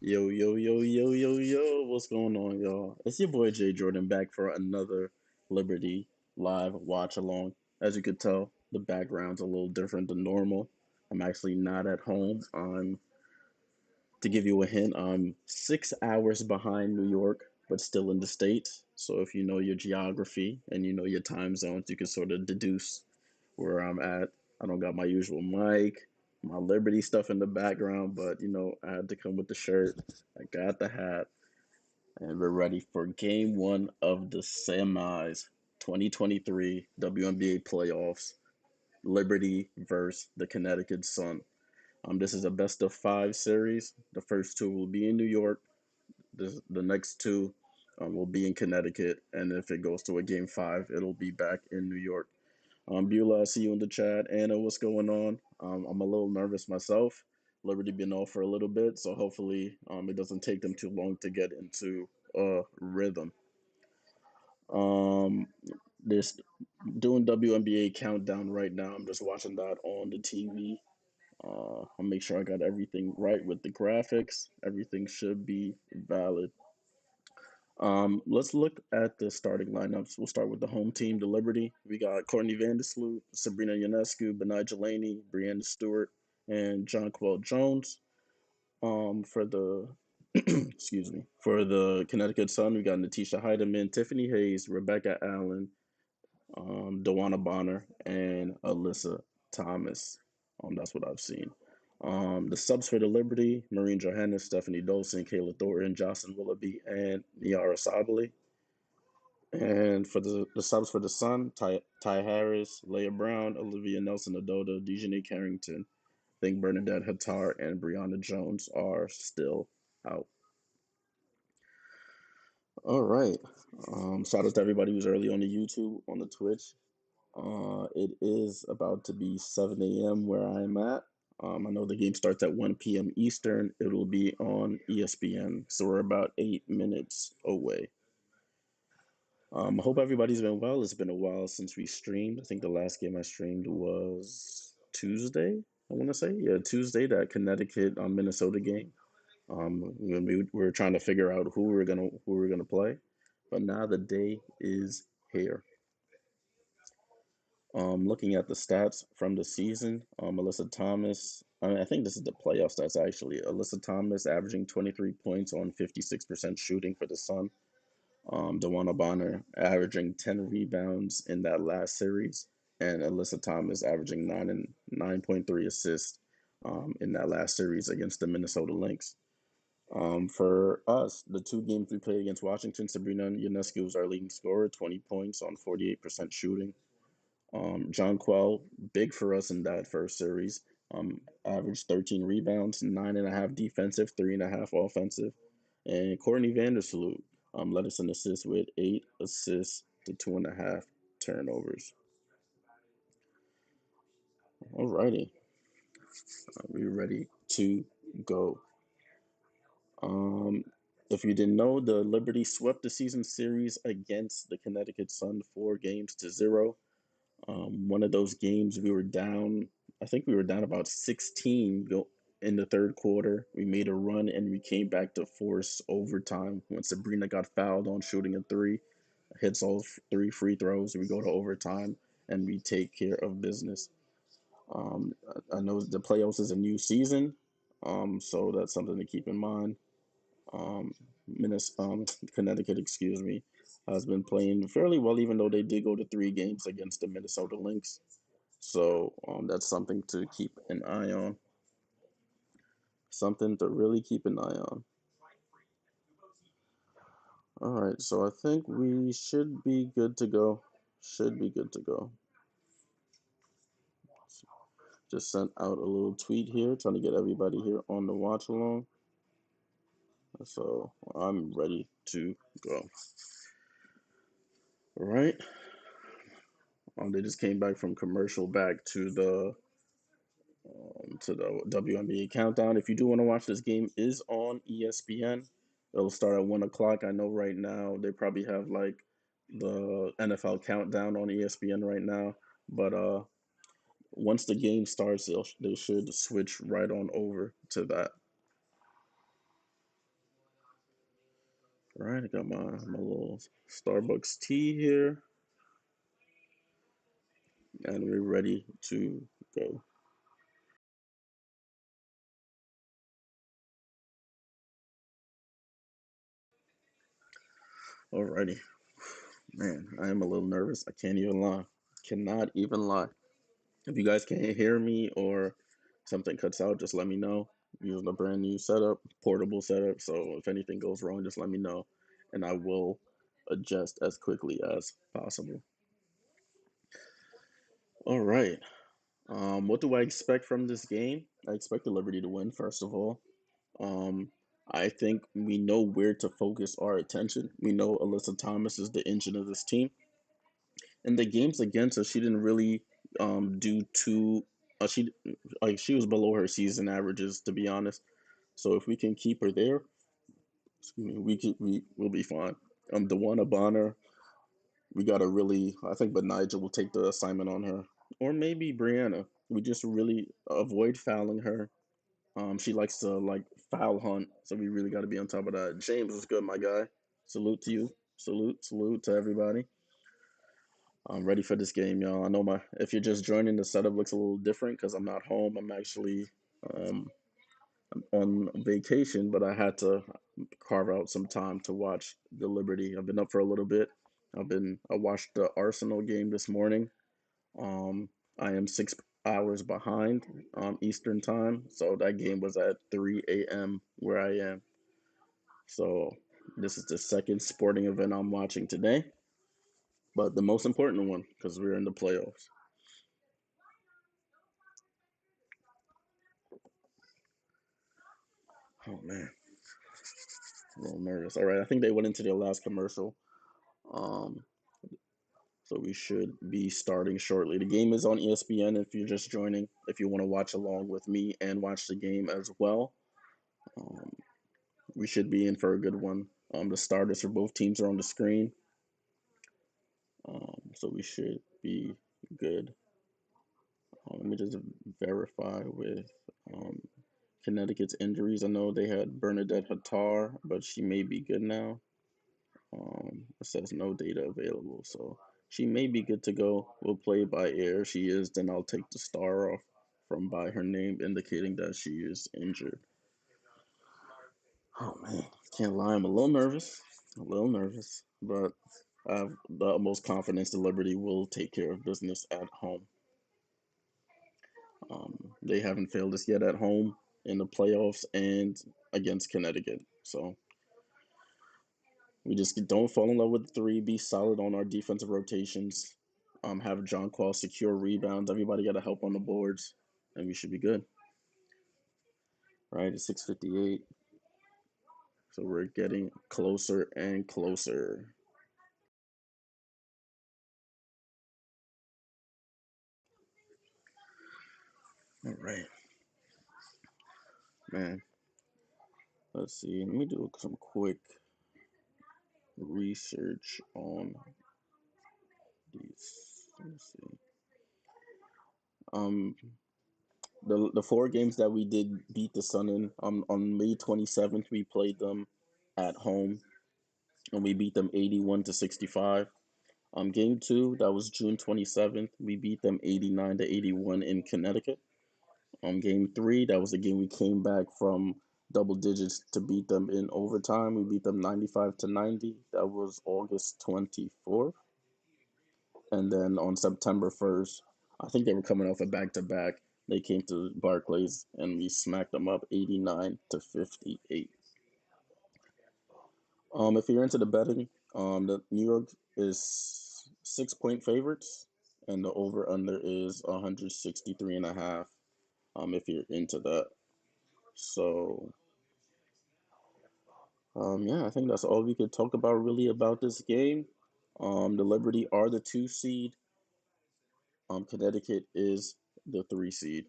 Yo, yo, yo, yo, yo, yo, what's going on, y'all? It's your boy Jay Jordan back for another Liberty live watch along. As you could tell, the background's a little different than normal. I'm actually not at home. To give you a hint, I'm 6 hours behind New York, but still in the States. So if you know your geography and you know your time zones, you can sort of deduce where I'm at. I don't got my usual mic, my Liberty stuff in the background, but I had to come with the shirt. I got the hat, and we're ready for game one of the semis 2023 WNBA playoffs. Liberty versus the Connecticut Sun. This is a best of five series. The first two will be in New York. The next two will be in Connecticut, and if it goes to a game five, it'll be back in New York. Beulah, I see you in the chat. Anna, what's going on? I'm a little nervous myself. Liberty been off for a little bit, so hopefully it doesn't take them too long to get into rhythm. Um, this doing WNBA countdown right now. I'm just watching that on the TV. I'll make sure I got everything right with the graphics. Everything should be valid. Let's look at the starting lineups. We'll start with the home team, the Liberty. We got Courtney Vandersloot, Sabrina Ionescu, Benai Delaney, Brianna Stewart, and Jonquel Jones. For the excuse me, for the Connecticut Sun, we got Natisha Heidemann, Tiffany Hayes, Rebecca Allen, Dewana Bonner, and Alyssa Thomas. That's what I've seen. The subs for the Liberty, Maureen Johannes, Stephanie Dolson, Kayla Thornton, Jocelyn Willoughby, and Niara Sabali. And for the subs for the Sun, Ty Harris, Leah Brown, Olivia Nelson Adoda, Dejanay Carrington. I think Bernadette Hattar and Brianna Jones are still out. All right. Shout out to everybody who's early on the YouTube, on the Twitch. It is about to be 7 a.m. where I'm at. I know the game starts at 1 p.m. Eastern. It'll be on ESPN, so we're about 8 minutes away. I hope everybody's been well. It's been a while since we streamed. I think the last game I streamed was Tuesday. I want to say, yeah, Tuesday, that Connecticut Minnesota game. When we were trying to figure out who we are gonna play, but now the day is here. Looking at the stats from the season, Alyssa Thomas. I think this is the playoff stats actually. Alyssa Thomas averaging 23 points on 56% shooting for the Sun. Dewana Bonner averaging 10 rebounds in that last series, and Alyssa Thomas averaging 9.3 assists in that last series against the Minnesota Lynx. For us, the two games we played against Washington, Sabrina Ionescu was our leading scorer, 20 points on 48% shooting. Jonquel, big for us in that first series, averaged 13 rebounds, 9.5 defensive, 3.5 offensive. And Courtney Vandersloot led us in assists with 8 assists to 2.5 turnovers. Alrighty, we ready to go. Um, if you didn't know, the Liberty swept the season series against the Connecticut Sun 4 games to 0. One of those games we were down. I think we were down about 16 in the third quarter. We made a run and we came back to force overtime when Sabrina got fouled on shooting a three, hits all three free throws. We go to overtime and we take care of business. I know the playoffs is a new season, so that's something to keep in mind. Um, Connecticut, excuse me, has been playing fairly well, even though they did go to 3 games against the Minnesota Lynx. So that's something to keep an eye on. Something to really keep an eye on. All right, so I think we should be good to go. Should be good to go. Just sent out a little tweet here, trying to get everybody here on the watch along. So I'm ready to go. All right. They just came back from commercial back to the WNBA countdown. If you do want to watch this game, is on ESPN. It'll start at 1 o'clock. I know right now they probably have like the NFL countdown on ESPN right now, but once the game starts, they should switch right on over to that. Right, I got my little Starbucks tea here, and we're ready to go. Alrighty, man, I am a little nervous. I can't even lie. Cannot even lie. If you guys can't hear me or something cuts out, just let me know. I'm using a brand new setup, portable setup. So if anything goes wrong, just let me know, and I will adjust as quickly as possible. All right. What do I expect from this game? I expect the Liberty to win, first of all. Um, I think we know where to focus our attention. We know Alyssa Thomas is the engine of this team. In the games against us, she didn't really do too. She was below her season averages, to be honest. So if we can keep her there, excuse me, we will be fine. Dewana Bonner, we gotta really. I think, but Nigel will take the assignment on her, or maybe Brianna. We just really avoid fouling her. She likes to like foul hunt, so we really got to be on top of that. James was good, my guy. Salute to you. Salute to everybody. I'm ready for this game, y'all. I know my if you're just joining, the setup looks a little different because I'm not home. I'm actually um, on vacation, but I had to carve out some time to watch the Liberty. I've been up for a little bit. I watched the Arsenal game this morning. Um, I am 6 hours behind Eastern time, so that game was at 3 a.m. where I am. So this is the second sporting event I'm watching today, but the most important one because we're in the playoffs. Oh man, a little nervous. All right, I think they went into their last commercial. Um, so we should be starting shortly. The game is on ESPN if you're just joining. If you want to watch along with me and watch the game as well, um, we should be in for a good one. The starters for both teams are on the screen, so we should be good. Let me just verify with um, Connecticut's injuries. I know they had Bernadette Hattar, but she may be good now. It says no data available, so she may be good to go. We'll play by ear. She is, then I'll take the star off from by her name, indicating that she is injured. Oh man, can't lie, I'm a little nervous, but I have the utmost confidence the Liberty will take care of business at home. They haven't failed us yet at home in the playoffs and against Connecticut, so we just don't fall in love with the three. Be solid on our defensive rotations. Have Jonquel secure rebounds. Everybody got to help on the boards, and we should be good. Right, it's 6:58, so we're getting closer and closer. All right, man. Let's see. Let me do some quick research on these. Let's see. Um, the four games that we did beat the Sun in on May 27th, we played them at home and we beat them 81 to 65. Game two, that was June 27th. We beat them 89 to 81 in Connecticut. Game three, that was the game we came back from double digits to beat them in overtime. We beat them 95 to 90. That was August 24th. And then on September 1st, I think they were coming off a back to back. They came to Barclays and we smacked them up 89 to 58. If you're into the betting, the New York is 6 point favorites, and the over under is 163 and a half. If you're into that, so yeah, I think that's all we could talk about really about this game. The Liberty are the 2 seed. Connecticut is the 3 seed.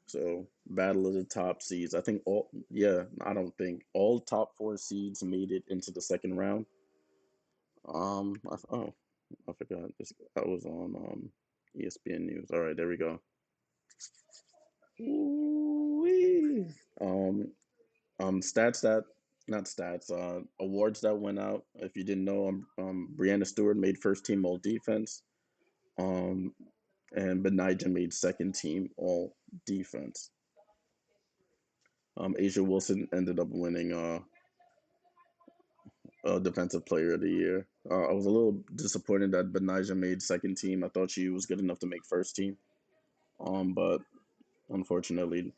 So battle of the top seeds. I think all yeah, I don't think all top 4 seeds made it into the second round. Oh, I forgot this. I was on ESPN News. All right, there we go. Ooh-wee. Um, stats that not stats, awards that went out. If you didn't know, Brianna Stewart made first team all defense, um, and Benijah made second team all defense. Asia Wilson ended up winning defensive player of the year. I was a little disappointed that Benijah made second team. I thought she was good enough to make first team, but unfortunately,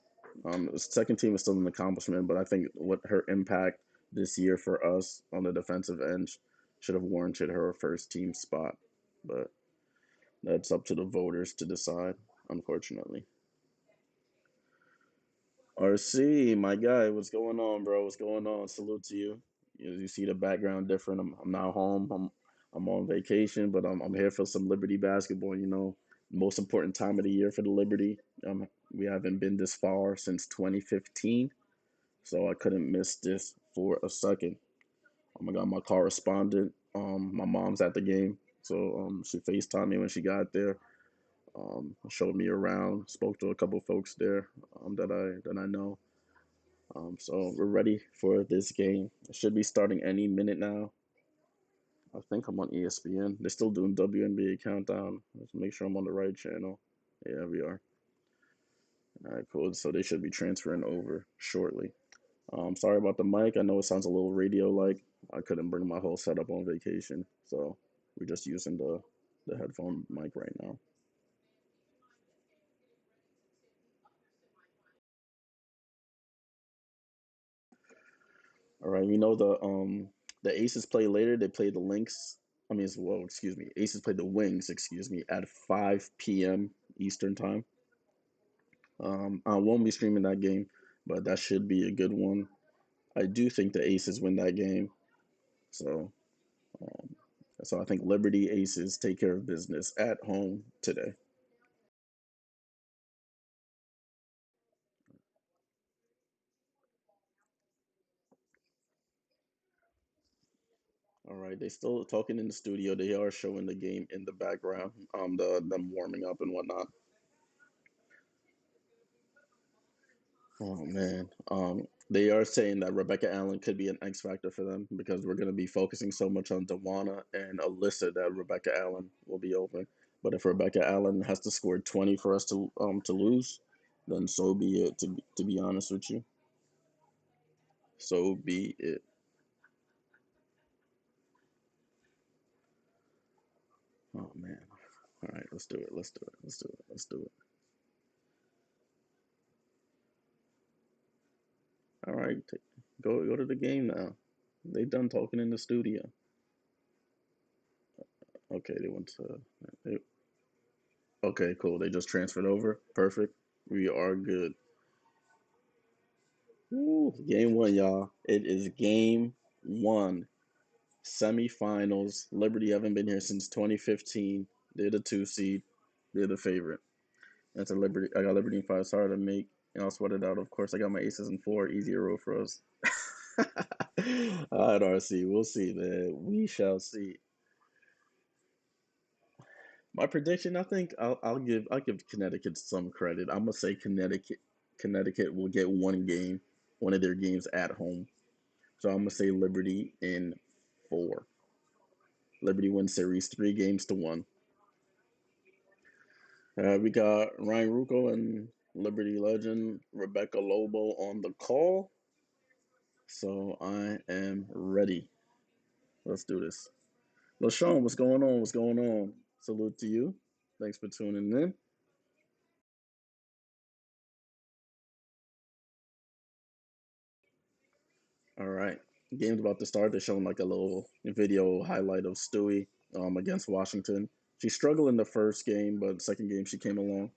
second team is still an accomplishment. But I think what her impact this year for us on the defensive end should have warranted her first team spot. But that's up to the voters to decide, unfortunately. RC, my guy, what's going on, bro? What's going on? Salute to you. You see the background different. I'm now home. I'm on vacation, but I'm here for some Liberty basketball. Most important time of the year for the Liberty. We haven't been this far since 2015, so I couldn't miss this for a second. I got my correspondent. My mom's at the game, so she FaceTimed me when she got there. Showed me around. Spoke to a couple folks there that I know. So we're ready for this game. It should be starting any minute now. I think I'm on ESPN. They're still doing WNBA countdown. Let's make sure I'm on the right channel. Yeah, we are. All right, cool. So they should be transferring over shortly. Sorry about the mic. I know it sounds a little radio like. I couldn't bring my whole setup on vacation, so we're just using the headphone mic right now. All right, the Aces play later. They play the Lynx. Well, excuse me. Aces play the Wings, excuse me, at 5 p.m. Eastern time. I won't be streaming that game, but that should be a good one. I do think the Aces win that game, so um, so I think Liberty Aces take care of business at home today. All right, they still talking in the studio. They are showing the game in the background, them warming up and whatnot. Oh man, they are saying that Rebecca Allen could be an X factor for them because we're going to be focusing so much on Dewana and Alyssa that Rebecca Allen will be open. But if Rebecca Allen has to score 20 for us to lose, then so be it. To be honest with you, so be it. Oh man. All right, let's do it. Let's do it. Let's do it. Let's do it. All right, go to the game now. They done talking in the studio. Okay, they went to. They, okay, cool. They just transferred over. Perfect. We are good. Woo, game one, y'all. It is game one. Semifinals. Liberty haven't been here since 2015. They're the two seed. They're the favorite. That's a Liberty. I got Liberty in five. Sorry to make. I'll sweat it out. Of course, I got my aces in four. Easier road for us. All right, RC. We'll see, man. We shall see. My prediction, I think I'll give Connecticut some credit. I'm gonna say Connecticut will get one game, one of their games at home. So I'm gonna say Liberty in four. Liberty wins series 3 games to one. We got Ryan Rucco and Liberty legend Rebecca Lobo on the call. So I am ready. Let's do this. LaShawn, what's going on? What's going on? Salute to you. Thanks for tuning in. All right. Game's about to start. They're showing like a little video highlight of Stewie against Washington. She struggled in the first game, but second game she came along.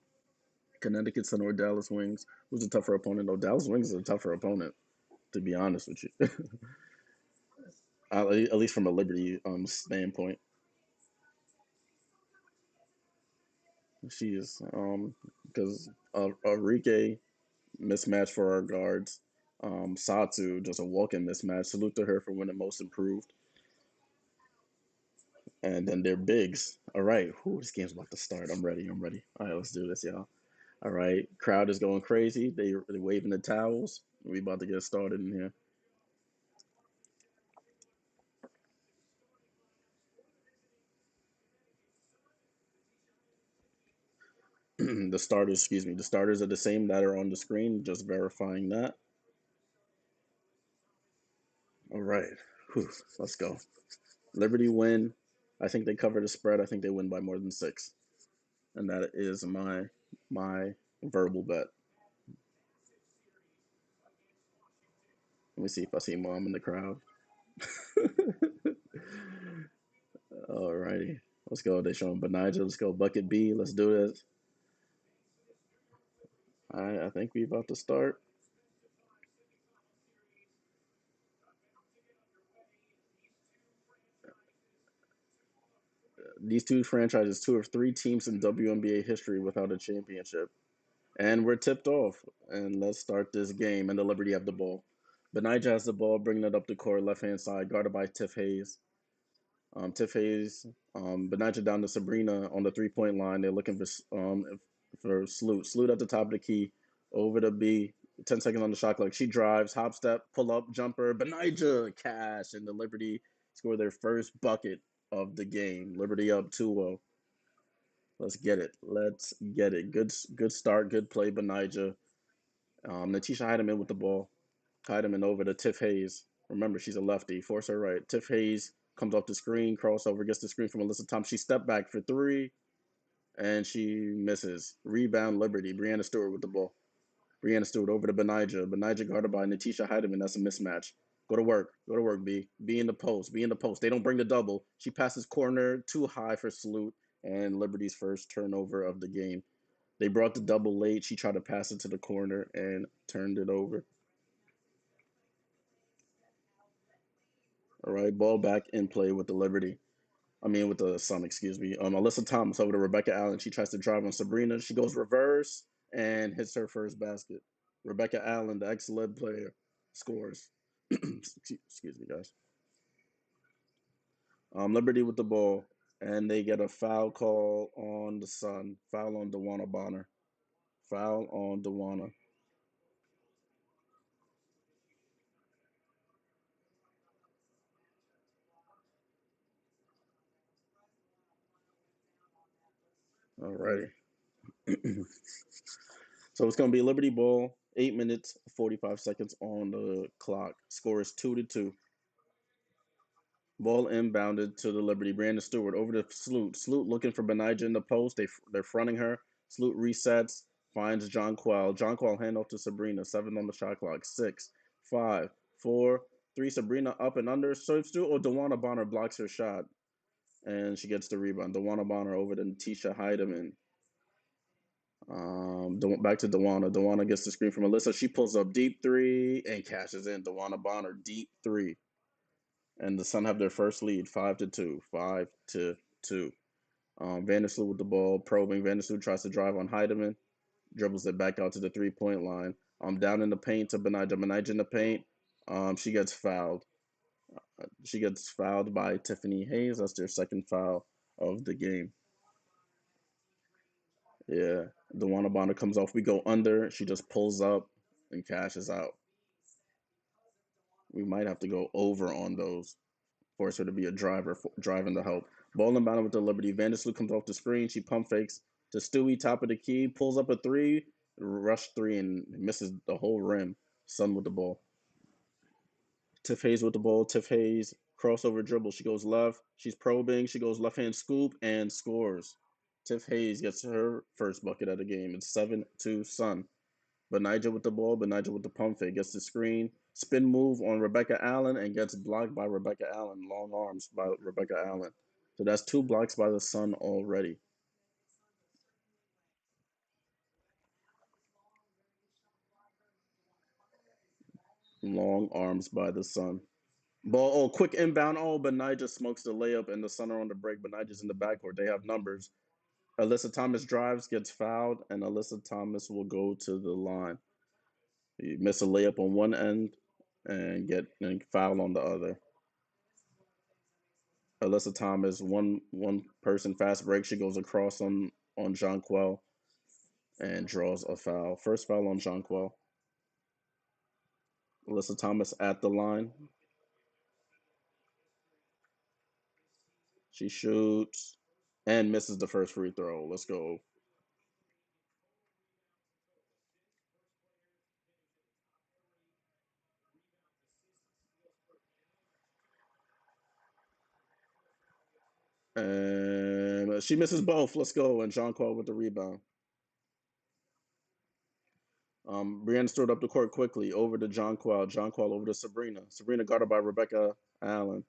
Connecticut Sun or Dallas Wings. Who's a tougher opponent? No, Dallas Wings is a tougher opponent, to be honest with you. At least from a Liberty standpoint. She is because Enrique mismatch for our guards. Satu just a walk-in mismatch. Salute to her for winning most improved. And then they're bigs. All right, whoo, this game's about to start. I'm ready. I'm ready. All right, let's do this, y'all. All right, crowd is going crazy. They waving the towels. We about to get started in here. The starters, excuse me, the starters are the same that are on the screen. Just verifying that. All right, whew, let's go. Liberty win. I think they cover the spread. I think they win by more than 6, and that is my verbal bet. Let me see if I see mom in the crowd. Alrighty, let's go. They showing Benija. Let's go bucket B. Let's do this. All right, I think we about to start. These two franchises, two of three teams in WNBA history without a championship. And we're tipped off. And let's start this game. And the Liberty have the ball. Benija has the ball, bringing it up the court, left hand side, guarded by Tiff Hayes. Tiff Hayes, Benija down to Sabrina on the 3 point line. They're looking for Sloot. Sloot at the top of the key, over to B. 10 seconds on the shot clock. She drives, hop step, pull up, jumper. Benija cash, and the Liberty score their first bucket of the game. Liberty up 2-0. Let's get it. Let's get it. Good start. Good play, Benija. Natisha Heidemann with the ball. Heidemann over to Tiff Hayes. Remember, she's a lefty. Force her right. Tiff Hayes comes off the screen, crossover, gets the screen from Alyssa Thomas. She stepped back for three, and she misses. Rebound, Liberty. Brianna Stewart with the ball. Brianna Stewart over to Benija. Benija guarded by Natisha Heidemann. That's a mismatch. Go to work. Go to work, B. Be in the post. Be in the post. They don't bring the double. She passes corner too high for Salute, and Liberty's first turnover of the game. They brought the double late. She tried to pass it to the corner and turned it over. All right, ball back in play with the Liberty. I mean, with the Sun, excuse me. Alyssa Thomas over to Rebecca Allen. She tries to drive on Sabrina. She goes reverse and hits her first basket. Rebecca Allen, the ex-Lib player, scores. Excuse me, guys. Liberty with the ball, and they get a foul call on the Sun. Foul on Dewana Bonner. Foul on Dewana. All righty. So it's going to be Liberty ball. 8 minutes, 45 seconds on the clock. Score is 2-2. Ball inbounded to the Liberty. Brandon Stewart over to Sloot. Sloot looking for Benija in the post. They're fronting her. Sloot resets, finds Jonquel. Jonquel handoff to Sabrina. 7 on the shot clock. 6, 5, 4, 3. Sabrina up and under. Serves through. Or Dewana Bonner blocks her shot. And she gets the rebound. Dewana Bonner over to Tisha Heidemann. Back to Dewana. Dewana gets the screen from Alyssa. She pulls up deep three and cashes in. Dewana Bonner deep three, and the Sun have their first lead, 5-2. 5-2. Vandersloot with the ball, probing. Vandersloot tries to drive on Heidemann, dribbles it back out to the 3 point line. Down in the paint to Benija. Benija in the paint. She gets fouled. She gets fouled by Tiffany Hayes. That's their second foul of the game. Yeah, the Wanabana comes off. We go under. She just pulls up and cashes out. We might have to go over on those. Force her to be a driver, driving the help. Ball inbound with the Liberty. Vandersloot comes off the screen. She pump fakes to Stewie, top of the key, pulls up a three, rush three, and misses the whole rim. Sun with the ball. Tiff Hayes with the ball. Tiff Hayes crossover dribble. She goes left. She's probing. She goes left hand scoop and scores. Tiff Hayes gets her first bucket of the game. It's 7-2 Sun. Benija with the ball. Benija with the pump fake. Gets the screen. Spin move on Rebecca Allen and gets blocked by Rebecca Allen. Long arms by Rebecca Allen. So that's 2 blocks by the Sun already. Long arms by the Sun. Ball, quick inbound. Oh, Benija smokes the layup and the Sun are on the break. Benija's in the backcourt. They have numbers. Alyssa Thomas drives, gets fouled, and Alyssa Thomas will go to the line. You miss a layup on one end and get and foul on the other. Alyssa Thomas, one person fast break. She goes across on Jonquel and draws a foul. First foul on Jonquel. Alyssa Thomas at the line. She shoots and misses the first free throw. Let's go. And she misses both. Let's go. And Jonquel with the rebound. Brienne stood up the court quickly over to Jonquel. Jonquel over to Sabrina. Sabrina guarded by Rebecca Allen.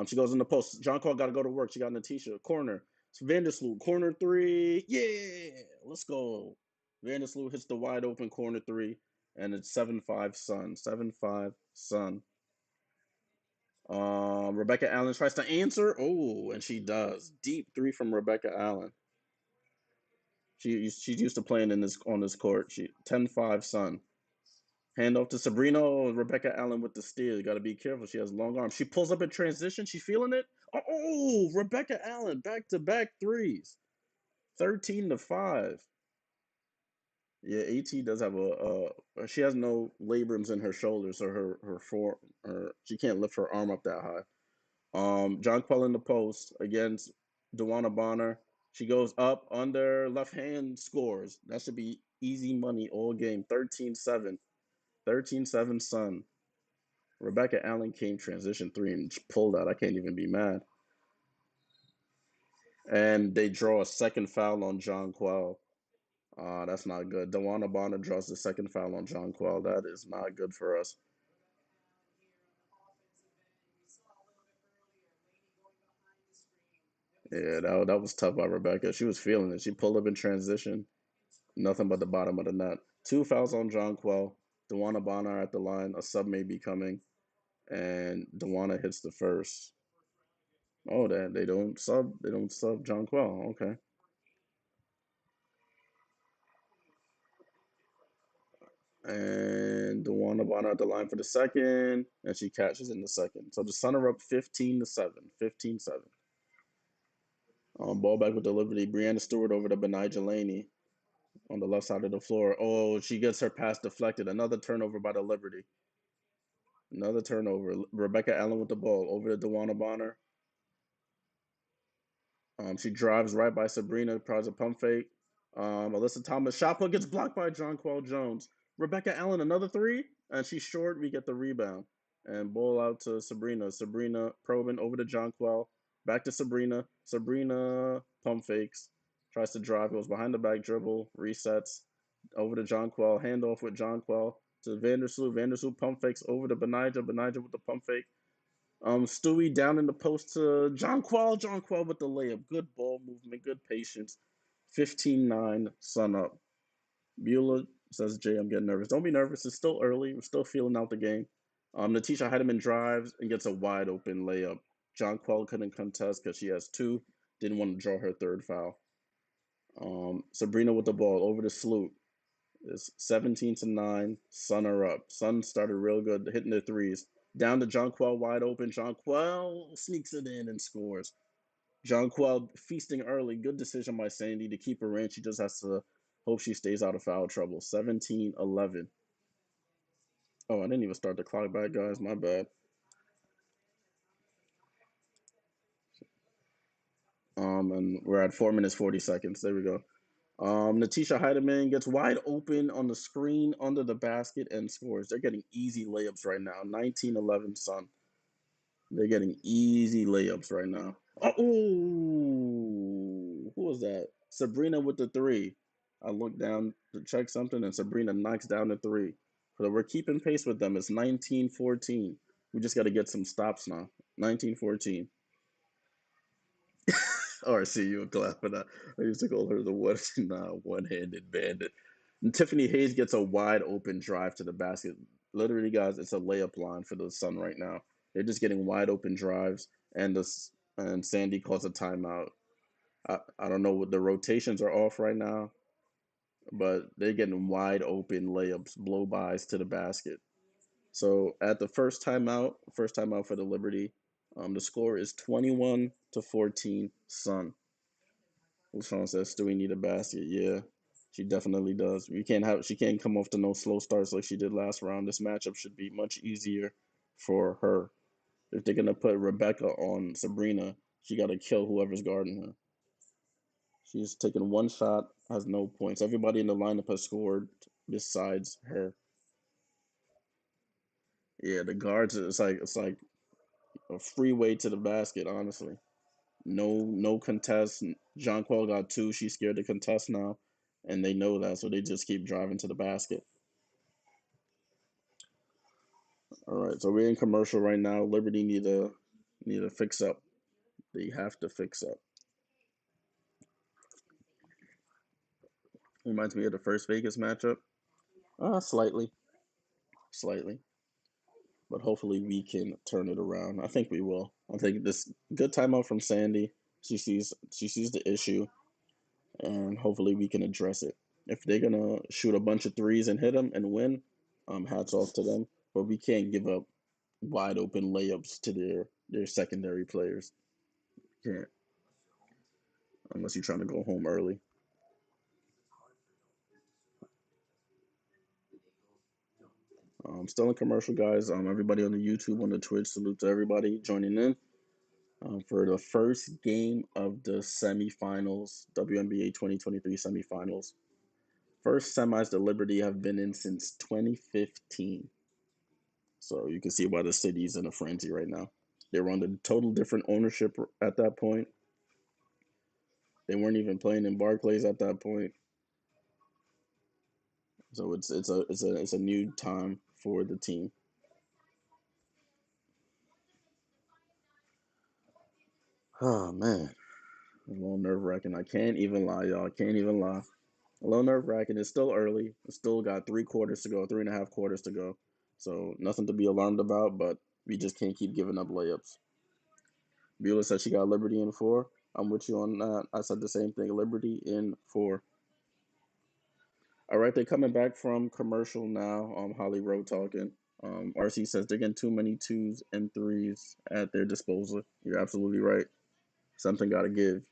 She goes in the post. Jonquel got to go to work. She got Natisha. Corner. It's Vandersloot. Corner three. Yeah. Let's go. Vandersloot hits the wide open corner three. And it's 7-5 Sun. 7-5 Sun. Rebecca Allen tries to answer. Oh, and she does. Deep three from Rebecca Allen. She's used to playing in this on this court. 10-5 Sun. Hand off to Sabrina. Oh, Rebecca Allen with the steal. You got to be careful. She has long arms. She pulls up in transition. She's feeling it. Oh, Rebecca Allen back to back threes. 13-5. Yeah, AT does have she has no labrums in her shoulders or she can't lift her arm up that high. John Quell in the post against Dewana Bonner. She goes up under left hand scores. That should be easy money all game. 13-7. 13-7 Sun. Rebecca Allen came transition three and pulled out. I can't even be mad. And they draw a second foul on John Quell. That's not good. Dewana Bonner draws the second foul on John Quell. That is not good for us. Yeah, that was tough by Rebecca. She was feeling it. She pulled up in transition. Nothing but the bottom of the net. Two fouls on John Quell. Dewana Bonner at the line. A sub may be coming. And Dewana hits the first. Oh, they don't sub. They don't sub John Quell. Okay. And Dewana Bonner at the line for the second, and she catches in the second. So the Sun are up 15-7. 15-7. Ball back with the Liberty. Brianna Stewart over to Benijah Laney on the left side of the floor. Oh, she gets her pass deflected. Another turnover by the Liberty. Another turnover. Rebecca Allen with the ball over to Dewana Bonner. She drives right by Sabrina, tries a pump fake. Alyssa Thomas shot put gets blocked by Jonquel Jones. Rebecca Allen another three, and she's short. We get the rebound and ball out to Sabrina. Sabrina probing over to Jonquel, back to Sabrina. Sabrina pump fakes, tries to drive, goes behind the back dribble, resets over to Jonquel. Handoff with Jonquel to Vandersloot. Vandersloot pump fakes over to Benijah. Benijah with the pump fake. Stewie down in the post to John Quell. John Quell with the layup. Good ball movement, good patience. 15-9, Sun up. Bueller says, Jay, I'm getting nervous. Don't be nervous. It's still early. We're still feeling out the game. Natisha Heidemann drives and gets a wide open layup. John Quell couldn't contest because she has two. Didn't want to draw her third foul. Sabrina with the ball over to Sloot. It's 17-9. Sun are up. Sun started real good, hitting their threes. Down to Jonquel wide open. Jonquel sneaks it in and scores. Jonquel feasting early. Good decision by Sandy to keep her in. She just has to hope she stays out of foul trouble. 17-11. Oh, I didn't even start the clock back, guys. My bad. And we're at 4 minutes 40 seconds. There we go. Natisha Heidemann gets wide open on the screen under the basket and scores. They're getting easy layups right now. 19-11 Sun. They're getting easy layups right now. Oh, who was that? Sabrina with the three. I look down to check something, and Sabrina knocks down the three. So we're keeping pace with them. It's 19-14. We just got to get some stops now. 19-14. Or see you glad for that. I used to call her the one-handed bandit. And Tiffany Hayes gets a wide open drive to the basket. Literally, guys, it's a layup line for the Sun right now. They're just getting wide open drives, and Sandy calls a timeout. I don't know what the rotations are off right now, but they're getting wide open layups, blow bys to the basket. So at the first timeout for the Liberty, the score is 21-14 Sun. LaShawn says, "Do we need a basket?" Yeah, she definitely does. She can't come off to no slow starts like she did last round. This matchup should be much easier for her. If they're gonna put Rebecca on Sabrina, she got to kill whoever's guarding her. She's taken one shot, has no points. Everybody in the lineup has scored besides her. Yeah, the guards. It's like a freeway to the basket. Honestly, No contest. Jonquel got two. She's scared to contest now, and they know that, so they just keep driving to the basket. All right, so we're in commercial right now. Liberty need to fix up. They have to fix up. Reminds me of the first Vegas matchup. Slightly, slightly, but hopefully we can turn it around. I think we will. I think this good timeout from Sandy. She sees the issue, and hopefully we can address it. If they're gonna shoot a bunch of threes and hit them and win, hats off to them. But we can't give up wide open layups to their secondary players. Can't unless you're trying to go home early. Still in commercial, guys. Everybody on the YouTube, on the Twitch, salute to everybody joining in for the first game of the semifinals, WNBA 2023 semifinals. First semis that Liberty have been in since 2015. So you can see why the city's in a frenzy right now. They were under total different ownership at that point. They weren't even playing in Barclays at that point. So it's a new time for the team. Oh man, a little nerve wracking. I can't even lie, y'all. I can't even lie. A little nerve wracking. It's still early. It's still got 3 quarters to go, 3.5 quarters to go. So nothing to be alarmed about, but we just can't keep giving up layups. Beulah said she got Liberty in four. I'm with you on that. I said the same thing. Liberty in four. All right, they're coming back from commercial now. Holly Rowe talking. RC says they're getting too many twos and threes at their disposal. You're absolutely right. Something got to give.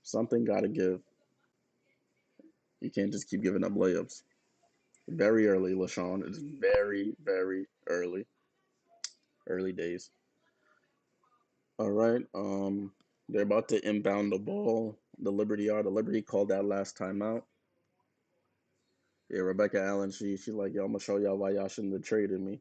Something got to give. You can't just keep giving up layups. Very early, LaShawn. It's very, very early. Early days. All right. They're about to inbound the ball. The Liberty are. The Liberty called that last timeout. Yeah, Rebecca Allen. She like, yo, I'm gonna show y'all why y'all shouldn't have traded me.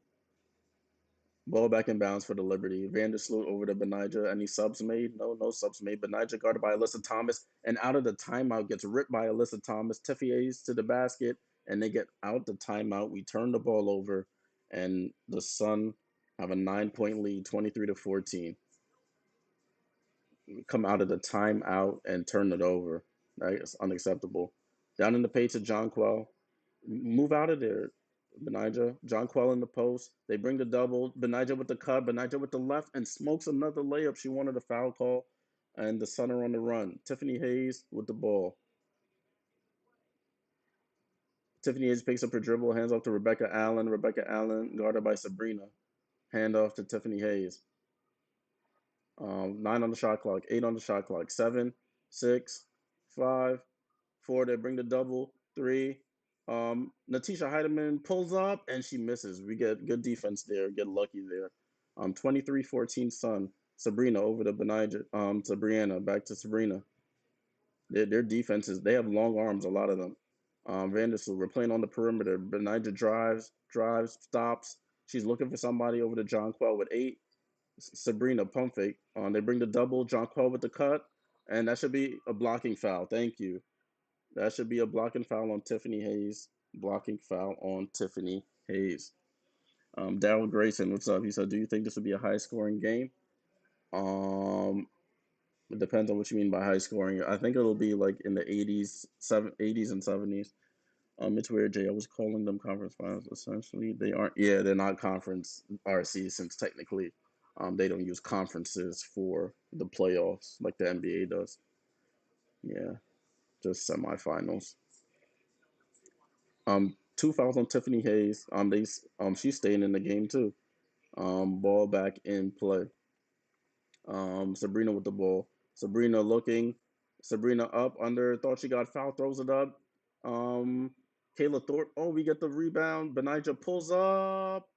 Ball back in bounds for the Liberty. Vandersloot over to Benija. Any subs made? No subs made. Benija guarded by Alyssa Thomas. And out of the timeout, gets ripped by Alyssa Thomas. Tiffy Hayes to the basket. And they get out the timeout. We turn the ball over. And the Sun have a 9-point lead, 23-14. We come out of the timeout and turn it over. Right? It's unacceptable. Down in the paint to Jonquel. Move out of there, Benija. Jonquel in the post. They bring the double. Benija with the cut. Benija with the left and smokes another layup. She wanted a foul call. And the Sun are on the run. Tiffany Hayes with the ball. Tiffany Hayes picks up her dribble, hands off to Rebecca Allen. Rebecca Allen guarded by Sabrina. Hand off to Tiffany Hayes. 9 on the shot clock. 8 on the shot clock. 7, 6, 5, 4. They bring the double. 3. Natisha Heidemann pulls up and she misses. We get good defense there. Get lucky there. 23-14 Sun. Sabrina over to Benija. To Brianna. Back to Sabrina. Their defenses, they have long arms, a lot of them. Vandersloot, we're playing on the perimeter. Benija drives, stops. She's looking for somebody over to Jonquel with 8. Sabrina pump fake. They bring the double. Jonquel with the cut. And that should be a blocking foul. Thank you. That should be a blocking foul on Tiffany Hayes. Blocking foul on Tiffany Hayes. Daryl Grayson, what's up? He said, "Do you think this would be a high-scoring game?" Um, it depends on what you mean by high scoring. I think it'll be like in the 80s and 70s. It's weird, Jay. I was calling them conference finals. Essentially, they aren't. Yeah, they're not conference RC since technically, they don't use conferences for the playoffs like the NBA does. Yeah, just semifinals. 2 fouls on Tiffany Hayes. She's staying in the game too. Ball back in play. Sabrina with the ball. Sabrina looking. Sabrina up under. Thought she got fouled. Throws it up. Kayla Thorpe. Oh, we get the rebound. Benija pulls up.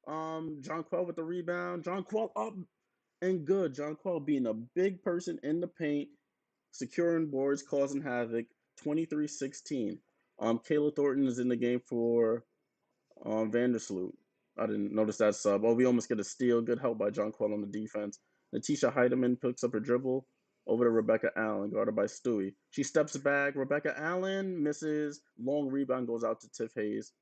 Jonquel with the rebound. Jonquel up and good. Jonquel being a big person in the paint, securing boards, causing havoc. 23-16. Kayla Thornton is in the game for Vandersloot. I didn't notice that sub. Oh, we almost get a steal. Good help by Jonquel on the defense. Natisha Heidemann picks up her dribble. Over to Rebecca Allen, guarded by Stewie. She steps back. Rebecca Allen misses. Long rebound goes out to Tiff Hayes.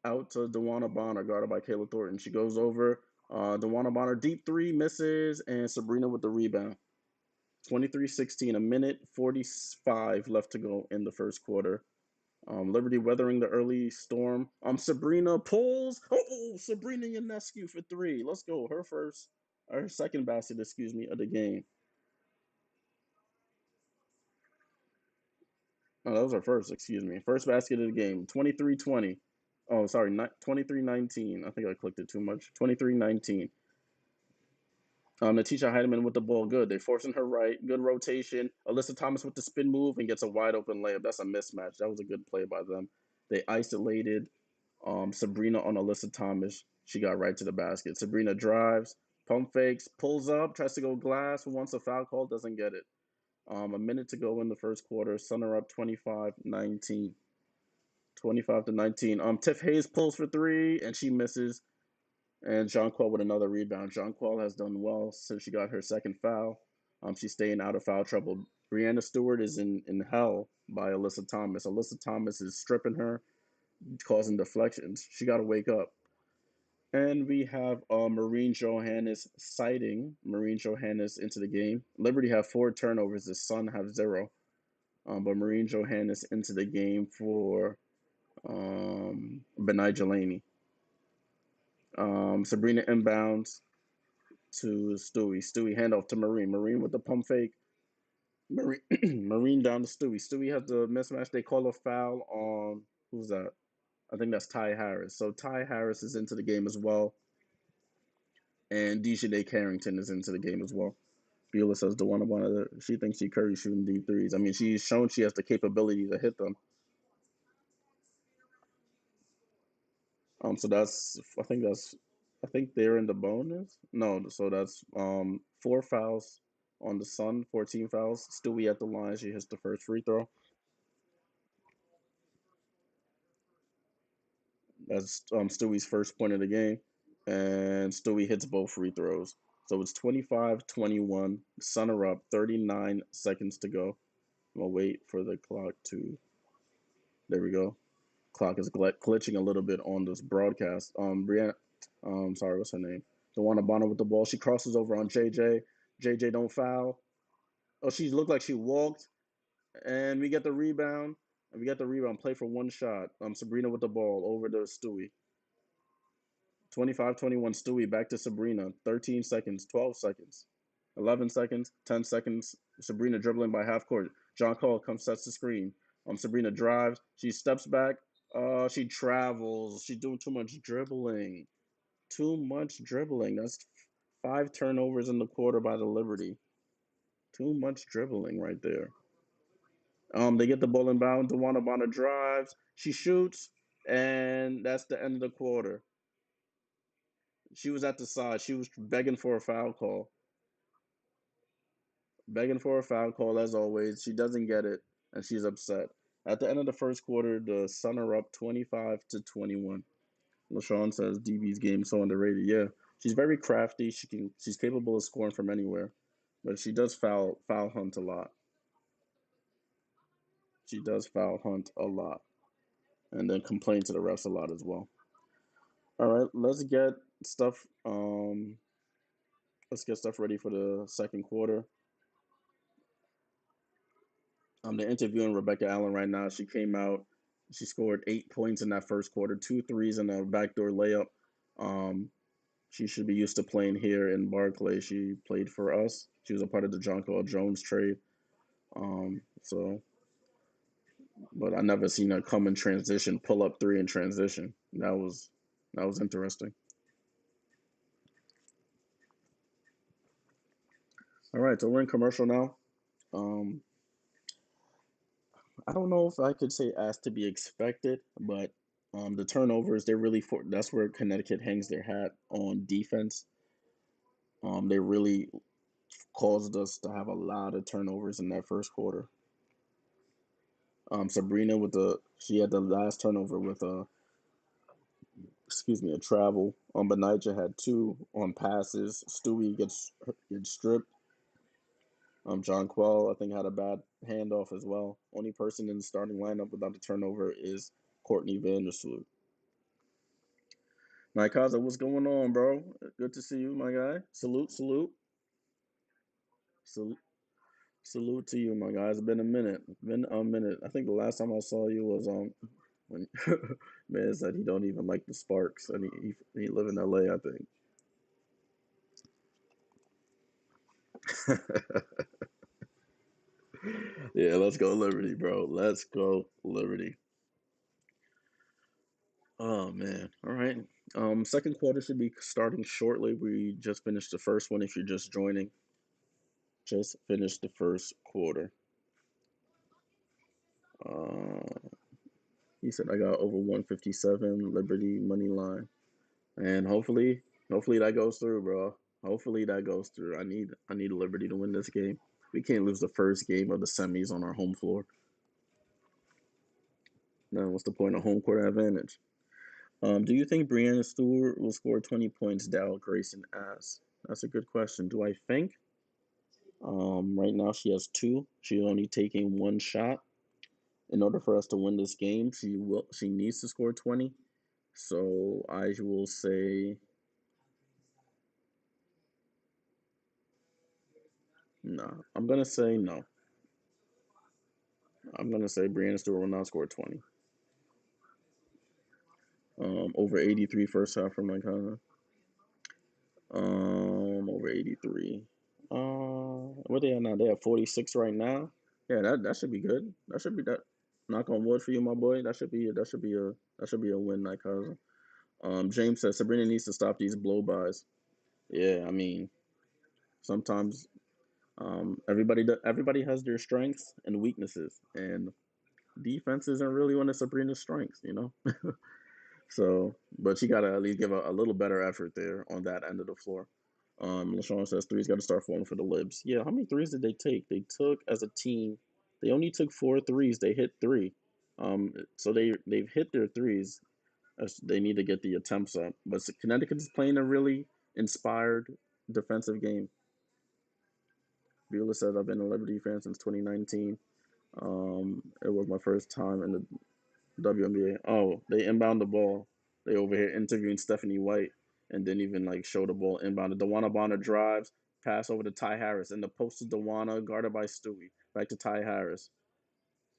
Out to Dewana Bonner, guarded by Kayla Thornton. She goes over. Dewana Bonner, deep three, misses, and Sabrina with the rebound. 23-16, a minute 45 left to go in the first quarter. Liberty weathering the early storm. Sabrina pulls. Oh, Sabrina Ionescu for three. Let's go. Her second basket, excuse me, of the game. Oh, that was her first, excuse me. First basket of the game. 23-20. Oh, sorry, 23-19. I think I clicked it too much. 23-19. Natisha Heidemann with the ball, good. They forcing her right, good rotation. Alyssa Thomas with the spin move and gets a wide open layup. That's a mismatch. That was a good play by them. They isolated Sabrina on Alyssa Thomas. She got right to the basket. Sabrina drives, pump fakes, pulls up, tries to go glass. Wants a foul call, doesn't get it. A minute to go in the first quarter. Sun are up 25-19. 25-19. Tiff Hayes pulls for three and she misses. And Jonquel with another rebound. Jonquel has done well since she got her second foul. She's staying out of foul trouble. Brianna Stewart is in hell by Alyssa Thomas. Alyssa Thomas is stripping her, causing deflections. She got to wake up. And we have Marine Johannes citing Marine Johannes into the game. Liberty have 4 turnovers. The Sun have 0. But Marine Johannes into the game for Benai Jelani. Sabrina inbounds to Stewie. Stewie handoff to Marine. Marine with the pump fake. Marine, Marine down to Stewie. Stewie has the mismatch. They call a foul on who's that? I think that's Ty Harris. So Ty Harris is into the game as well. And Dejanay Carrington is into the game as well. Beulah says the one of the she thinks she Curry shooting deep threes. I mean, she's shown she has the capability to hit them. So I think they're in the bonus. No, so that's 4 fouls on the Sun, 14 fouls. Stewie at the line, she hits the first free throw. That's Stewie's first point of the game, and Stewie hits both free throws. So it's 25-21. Sun are up. 39 seconds to go. We'll wait for the clock to. There we go. Clock is glitching a little bit on this broadcast. Brianna, sorry, what's her name? The one Bonner with the ball. She crosses over on JJ. JJ don't foul. Oh, she looked like she walked, and we get the rebound. And we got the rebound. Play for one shot. Sabrina with the ball over to Stewie. 25-21 Stewie back to Sabrina. 13 seconds, 12 seconds, 11 seconds, 10 seconds. Sabrina dribbling by half court. Jonquel comes, sets the screen. Sabrina drives. She steps back. She travels. She's doing too much dribbling. Too much dribbling. That's 5 turnovers in the quarter by the Liberty. Too much dribbling right there. They get the ball inbound. Dewana Bonner drives. She shoots, and that's the end of the quarter. She was at the side. She was begging for a foul call. Begging for a foul call as always. She doesn't get it, and she's upset. At the end of the first quarter, the Sun are up 25-21. LaShawn says DB's game so underrated. Yeah, she's very crafty. She's capable of scoring from anywhere, but she does foul hunt a lot. She does foul hunt a lot, and then complain to the refs a lot as well. All right, stuff. Let's get stuff ready for the second quarter. They're interviewing Rebecca Allen right now. She came out. She scored 8 points in that first quarter, two threes and a backdoor layup. Um, she should be used to playing here in Barclay. She played for us. She was a part of the Jonquel Jones trade. So, but I never seen her come in transition, pull up three in transition. That was interesting. All right, so we're in commercial now. Um, I don't know if I could say as to be expected, but the turnovers they're really that's where Connecticut hangs their hat on defense. They really caused us to have a lot of turnovers in that first quarter. Sabrina with the she had the last turnover with a excuse me a travel. Benija had two on passes. Stewie gets stripped. Jonquel, I think, had a bad handoff as well. Only person in the starting lineup without a turnover is Courtney Vandersloot. Kaza, what's going on, bro? Good to see you, my guy. Salute, salute, salute, salute to you, my guy. It's been a minute. Been a minute. I think the last time I saw you was when man said he don't even like the Sparks, and he live in LA, I think. Yeah, let's go Liberty, bro. Let's go Liberty. Oh man. All right. Second quarter should be starting shortly. We just finished the first one. If you're just joining, just finished the first quarter. Uh, he said I got over 157 Liberty money line, and hopefully that goes through, bro. Hopefully that goes through. I need Liberty to win this game. We can't lose the first game of the semis on our home floor. Then what's the point of home court advantage? Do you think Brianna Stewart will score 20 points? Dow Grayson asks. That's a good question. Do I think? Right now she has two. She's only taking one shot. In order for us to win this game, she needs to score 20. So I will say no. I'm gonna say no. I'm gonna say Brianna Stewart will not score 20. Over 83 first half from my cousin. Over 83. What they at now? They have 46 right now. Yeah, that should be good. That should be that. Knock on wood for you, my boy. That should be a win, my cousin. James says Sabrina needs to stop these blow bys. Yeah, I mean sometimes everybody has their strengths and weaknesses, and defense isn't really one of Sabrina's strengths. So, but she got to at least give a little better effort there on that end of the floor. LaShawn says threes got to start falling for the Libs. Yeah, how many threes did they take? They took as a team, they only took four threes. They hit three. So they've hit their threes. They need to get the attempts up. But Connecticut is playing a really inspired defensive game. Beulah says I've been a Liberty fan since 2019. It was my first time in the WNBA. Oh, they inbound the ball. They over here interviewing Stephanie White and didn't even like show the ball inbound. Dewana Bonner drives, pass over to Ty Harris. In the post is Dewana, guarded by Stewie. Back to Ty Harris.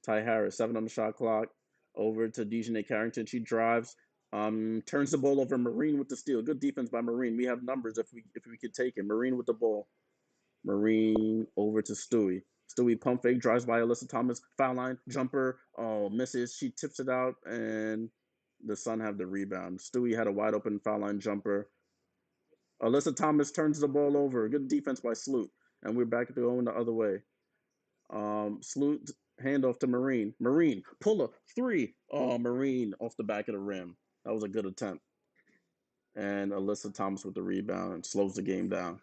Ty Harris, 7 on the shot clock. Over to Dejanay Carrington. She drives, turns the ball over. Marine with the steal. Good defense by Marine. We have numbers if we could take it. Marine with the ball. Marine over to Stewie. Stewie pump fake, drives by Alyssa Thomas, foul line, jumper, oh, misses. She tips it out, and the Sun have the rebound. Stewie had a wide open foul line jumper. Alyssa Thomas turns the ball over. Good defense by Sloot. And we're back to going the other way. Sloot handoff to Marine. Marine, pull a three. Oh, Marine off the back of the rim. That was a good attempt. And Alyssa Thomas with the rebound slows the game down.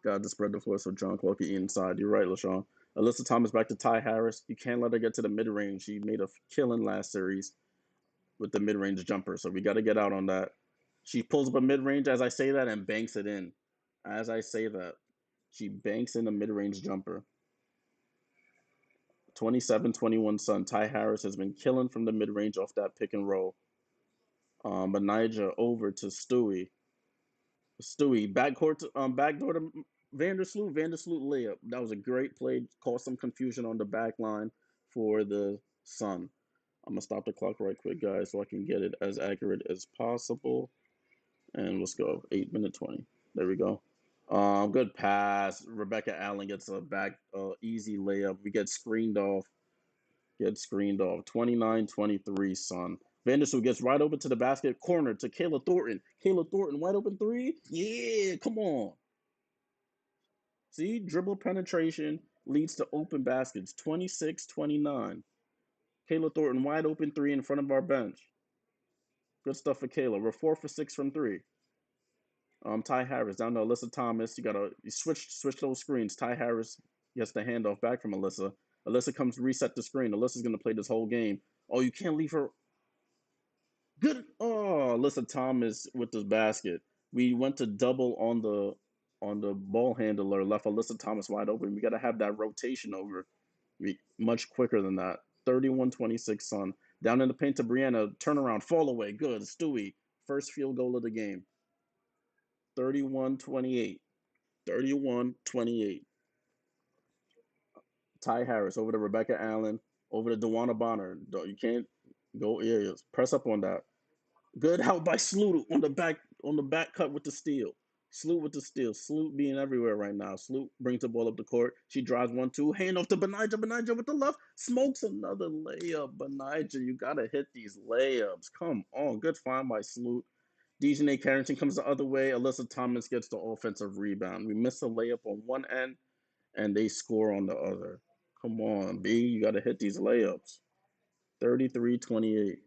Got to spread the floor so John Clark can eat inside. You're right, LaShawn. Alyssa Thomas back to Ty Harris. You can't let her get to the mid range. She made a killing last series with the mid range jumper, so we got to get out on that. She pulls up a mid range as I say that and banks it in. As I say that, she banks in a mid range jumper. 27-21 Sun. Ty Harris has been killing from the mid range off that pick and roll. But Niger over to Stewie. Stewie, backdoor to Vandersloot. Vandersloot layup. That was a great play. Caused some confusion on the back line for the Sun. I'm gonna stop the clock right quick, guys, so I can get it as accurate as possible. And let's go. 8 minute 20. There we go. Good pass. Rebecca Allen gets a back easy layup. We get screened off. Get screened off. 29-23, Sun. Vandersloot gets right over to the basket, corner to Kayla Thornton. Kayla Thornton, wide open three. Yeah, come on. See, dribble penetration leads to open baskets. 26-29. Kayla Thornton, wide open three in front of our bench. Good stuff for Kayla. We're 4 for 6 from three. Ty Harris down to Alyssa Thomas. You switch those screens. Ty Harris gets the handoff back from Alyssa. Alyssa comes to reset the screen. Alyssa's gonna play this whole game. Oh, you can't leave her. Good. Oh, Alyssa Thomas with this basket. We went to double on on the ball handler left Alyssa Thomas wide open. We got to have that rotation over much quicker than that. 31-26 Sun. Down in the paint to Brianna. Turnaround. Fall away. Good. Stewie. First field goal of the game. 31-28. 31-28. Ty Harris over to Rebecca Allen. Over to Dewana Bonner. You can't go areas. Press up on that. Good help by Sloot on the back cut with the steal. Sloot with the steal. Sloot being everywhere right now. Sloot brings the ball up the court. She drives 1-2. Hand off to Benija. Benija with the left. Smokes another layup. Benija, you gotta hit these layups. Come on. Good find by Sloot. Dejanay Carrington comes the other way. Alyssa Thomas gets the offensive rebound. We miss a layup on one end, and they score on the other. Come on, B. You gotta hit these layups. 33-28.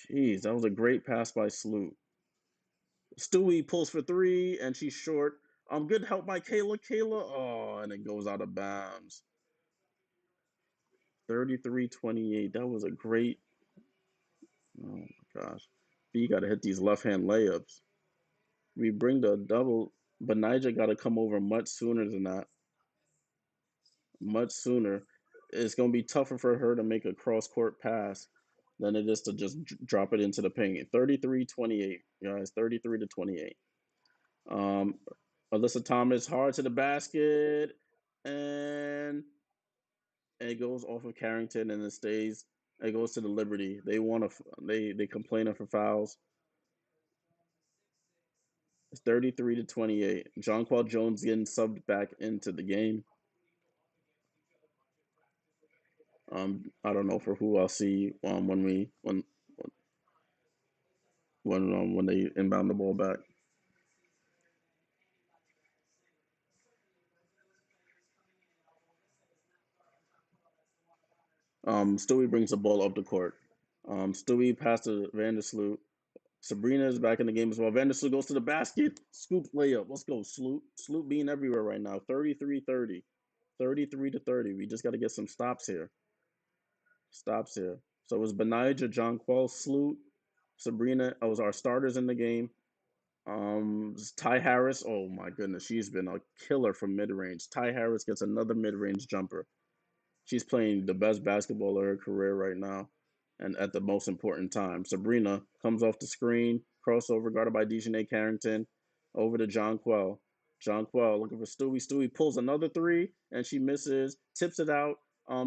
Jeez, that was a great pass by Sloot. Stewie pulls for three, and she's short. Good help by Kayla. Kayla, oh, and it goes out of bounds. 33-28. That was a great. Oh my gosh. B got to hit these left hand layups. We bring the double, but Niger got to come over much sooner than that. Much sooner. It's going to be tougher for her to make a cross court pass than it is to just drop it into the paint. 33-28, guys. 33-28. Um, Alyssa Thomas hard to the basket, and it goes off of Carrington, and it stays. It goes to the Liberty. They want to. They complaining for fouls. It's 33-28. Jonquel Jones getting subbed back into the game. I don't know for who. I'll see when they inbound the ball back. Stewie brings the ball up the court. Stewie passes to Vandersloot. Sabrina is back in the game as well. Vandersloot goes to the basket. Scoop layup. Let's go, Sloot. Sloot being everywhere right now. 33-30. 33-30. We just got to get some stops here. Stops here. So it was Benija, Jonquel, Sloot, Sabrina. It was our starters in the game. Ty Harris. Oh my goodness, she's been a killer from mid range. Ty Harris gets another mid range jumper. She's playing the best basketball of her career right now, and at the most important time. Sabrina comes off the screen, crossover guarded by Dejanay Carrington, over to Jonquel. Jonquel looking for Stewie. Stewie pulls another three, and she misses, tips it out.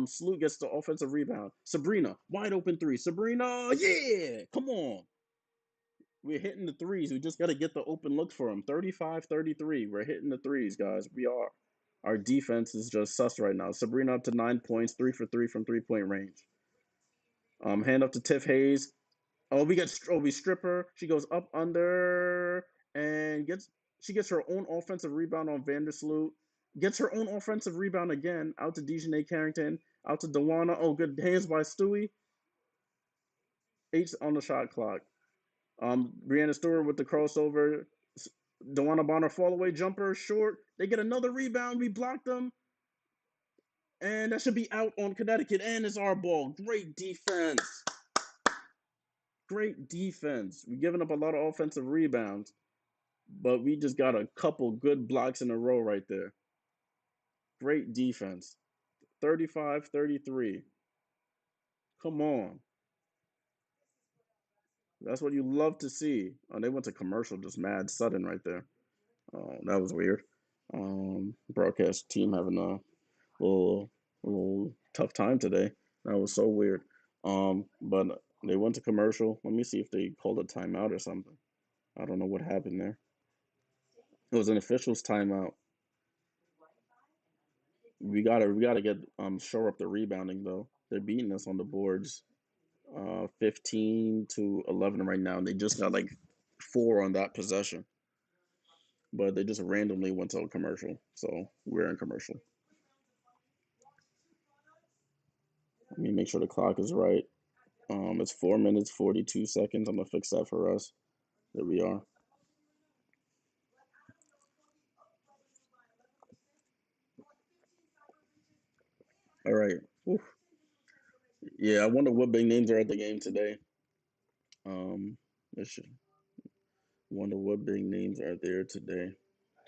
Sloot gets the offensive rebound. Sabrina, wide open three. Sabrina, yeah, come on. We're hitting the threes. We just got to get the open looks for them. 35-33. We're hitting the threes, guys. We are. Our defense is just sus right now. Sabrina up to 9 points, 3 for 3 from 3 point range. Hand up to Tiff Hayes. Oh, we strip her. She goes up under and gets her own offensive rebound on Vandersloot. Gets her own offensive rebound again. Out to Dejanay Carrington. Out to Dewana. Oh, good hands by Stewie. 8 on the shot clock. Brianna Stewart with the crossover. Dewana Bonner fall away jumper short. They get another rebound. We block them. And that should be out on Connecticut. And it's our ball. Great defense. Great defense. We're giving up a lot of offensive rebounds, but we just got a couple good blocks in a row right there. Great defense. 35-33. Come on. That's what you love to see. Oh, they went to commercial, just mad sudden right there. Oh, that was weird. Broadcast team having little, a little tough time today. That was so weird. But they went to commercial. Let me see if they called a timeout or something. I don't know what happened there. It was an official's timeout. We gotta get shore up the rebounding though. They're beating us on the boards, 15-11 right now. And they just got like four on that possession, but they just randomly went to a commercial. So we're in commercial. Let me make sure the clock is right. It's 4 minutes 42 seconds. I'm gonna fix that for us. There we are. All right. Oof. Yeah, I wonder what big names are at the game today. Let's wonder what big names are there today.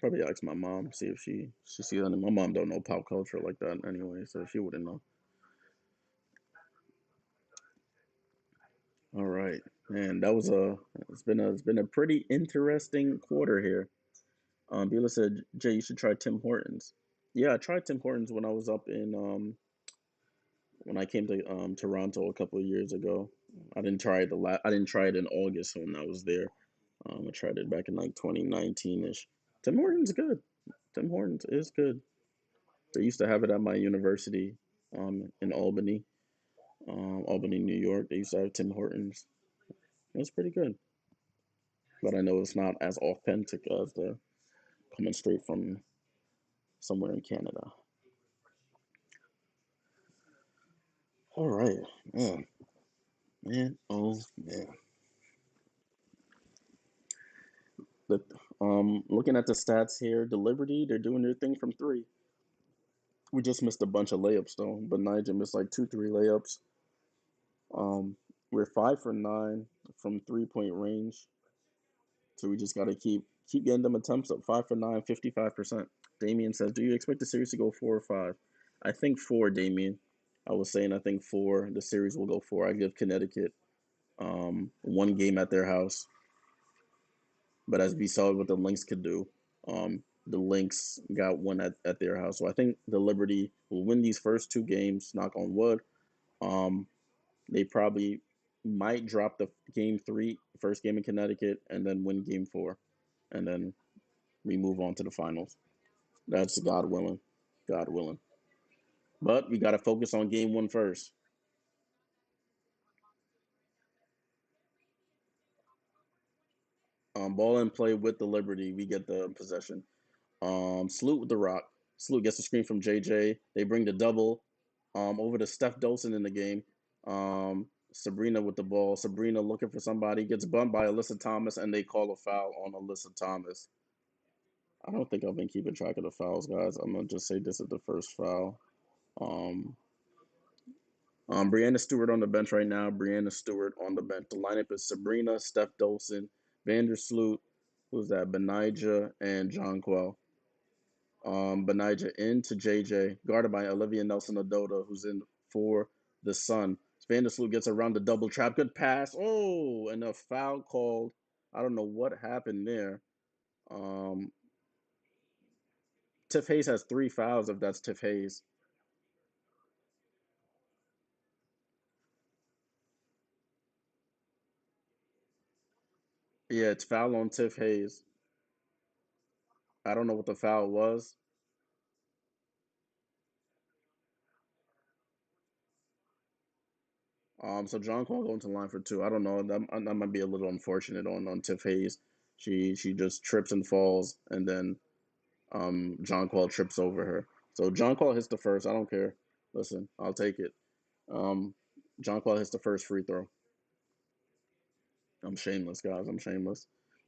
Probably ask my mom, see if she sees any. My mom don't know pop culture like that anyway, so she wouldn't know. All right, man. That was a it's been a pretty interesting quarter here. Bila said, Jay, you should try Tim Hortons. Yeah, I tried Tim Hortons when I was up in when I came to Toronto a couple of years ago. I didn't try it in August when I was there. I tried it back in like 2019 ish. Tim Hortons good. Tim Hortons is good. They used to have it at my university in Albany, Albany, New York. They used to have Tim Hortons. It was pretty good, but I know it's not as authentic as the coming straight from somewhere in Canada. All right, man, man, oh man. The, looking at the stats here, the Liberty, they're doing their thing from three. We just missed a bunch of layups though, but Niger missed like two, three layups. Um, we're 5 for 9 from 3 point range, so we just got to keep getting them attempts up. 5 for 9, 55%. Damien says, "Do you expect the series to go 4 or 5?" I think four, Damien. I was saying I think four. The series will go four. I give Connecticut one game at their house, but as we saw what the Lynx could do, the Lynx got one at their house. So I think the Liberty will win these first two games. Knock on wood. Um, they probably might drop the game three, first game in Connecticut, and then win game four, and then we move on to the finals. That's God willing. God willing. But we got to focus on game one first. Ball and play with the Liberty. We get the possession. Salute with the rock. Salute gets the screen from JJ. They bring the double over to Steph Dolson in the game. Sabrina with the ball. Sabrina looking for somebody. Gets bumped by Alyssa Thomas, and they call a foul on Alyssa Thomas. I don't think I've been keeping track of the fouls, guys. I'm going to just say this is the first foul. Um, Brianna Stewart on the bench right now. Brianna Stewart on the bench. The lineup is Sabrina, Steph Dolson, Vandersloot, who's that? Benijah, and Jonquel. Benijah into JJ, guarded by Olivia Nelson Ododa, who's in for the Sun. Vandersloot gets around the double trap. Good pass. Oh, and a foul called. I don't know what happened there. Um, Tiff Hayes has three fouls if that's Tiff Hayes. Yeah, it's foul on Tiff Hayes. I don't know what the foul was. So John Cole going to the line for two. I don't know. That might be a little unfortunate on Tiff Hayes. She just trips and falls, and then John Cole trips over her. So John Cole hits the first. I don't care. Listen, I'll take it. Um, John Cole hits the first free throw. I'm shameless, guys. I'm shameless.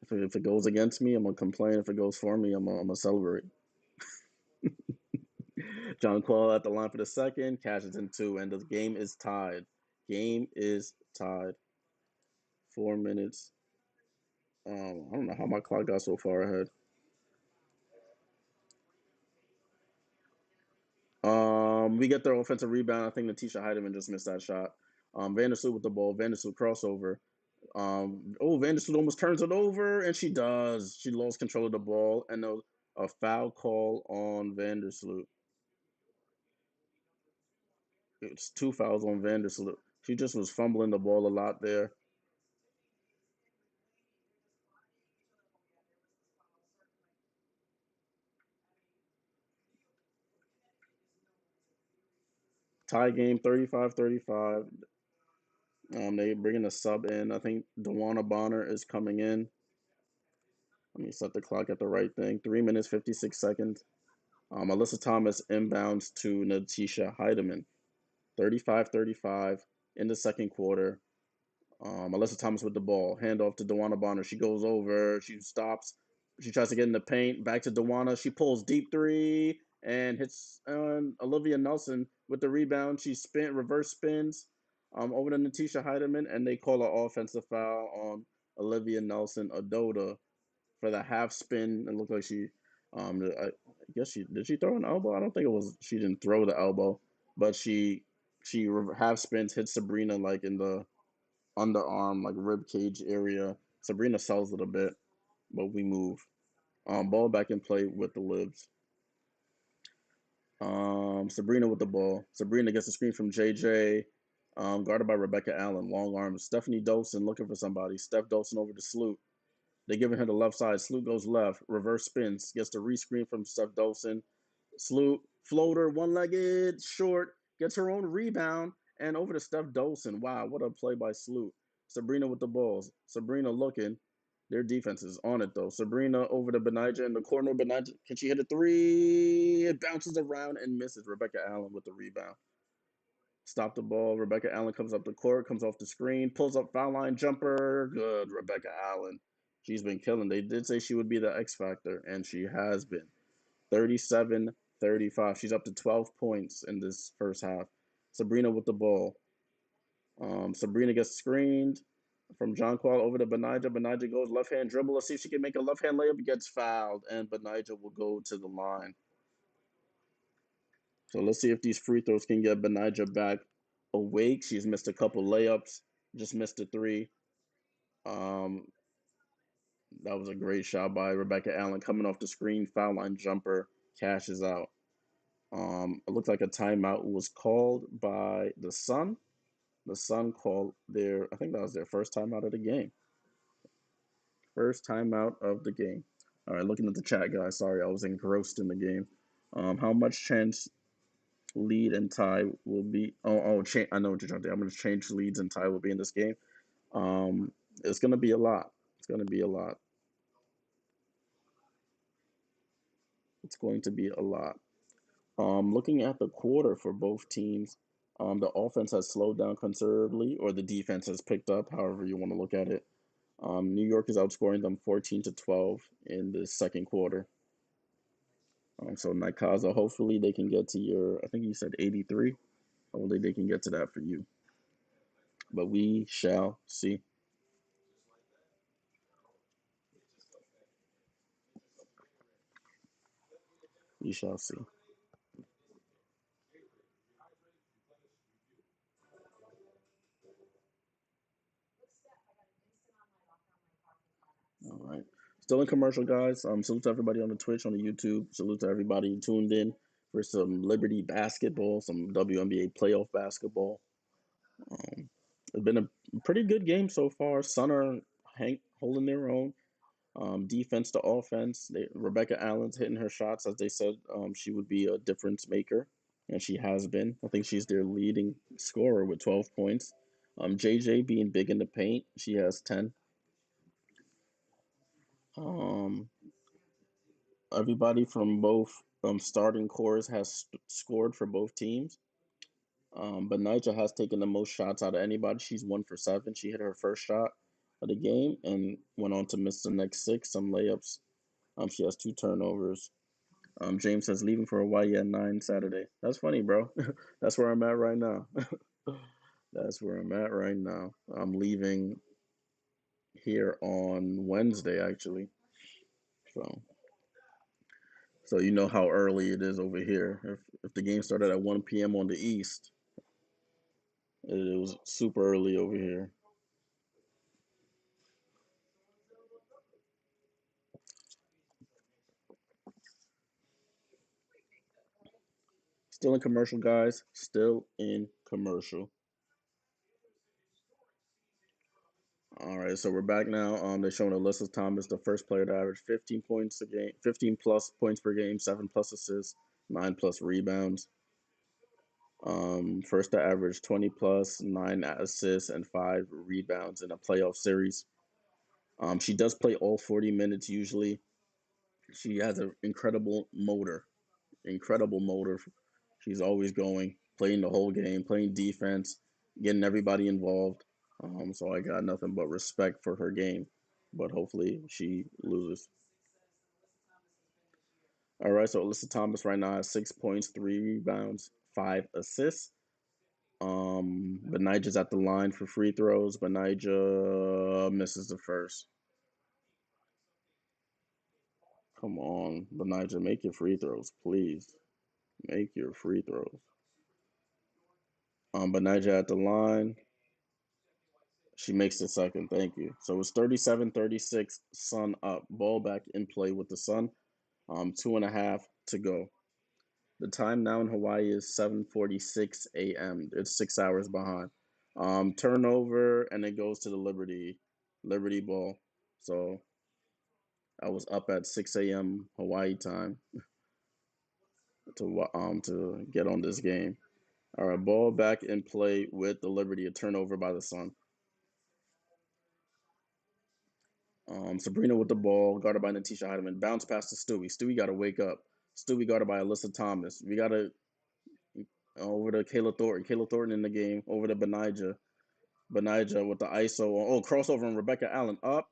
If it goes against me, I'm gonna complain. If it goes for me, I'm gonna celebrate. John Cole at the line for the second, cashes in two, and the game is tied. Game is tied. 4 minutes. I don't know how my clock got so far ahead. We get their offensive rebound. I think Natisha Heidemann just missed that shot. Vandersloot with the ball. Vandersloot crossover. Vandersloot almost turns it over, and she does. She lost control of the ball, and a foul call on Vandersloot. It's two fouls on Vandersloot. She just was fumbling the ball a lot there. Tie game 35-35. They bringing a sub in. I think Dewana Bonner is coming in. Let me set the clock at the right thing. 3 minutes, 56 seconds. Alyssa Thomas inbounds to Natisha Heidemann. 35-35 in the second quarter. Alyssa Thomas with the ball. Handoff to Dewana Bonner. She goes over. She stops. She tries to get in the paint. Back to Dewana. She pulls deep three and hits Olivia Nelson with the rebound. She reverse spins over to Natisha Heidemann, and they call an offensive foul on Olivia Nelson Ododa for the half spin. It looked like she I guess she throw an elbow? I don't think it was. She didn't throw the elbow, but she half spins, hit Sabrina like in the underarm, like rib cage area. Sabrina sells it a bit, but we move. Ball back in play with the libs. Sabrina with the ball. Sabrina gets a screen from JJ. Guarded by Rebecca Allen. Long arms. Stephanie Dolson looking for somebody. Steph Dolson over to Sloot. They're giving her the left side. Sloot goes left. Reverse spins. Gets the rescreen from Steph Dolson. Sloot, floater, one-legged, short, gets her own rebound, and over to Steph Dolson. Wow, what a play by Sloot. Sabrina with the balls. Sabrina looking. Their defense is on it, though. Sabrina over to Benija in the corner. Benija, can she hit a three? It bounces around and misses. Rebecca Allen with the rebound. Stop the ball. Rebecca Allen comes up the court, comes off the screen, pulls up foul line jumper. Good, Rebecca Allen. She's been killing. They did say she would be the X factor, and she has been. 37-35. She's up to 12 points in this first half. Sabrina with the ball. Sabrina gets screened from Jonquel over to Benija. Benija goes left hand dribble. Let's see if she can make a left hand layup. Gets fouled, and Benija will go to the line. So let's see if these free throws can get Benija back awake. She's missed a couple layups, just missed a three. Um, that was a great shot by Rebecca Allen coming off the screen. Foul line jumper cashes out. It looked like a timeout was called by the Sun. The Sun called I think that was their first timeout of the game. First timeout of the game. All right, looking at the chat, guys. Sorry, I was engrossed in the game. How much chance lead and tie will be? I know what you're trying to do. I'm going to change leads and tie will be in this game. It's going to be a lot. It's going to be a lot. It's going to be a lot. Looking at the quarter for both teams, the offense has slowed down considerably, or the defense has picked up, however you want to look at it. New York is outscoring them 14-12 in the second quarter. So Nikaza, hopefully they can get to I think you said 83. Hopefully they can get to that for you. But we shall see. We shall see. All right. Still in commercial, guys. Salute to everybody on the Twitch, on the YouTube. Salute to everybody tuned in for some Liberty basketball, some WNBA playoff basketball. It's been a pretty good game so far. Sun are holding their own. Defense to offense. Rebecca Allen's hitting her shots, as they said she would be a difference maker, and she has been. I think she's their leading scorer with 12 points. JJ being big in the paint. She has 10. Um, Everybody from both starting cores has scored for both teams. But Nigel has taken the most shots out of anybody. She's 1 for 7. She hit her first shot of the game and went on to miss the next 6. Some layups. She has 2 turnovers. James says leaving for Hawaii at 9 Saturday. That's funny, bro. That's where I'm at right now. That's where I'm at right now. I'm leaving here on Wednesday, actually. So, so you know how early it is over here. If the game started at 1 p.m. on the East, it was super early over here. Still in commercial, guys. Still in commercial. All right, so we're back now. They're showing Alyssa Thomas, the first player to average 15 points a game, 15 plus points per game, 7 plus assists, 9 plus rebounds. First to average 20 plus, 9 assists, and 5 rebounds in a playoff series. She does play all 40 minutes usually. She has an incredible motor. Incredible motor. She's always going, playing the whole game, playing defense, getting everybody involved. So I got nothing but respect for her game. But hopefully she loses. All right, so Alyssa Thomas right now has 6 points, 3 rebounds, 5 assists. Benija's at the line for free throws. Benija misses the first. Come on, Benija, make your free throws, please. Make your free throws. Benija at the line. She makes the second. Thank you. So it's 37-36. Sun up. Ball back in play with the Sun. 2.5 to go. The time now in Hawaii is 7:46 a.m. It's 6 hours behind. Turnover, and it goes to the Liberty ball. So I was up at 6 a.m. Hawaii time to get on this game. All right, ball back in play with the Liberty. A turnover by the Sun. Sabrina with the ball, guarded by Natisha Heidemann. Bounce past to Stewie. Stewie got to wake up. Stewie guarded by Alyssa Thomas. We got to over to Kayla Thornton. Kayla Thornton in the game. Over to Benija. Benija with the ISO. Oh, crossover and Rebecca Allen up.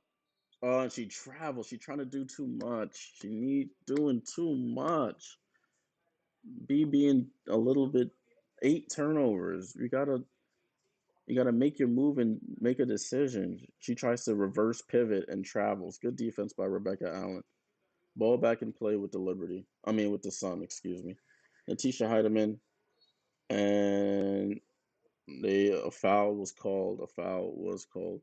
And she travels. She's trying to do too much. She needs doing too much. B being a little bit 8 turnovers. You gotta make your move and make a decision. She tries to reverse pivot and travels. Good defense by Rebecca Allen. Ball back in play with the Liberty. I mean with the Sun, excuse me. Natisha Heidemann and a foul was called. A foul was called.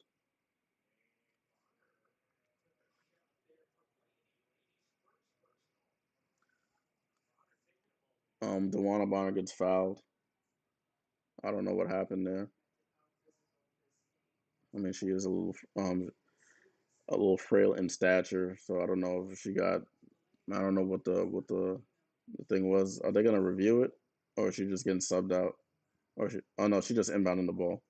Dewana Bonner gets fouled. I don't know what happened there. I mean, she is a little frail in stature, so I don't know if she got. I don't know what the thing was. Are they gonna review it, or is she just getting subbed out? Or she? Oh no, she just inbounding the ball.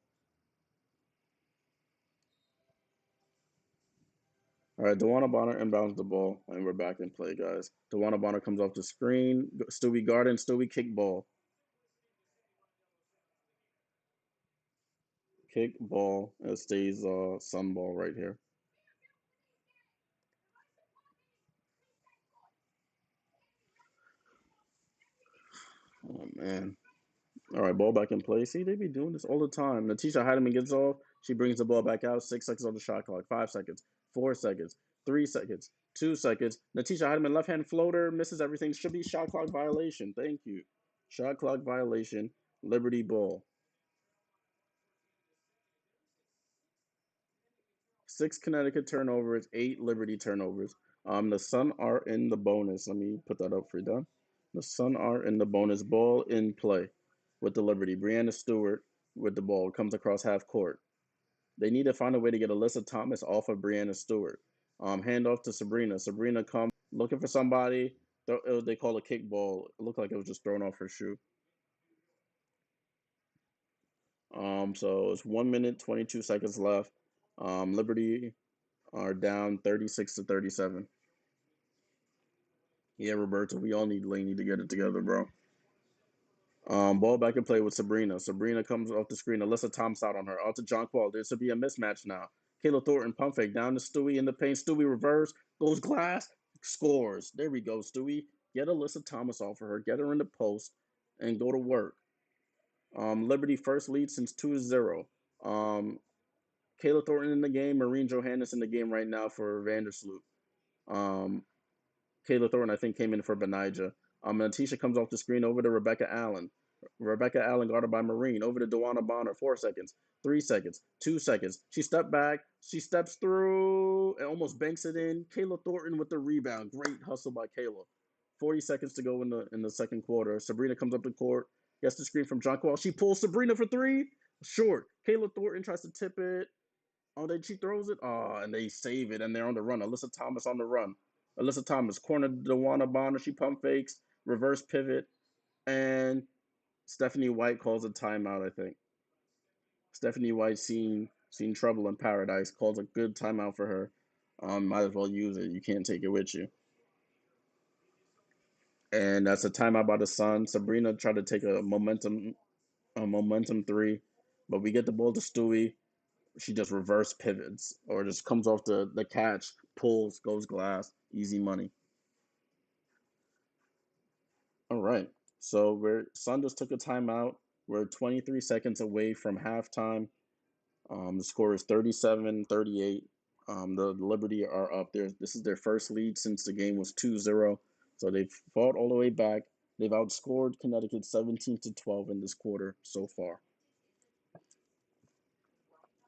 All right, Dewana Bonner inbounds the ball, and we're back in play, guys. Dewana Bonner comes off the screen. Stewie Garden, Stewie kick ball. Kick ball. It stays Sun ball right here. Oh man. All right, ball back in play. See, they be doing this all the time. Natisha Heidemann gets off. She brings the ball back out. 6 seconds on the shot clock. 5 seconds. 4 seconds. 3 seconds. 2 seconds. Natisha Heidemann left hand floater misses everything. Should be shot clock violation. Thank you. Shot clock violation. Liberty ball. 6 Connecticut turnovers. 8 Liberty turnovers. The Sun are in the bonus. Let me put that up for you, done. The Sun are in the bonus. Ball in play with the Liberty. Brianna Stewart with the ball comes across half court. They need to find a way to get Alyssa Thomas off of Brianna Stewart. Hand off to Sabrina. Sabrina comes looking for somebody. They call a kickball. It looked like it was just thrown off her shoe. So it's 1 minute 22 seconds left. Liberty are down 36-37. Yeah, Roberto, we all need Laney to get it together, bro. Ball back and play with Sabrina. Sabrina comes off the screen. Alyssa Thomas out on her. Out to Jonquel. There should be a mismatch now. Kayla Thornton pump fake down to Stewie in the paint. Stewie reverse. Goes glass. Scores. There we go, Stewie. Get Alyssa Thomas off of her. Get her in the post and go to work. Liberty first lead since 2-0. Kayla Thornton in the game. Maureen Johannes in the game right now for Vandersloot. Um, Kayla Thornton, I think, came in for Benija. Natisha comes off the screen over to Rebecca Allen. Rebecca Allen guarded by Marine. Over to Dewana Bonner. 4 seconds. 3 seconds. 2 seconds. She stepped back. She steps through and almost banks it in. Kayla Thornton with the rebound. Great hustle by Kayla. 40 seconds to go in the second quarter. Sabrina comes up the court. Gets the screen from Jonquel. She pulls Sabrina for three. Short. Kayla Thornton tries to tip it. Oh, then she throws it. Oh, and they save it, and they're on the run. Alyssa Thomas on the run. Alyssa Thomas, corner Dewana Bonner. She pump fakes, reverse pivot, and Stephanie White calls a timeout, I think. Stephanie White seen trouble in paradise, calls a good timeout for her. Might as well use it. You can't take it with you. And that's a timeout by the Sun. Sabrina tried to take a momentum three, but we get the ball to Stewie. She just reverse pivots or just comes off the catch, pulls, goes glass, easy money. All right. So we're Sun just took a timeout. We're 23 seconds away from halftime. The score is 37-38. The Liberty are up there. This is their first lead since the game was 2-0. So they've fought all the way back. They've outscored Connecticut 17-12 in this quarter so far.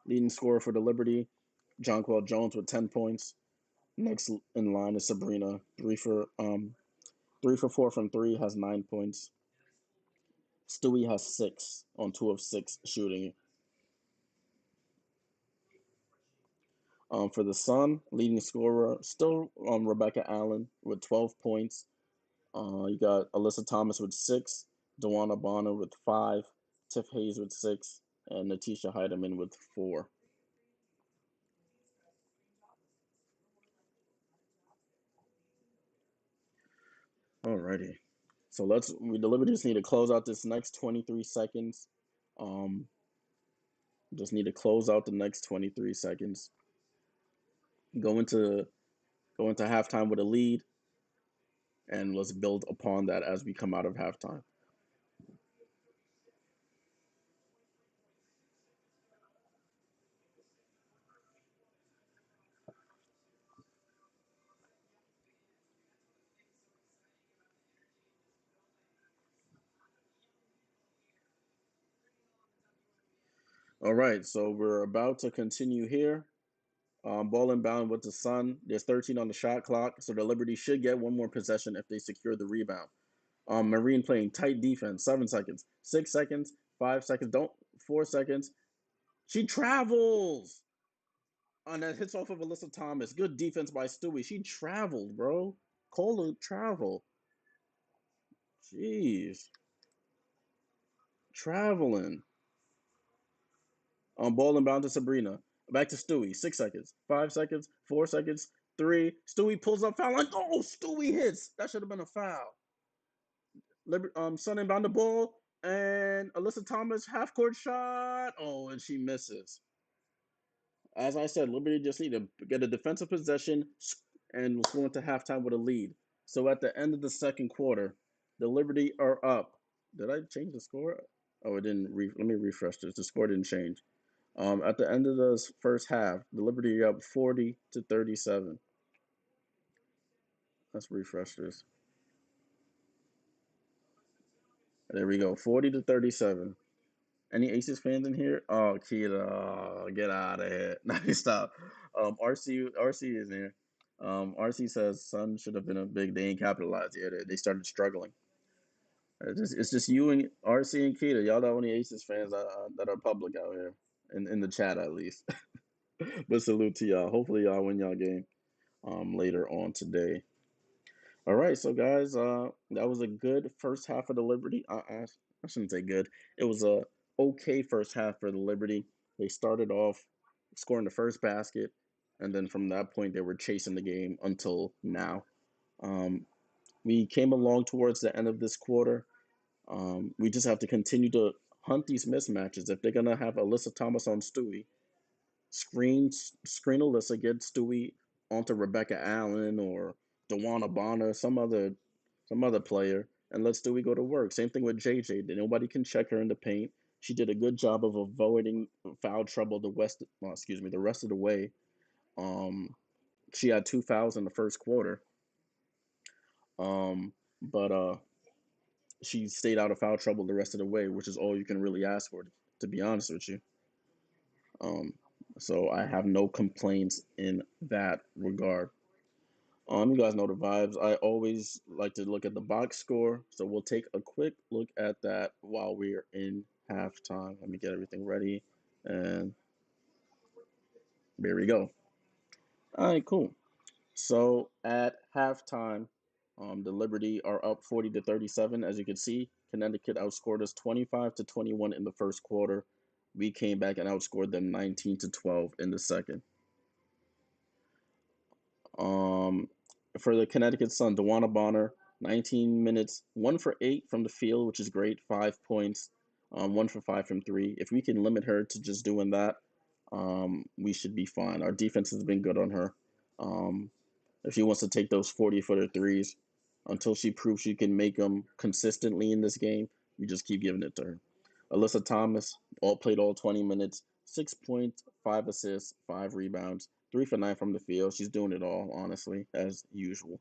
Leading scorer for the Liberty, Jonquel Jones with 10 points. Next in line is Sabrina, 3 for 4 from three, has 9 points. Stewie has 6 on 2 of 6 shooting. For the Sun, leading scorer still Rebecca Allen with 12 points. You got Alyssa Thomas with 6, Dewana Bonner with 5, Tiff Hayes with 6, and Natisha Heidemann with 4. Alrighty. So the Liberties need to close out this next 23 seconds. Um, just need to close out the next 23 seconds. Go into go into halftime with a lead, and let's build upon that as we come out of halftime. All right, so we're about to continue here. Ball inbound with the Sun. There's 13 on the shot clock, so the Liberty should get one more possession if they secure the rebound. Marine playing tight defense. 7 seconds, 6 seconds, 5 seconds. Don't 4 seconds. She travels. And that hits off of Alyssa Thomas. Good defense by Stewie. She traveled, bro. Cola travel. Jeez, traveling. Ball inbound to Sabrina. Back to Stewie. 6 seconds, 5 seconds, 4 seconds, three. Stewie pulls up foul line. Oh, Stewie hits. That should have been a foul. Sun inbound the ball, and Alyssa Thomas half court shot. Oh, and she misses. As I said, Liberty just need to get a defensive possession and go into halftime with a lead. So at the end of the second quarter, the Liberty are up. Did I change the score? Oh, it didn't. Let me refresh this. The score didn't change. At the end of the first half, the Liberty are up 40-37. Let's refresh this. There we go, 40-37. Any Aces fans in here? Oh, Kita, get out of here. Nice stop. RC is here. RC says Sun should have been a big. They ain't capitalized yet. They started struggling. It's just you and RC and Kita. Y'all the only Aces fans that are public out here in the chat at least. But salute to y'all. Hopefully y'all win y'all game later on today. All right, so guys, that was a good first half of the Liberty. I shouldn't say good. It was a okay first half for the Liberty. They started off scoring the first basket, and then from that point they were chasing the game until now. Um, we came along towards the end of this quarter. We just have to continue to hunt these mismatches. If they're gonna have Alyssa Thomas on Stewie, screen Alyssa, get Stewie onto Rebecca Allen or Dewana Bonner, some other player, and let Stewie go to work. Same thing with Jay. Nobody can check her in the paint. She did a good job of avoiding foul trouble the rest of the way. Um, she had 2 fouls in the first quarter. But she stayed out of foul trouble the rest of the way, which is all you can really ask for, to be honest with you. Um, so I have no complaints in that regard. You guys know the vibes. I always like to look at the box score, so we'll take a quick look at that while we're in halftime. Let me get everything ready, and there we go. All right, cool. So at halftime, the Liberty are up 40-37. As you can see, Connecticut outscored us 25-21 in the first quarter. We came back and outscored them 19-12 in the second. Um, for the Connecticut Sun, Dewana Bonner, 19 minutes, 1 for 8 from the field, which is great, 5 points, 1 for 5 from three. If we can limit her to just doing that, we should be fine. Our defense has been good on her. Um, if she wants to take those 40-footer threes until she proves she can make them consistently in this game, we just keep giving it to her. Alyssa Thomas played all 20 minutes, 6 points, 5 assists, 5 rebounds, 3 for 9 from the field. She's doing it all, honestly, as usual.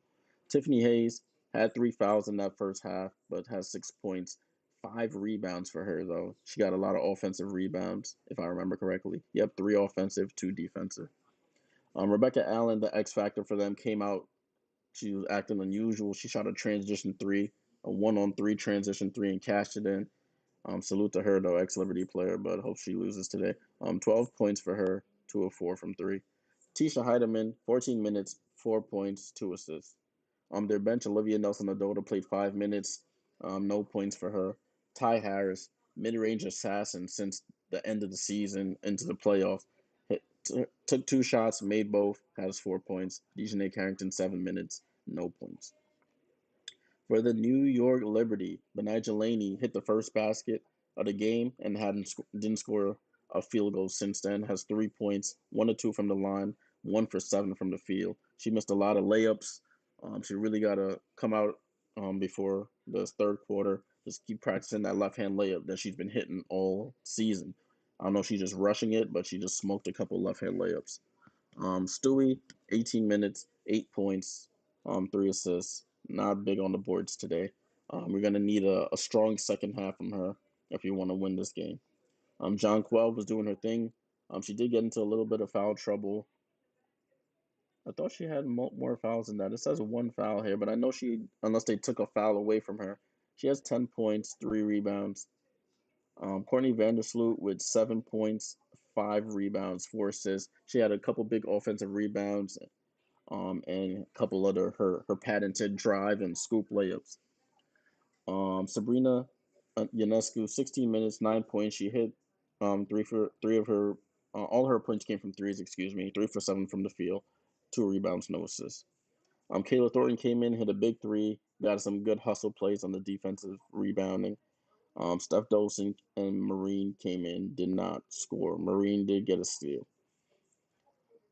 Tiffany Hayes had 3 fouls in that first half, but has 6 points. 5 rebounds for her, though. She got a lot of offensive rebounds, if I remember correctly. Yep, 3 offensive, 2 defensive. Rebecca Allen, the X factor for them, came out. She was acting unusual. She shot a transition three, a 1-on-3 transition three, and cashed it in. Salute to her, though, ex-Liberty player, but hope she loses today. 12 points for her, 2 of 4 from 3. Tisha Heidemann, 14 minutes, 4 points, 2 assists. Their bench, Olivia Nelson-Adota played 5 minutes, no points for her. Ty Harris, mid-range assassin since the end of the season into the playoffs. Took 2 shots, made both, has 4 points. Dejanay Carrington, 7 minutes, no points. For the New York Liberty, Benijah Laney hit the first basket of the game and didn't score a field goal since then. Has 3 points, 1 or 2 from the line, 1 for 7 from the field. She missed a lot of layups. She really got to come out before the third quarter. Just keep practicing that left hand layup that she's been hitting all season. I don't know if she's just rushing it, but she just smoked a couple left hand layups. Stewie, 18 minutes, 8 points, 3 assists. Not big on the boards today. We're going to need a strong second half from her if you want to win this game. Jonquel was doing her thing. She did get into a little bit of foul trouble. I thought she had more fouls than that. It says 1 foul here, but I know unless they took a foul away from her, she has 10 points, 3 rebounds. Courtney Vandersloot with 7 points, 5 rebounds, 4 assists. She had a couple big offensive rebounds, and a couple other her patented drive and scoop layups. Sabrina Ionescu, 16 minutes, 9 points. She hit three of her all her points came from threes. Excuse me, 3 for 7 from the field, 2 rebounds, no assists. Kayla Thornton came in, hit a big three, got some good hustle plays on the defensive rebounding. Steph Dolson and Marine came in, did not score. Marine did get a steal.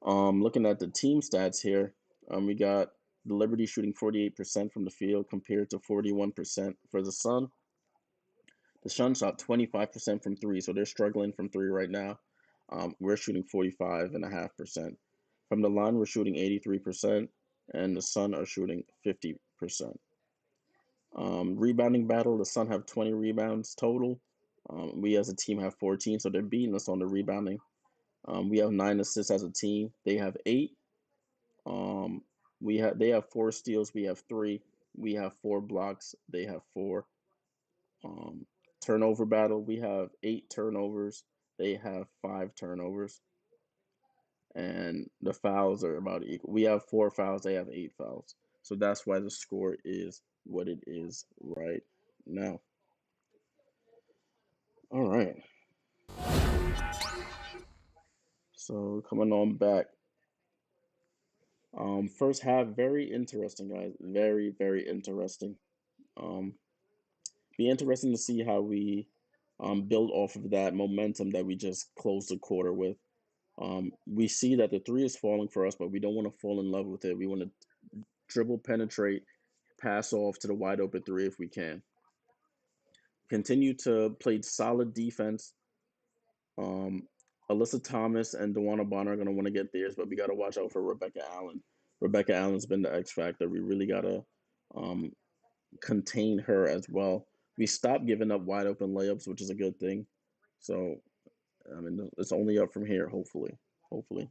Looking at the team stats here, we got the Liberty shooting 48% from the field compared to 41% for the Sun. The Sun shot 25% from three, so they're struggling from three right now. We're shooting 45.5%. From the line, we're shooting 83%, and the Sun are shooting 50%. Rebounding battle, the Sun have 20 rebounds total. We as a team have 14, so they're beating us on the rebounding. We have 9 assists as a team. They have 8. They have 4 steals. We have 3. We have 4 blocks. They have 4. Turnover battle. We have 8 turnovers. They have 5 turnovers. And the fouls are about equal. We have 4 fouls. They have 8 fouls. So that's why the score is what it is right now. All right. So coming on back. First half, very interesting, guys. Very, very interesting. Um, be interesting to see how we build off of that momentum that we just closed the quarter with. We see that the three is falling for us, but we don't want to fall in love with it. We want to dribble, penetrate, pass off to the wide open three if we can. Continue to play solid defense. Alyssa Thomas and Dewana Bonner are going to want to get theirs, but we got to watch out for Rebecca Allen. Rebecca Allen's been the X factor. We really got to contain her as well. We stopped giving up wide open layups, which is a good thing. So, I mean, it's only up from here, hopefully. Hopefully.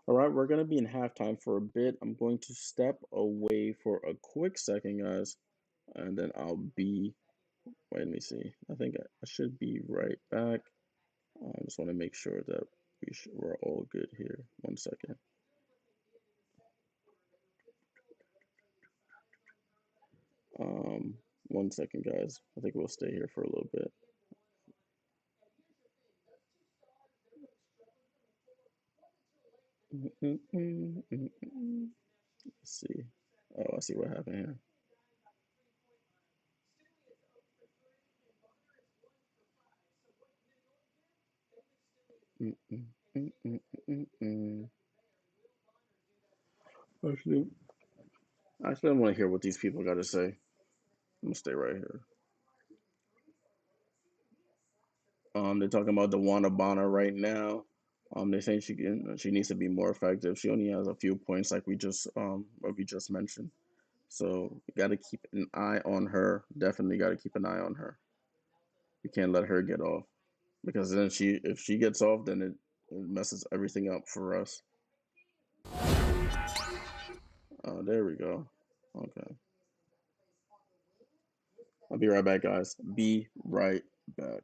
All right, we're going to be in halftime for a bit. I'm going to step away for a quick second, guys, and then I'll be. Wait, let me see. I think I should be right back. I just want to make sure that we're all good here. 1 second. Um, 1 second, guys. I think we'll stay here for a little bit. Let's see. Oh, I see what happened here. Actually, I want to hear what these people got to say. I'm gonna stay right here. They're talking about Dewana Bonner right now. They saying she needs to be more effective. She only has a few points like what we just mentioned. So you got to keep an eye on her. Definitely got to keep an eye on her. You can't let her get off because then if she gets off, then it messes everything up for us. Oh, there we go. Okay, I'll be right back, guys. Be right back.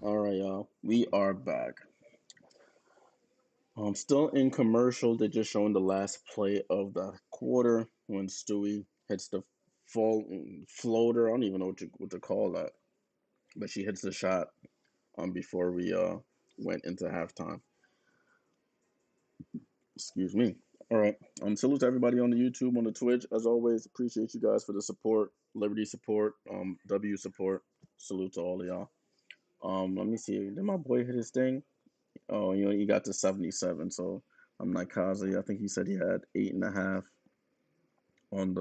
All right, y'all. We are back. Still in commercial. They're just showing the last play of the quarter when Stewie hits the floater. I don't even know what to call that, but she hits the shot before we went into halftime. Excuse me. All right. Salute to everybody on the YouTube, on the Twitch. As always, appreciate you guys for the support, Liberty support, W support. Salute to all of y'all. Let me see. Did my boy hit his thing? Oh, he got to 77. So I'm like Kazi. I think he said he had 8.5 on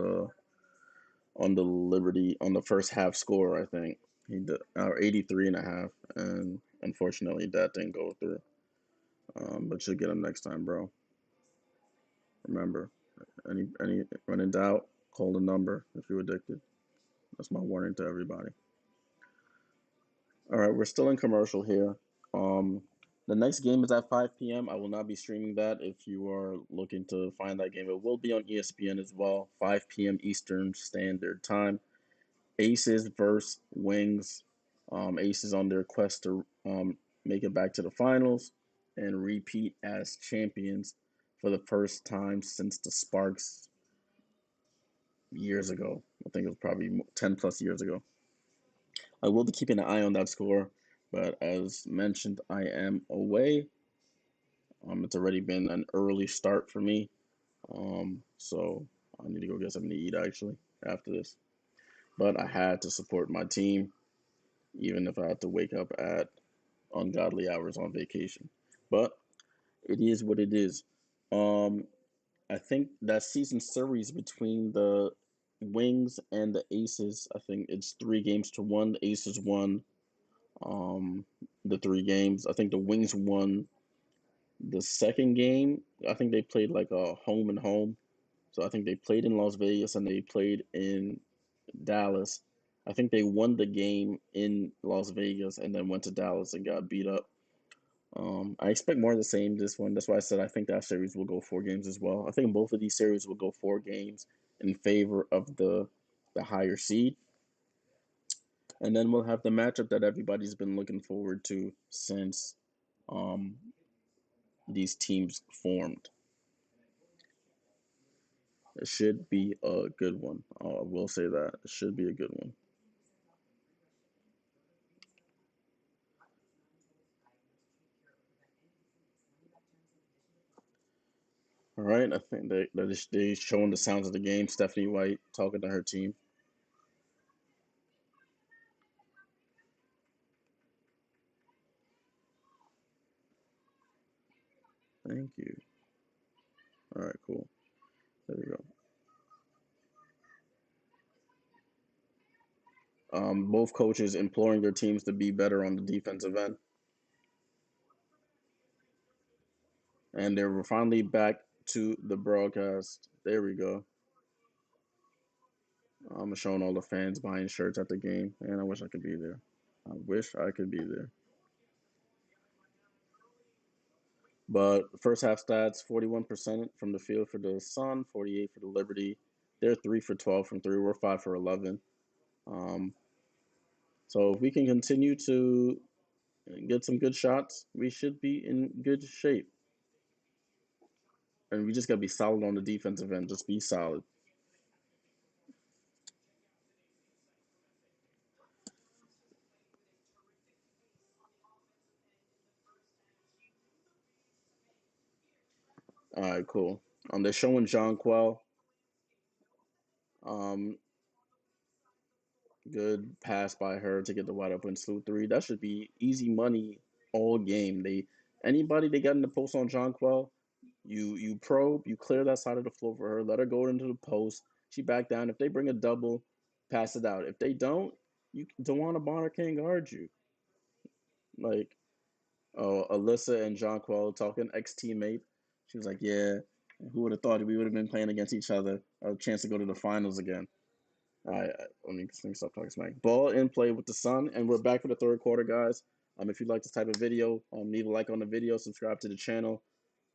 the Liberty on the first half score. I think he did, or 83.5, and unfortunately that didn't go through. But you'll get them next time, bro. Remember, any when in doubt, call the number if you're addicted. That's my warning to everybody. All right, we're still in commercial here. Um, the next game is at 5 p.m. I will not be streaming that. If you are looking to find that game, it will be on ESPN as well. 5 p.m. Eastern Standard Time. Aces versus Wings. Aces on their quest to make it back to the finals and repeat as champions for the first time since the Sparks years ago. I think it was probably 10 plus years ago. I will be keeping an eye on that score, but as mentioned, I am away. It's already been an early start for me, so I need to go get something to eat actually after this. But I had to support my team, even if I had to wake up at ungodly hours on vacation. But it is what it is. Um, I think that season series between the Wings and the Aces, I think it's 3 games to 1. The Aces won um, the 3 games. I think the Wings won the second game. I think they played like a home and home. So I think they played in Las Vegas and they played in Dallas. I think they won the game in Las Vegas and then went to Dallas and got beat up. I expect more of the same this one. That's why I said I think that series will go 4 games as well. I think both of these series will go 4 games in favor of the higher seed. And then we'll have the matchup that everybody's been looking forward to since um, these teams formed. It should be a good one. I will say that. It should be a good one. All right, I think they showing the sounds of the game. Stephanie White talking to her team. Thank you. All right, cool. There we go. Both coaches imploring their teams to be better on the defensive end, and they're finally back to the broadcast. There we go. I'm showing all the fans buying shirts at the game, and I wish I could be there. I wish I could be there. But first half stats: 41% from the field for the Sun, 48 for the Liberty. They're 3 for 12 from three. We're 5 for 11. Um, so if we can continue to get some good shots, we should be in good shape. And we just gotta be solid on the defensive end. Just be solid. All right, cool. They're showing Jonquel. Um, Good pass by her to get the wide open salute three. That should be easy money all game. Anybody they got in the post on Jonquel, you probe, you clear that side of the floor for her, let her go into the post. She back down. If they bring a double, pass it out. If they don't, you Dewana Bonner can't guard you. Like, oh, Alyssa and Jonquel talking, ex teammate. She was like, yeah, who would have thought we would have been playing against each other? A chance to go to the finals again. Let me stop talking smack. Ball in play with the Sun, and we're back for the third quarter, guys. If you like this type of video, leave a like on the video, subscribe to the channel.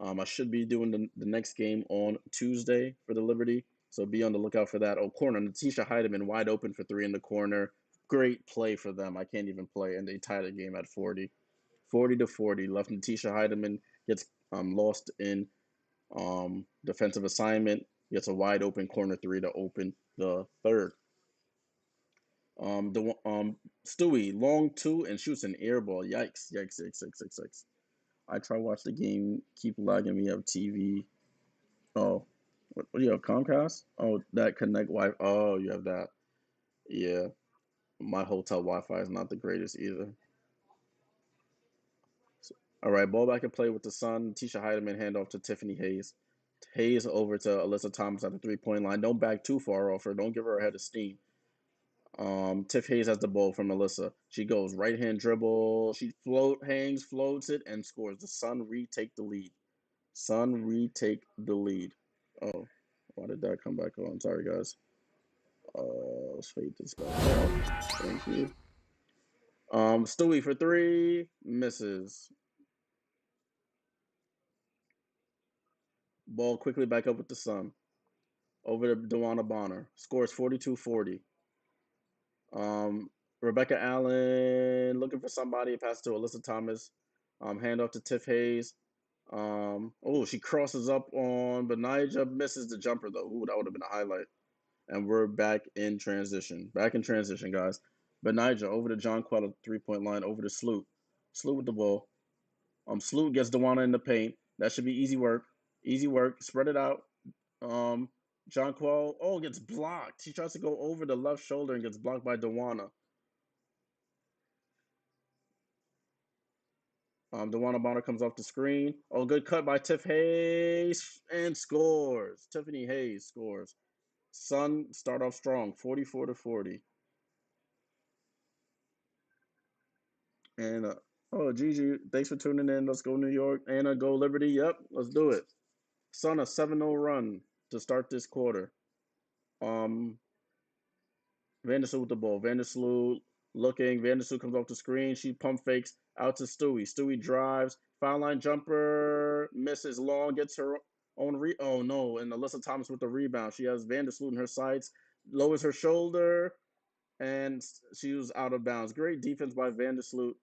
I should be doing the next game on Tuesday for the Liberty, so be on the lookout for that. Oh, corner, Natisha Heidemann wide open for three in the corner. Great play for them. I can't even play, and they tie the game at 40. 40 to 40. Left Natisha Heidemann gets lost in defensive assignment, gets a wide open corner three to open the third. The Stewie long two and shoots an air ball. Yikes! Yikes! Yikes! Yikes! Yikes! Yikes! I try to watch the game, keep lagging me up TV. Oh, what do you have? Comcast? Oh, that Connect Wi. Oh, you have that. Yeah, my hotel Wi-Fi is not the greatest either. So, all right, ball back and play with the Sun. Tisha Heidemann handoff to Tiffany Hayes. Hayes over to Alyssa Thomas at the 3 point line. Don't back too far off her. Don't give her a head of steam. Tiff Hayes has the ball from Alyssa. She goes right hand dribble. She hangs, floats it, and scores. The Sun retake the lead. Sun retake the lead. Oh, why did that come back on? Sorry, guys. Let's fade this back out. Thank you. Stewie for three, misses. Ball quickly back up with the Sun. Over to Dewana Bonner. Scores 42-40. Rebecca Allen looking for somebody. Pass to Alyssa Thomas. Hand off to Tiff Hayes. Oh, she crosses up on Benija, misses the jumper though. Ooh, that would have been a highlight. And we're back in transition. Back in transition, guys. Benija over to Jonquel, 3-point line, over to Sloot. Sloot with the ball. Sloot gets Dewana in the paint. That should be easy work. Easy work. Spread it out. Um, Jonquel, gets blocked. He tries to go over the left shoulder and gets blocked by Dewana. Dewana Bonner comes off the screen. Oh, good cut by Tiff Hayes and scores. Tiffany Hayes scores. Sun start off strong, 44-40. And Gigi, thanks for tuning in. Let's go New York. Anna, go Liberty. Yep, let's do it. Sun a 7-0 run to start this quarter. Vandersloot with the ball. Vandersloot looking. Vandersloot comes off the screen. She pump fakes out to Stewie. Stewie drives. Foul line jumper. Misses long. Gets her own oh no. And Alyssa Thomas with the rebound. She has Vandersloot in her sights. Lowers her shoulder. And she was out of bounds. Great defense by Vandersloot.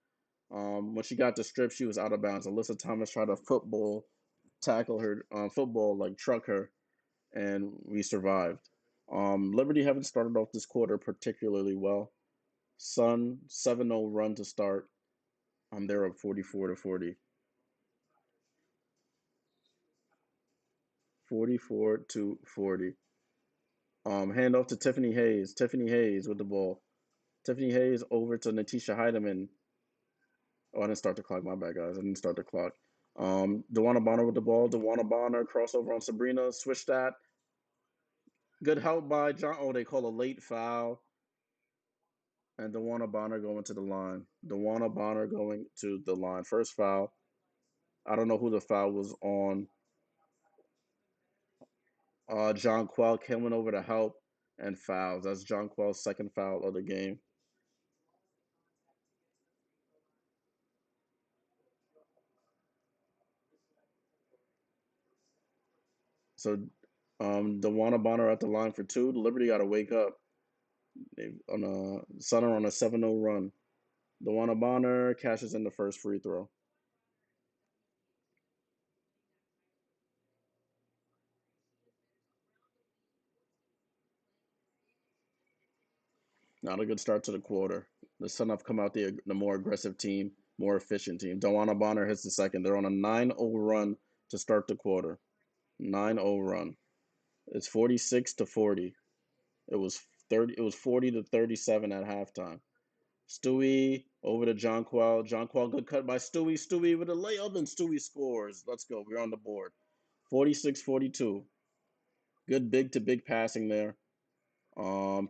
When she got the strip, she was out of bounds. Alyssa Thomas tried to tackle her, like truck her, and we survived. Liberty haven't started off this quarter particularly well. Sun 7-0 run to start. They're up 44-40. 44-40. Hand off to Tiffany Hayes. Tiffany Hayes with the ball. Tiffany Hayes over to Natisha Heidemann. Oh, I didn't start the clock. My bad, guys. I didn't start the clock. Dewana Bonner with the ball. Dewana Bonner crossover on Sabrina. Switch that. Good help by John. Oh, they call a late foul. And Dewana Bonner going to the line. Dewana Bonner going to the line. First foul. I don't know who the foul was on. Jonquel coming over to help and fouls. That's Jonquel's second foul of the game. So Dewana Bonner at the line for two. Liberty got to wake up. They on a Sutter on a 7-0 run. Dewana Bonner cashes in the first free throw. Not a good start to the quarter. The Sun have come out the more aggressive team, more efficient team. Dewana Bonner hits the second. They're on a 9-0 run to start the quarter. 9-0 run. It's 46-40. It was 40-37 at halftime. Stewie over to Jonquel. Jonquel good cut by Stewie. Stewie with a layup and Stewie scores. Let's go. We're on the board. 46-42. Good big to big passing there.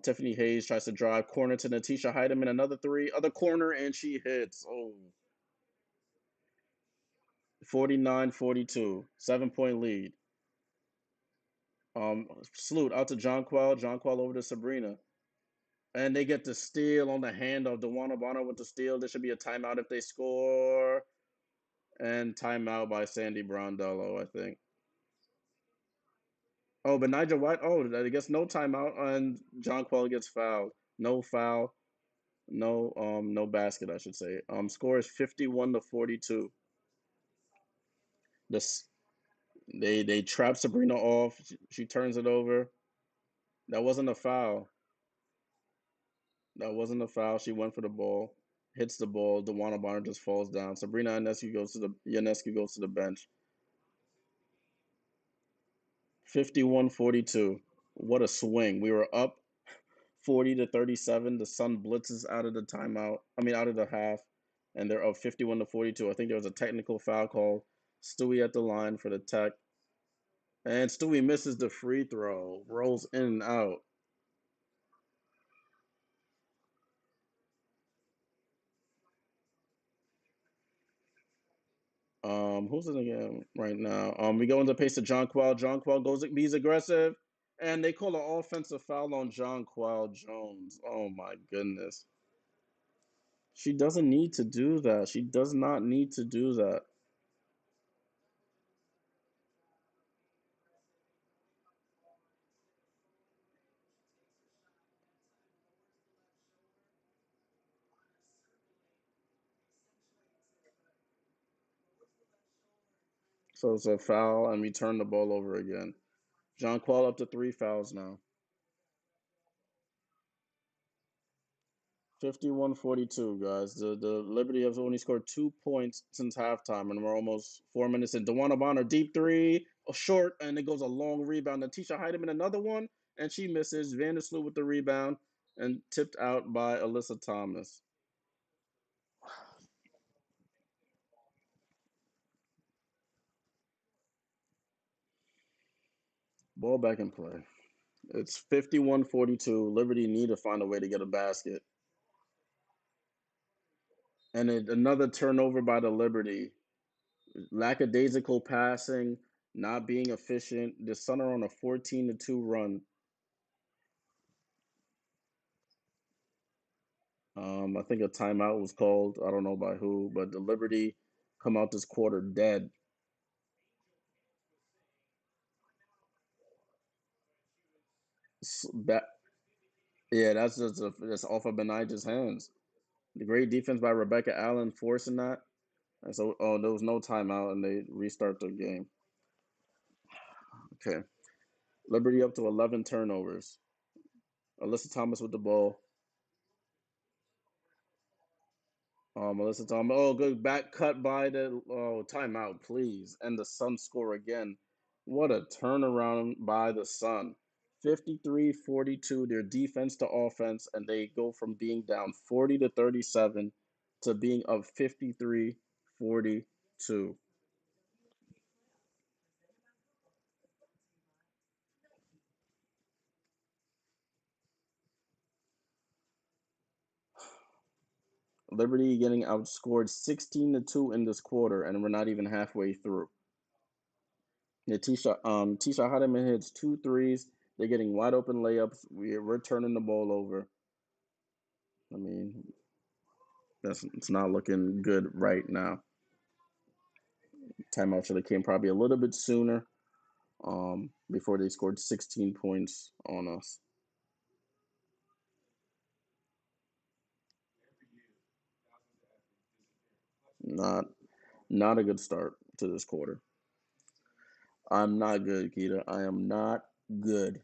Tiffany Hayes tries to drive corner to Natisha Heidemann. Another three, other corner, and she hits. Oh, 49-42. 7-point lead. Salute out to Jonquel. Jonquel over to Sabrina. And they get the steal on the hand of Dewana Bonner with the steal. There should be a timeout if they score. And timeout by Sandy Brondello, I think. Oh, but Nigel White. Oh, I guess no timeout, and Jonquel gets fouled. No foul. No basket, I should say. Score is 51-42. This they trap Sabrina off. She turns it over. That wasn't a foul. That wasn't a foul. She went for the ball, hits the ball. Dewana Bonner just falls down. Sabrina Ionescu goes to the bench. 51-42. What a swing. We were up 40-37. The Sun blitzes out of the timeout. I mean, out of the half, and they're up 51-42. I think there was a technical foul call. Stewie at the line for the tech, and Stewie misses the free throw. Rolls in and out. Who's in the game right now? We go into pace to Jonquel. Jonquel goes bees aggressive, and they call an offensive foul on Jonquel Jones. Oh my goodness. She doesn't need to do that. She does not need to do that. So it's a foul, and we turn the ball over again. Jonquel up to 3 fouls now. 51-42, guys. The Liberty have only scored 2 points since halftime, and we're almost 4 minutes in. DeWanna Bonner, deep three, a short, and it goes a long rebound. And Tisha Heidemann, another one, and she misses. Vandersloot with the rebound, and tipped out by Alyssa Thomas. Ball back in play. It's 51-42. Liberty need to find a way to get a basket. And another turnover by the Liberty. Lackadaisical passing, not being efficient. The Sun are on a 14-2 run. I think a timeout was called. I don't know by who, but the Liberty come out this quarter dead. That yeah, that's off of Benijah's hands. The great defense by Rebecca Allen forcing that, and so there was no timeout, and they restart the game. Okay, Liberty up to 11 turnovers. Alyssa Thomas with the ball. Melissa Thomas. Oh, good back cut by the timeout, please. And the Sun score again. What a turnaround by the Sun. 53-42, their defense to offense, and they go from being down 40-37 to being up 53-42. Liberty getting outscored 16-2 in this quarter, and we're not even halfway through. Yeah, Tisha Hardiman hits two threes. They're getting wide open layups. We're turning the ball over. I mean, that's it's not looking good right now. Timeout should have came probably a little bit sooner. Before they scored 16 points on us. Not not a good start to this quarter. I'm not good, Keita. I am not good.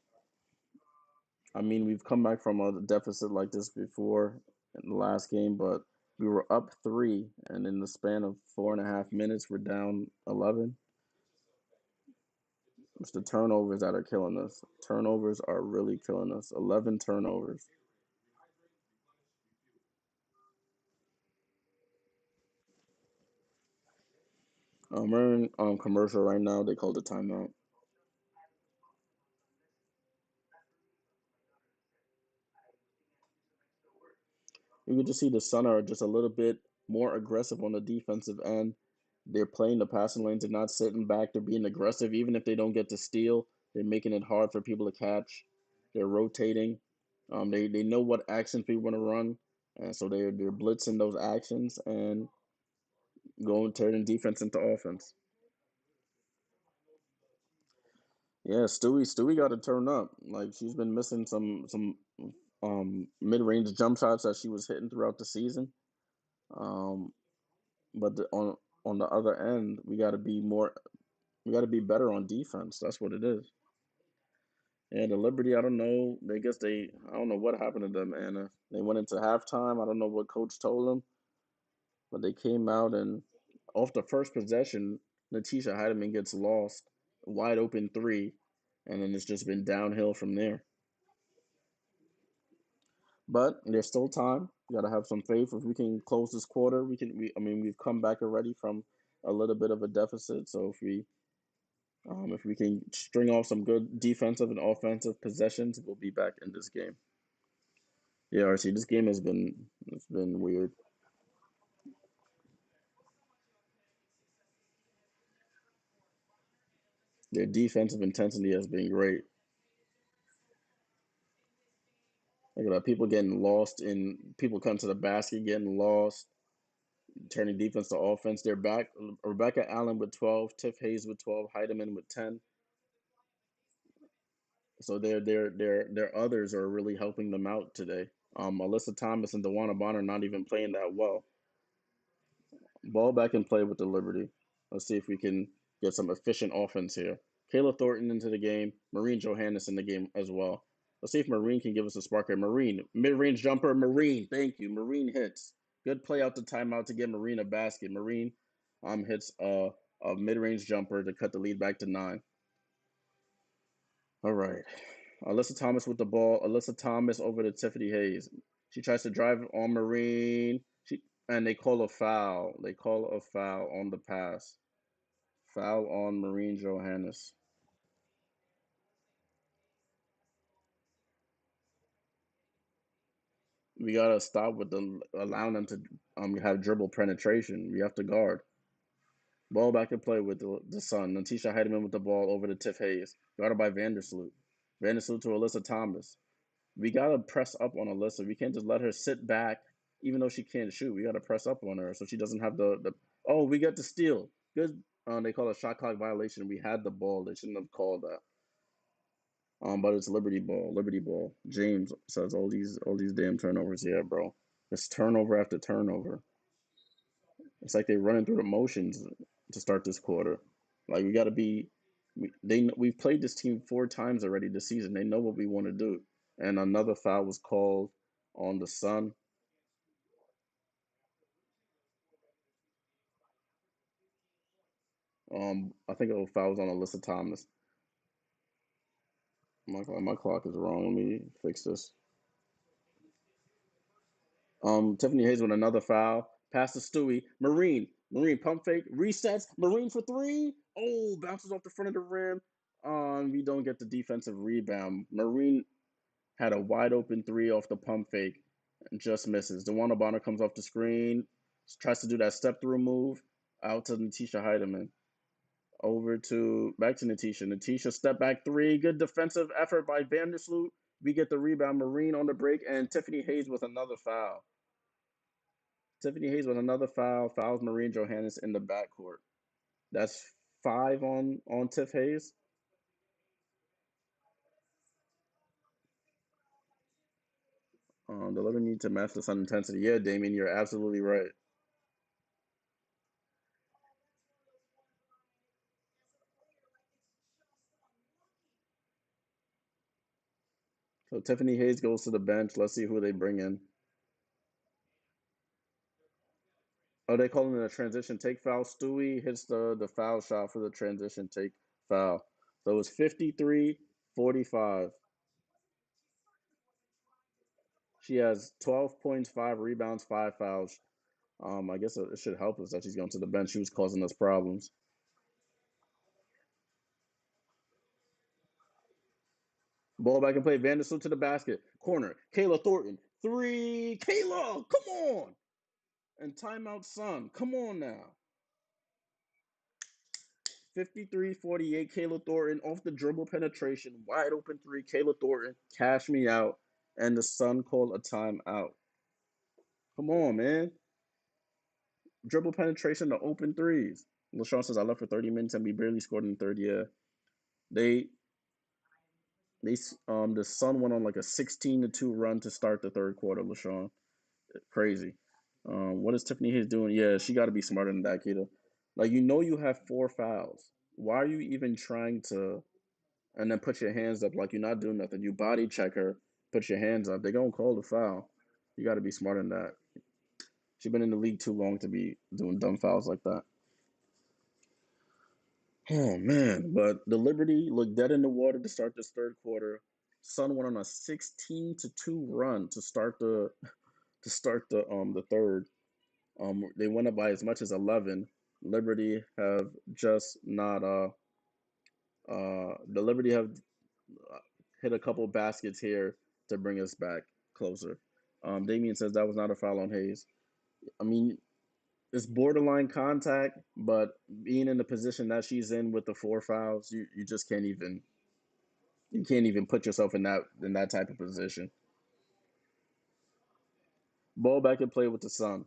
I mean, we've come back from a deficit like this before in the last game, but we were up three, and in the span of 4.5 minutes, we're down 11. It's the turnovers that are killing us. Turnovers are really killing us. 11 turnovers. We're in commercial right now. They called a timeout. You can just see the Sun are just a little bit more aggressive on the defensive end. They're playing the passing lanes. They're not sitting back. They're being aggressive. Even if they don't get to steal, they're making it hard for people to catch. They're rotating. They know what actions we want to run, and so they're blitzing those actions and going turning defense into offense. Yeah, Stewie got to turn up. Like she's been missing some mid range jump shots that she was hitting throughout the season. Um, but on the other end, we got to be more. We got to be better on defense. That's what it is. And the Liberty, I don't know. They guess I don't know what happened to them, Anna. They went into halftime. I don't know what coach told them, but they came out and off the first possession, Natisha Heidemann gets lost, wide open three, and then it's just been downhill from there. But there's still time. We gotta have some faith. If we can close this quarter, we can. I mean, we've come back already from a little bit of a deficit. So if we can string off some good defensive and offensive possessions, we'll be back in this game. Yeah, RC, this game it's been weird. Their defensive intensity has been great. Look at that. People getting lost in people come to the basket, getting lost, turning defense to offense. They're back. Rebecca Allen with 12, Tiff Hayes with 12, Heidemann with 10. So their others are really helping them out today. Alyssa Thomas and DeWanna Bonner not even playing that well. Ball back and play with the Liberty. Let's see if we can get some efficient offense here. Kayla Thornton into the game. Marine Johannes in the game as well. Let's see if Marine can give us a spark here. Marine, mid-range jumper. Marine, thank you. Marine hits. Good play out the timeout to get Marine a basket. Marine hits a mid-range jumper to cut the lead back to 9. All right. Alyssa Thomas with the ball. Alyssa Thomas over to Tiffany Hayes. She tries to drive on Marine. And they call a foul. They call a foul on the pass. Foul on Marine Johannes. We gotta stop with the allowing them to have dribble penetration. We have to guard. Ball back and play with the Sun. Natisha Heidemann with the ball over to Tiff Hayes. Guarded by Vandersloot. Vandersloot to Alyssa Thomas. We gotta press up on Alyssa. We can't just let her sit back, even though she can't shoot. We gotta press up on her so she doesn't have the. Oh, we got the steal. Good. They call it a shot clock violation. We had the ball. They shouldn't have called that. But it's Liberty ball. Liberty ball. James says all these damn turnovers. Yeah, bro. It's turnover after turnover. It's like they're running through the motions to start this quarter. Like we got to be. We've played this team 4 times already this season. They know what we want to do. And another foul was called on the Sun. I think a foul was on Alyssa Thomas. My clock is wrong. Let me fix this. Tiffany Hayes with another foul. Pass to Stewie. Marine pump fake. Resets. Marine for 3. Oh, bounces off the front of the rim. We don't get the defensive rebound. Marine had a wide open 3 off the pump fake and just misses. DeWanna Bonner comes off the screen. Tries to do that step through move. Out to Natisha Heidemann. Over to back to Natisha. Natisha step back 3. Good defensive effort by Vandersloot. We get the rebound. Marine on the break and Tiffany Hayes with another foul. Tiffany Hayes with another foul, fouls Marine Johannes in the backcourt. That's 5 on Tiff Hayes. The Liberty need to match the Sun intensity. Yeah, Damien, you're absolutely right. So Tiffany Hayes goes to the bench. Let's see who they bring in. Oh, they calling it a transition take foul. Stewie hits the foul shot for the transition take foul. So it's 53-45. She has 12 points, 5 rebounds, 5 fouls. I guess it should help us that she's going to the bench. She was causing us problems. Ball back and play. Vandersloot to the basket. Corner. Kayla Thornton. 3. Kayla, come on. And timeout, Sun. Come on now. 53-48. Kayla Thornton off the dribble penetration. Wide open 3. Kayla Thornton. Cash me out. And the Sun called a timeout. Come on, man. Dribble penetration to open threes. LaShawn says I left for 30 minutes and we barely scored in the third. Yeah. They they the Sun went on like a 16-2 run to start the third quarter, LaShawn. Crazy. What is Tiffany Hayes doing? Yeah, she got to be smarter than that, Keto. Like you have 4 fouls. Why are you even trying to? And then put your hands up like you're not doing nothing. You body check her, put your hands up. They're gonna call the foul. You got to be smarter than that. She's been in the league too long to be doing dumb fouls like that. Oh man, but the Liberty looked dead in the water to start this third quarter. Sun went on a 16-2 run to start the third. They went up by as much as 11. Liberty have just not the Liberty have hit a couple baskets here to bring us back closer. Damien says that was not a foul on Hayes. I mean, it's borderline contact, but being in the position that she's in with the four fouls, you just can't even put yourself in that type of position. Ball back and play with the Sun.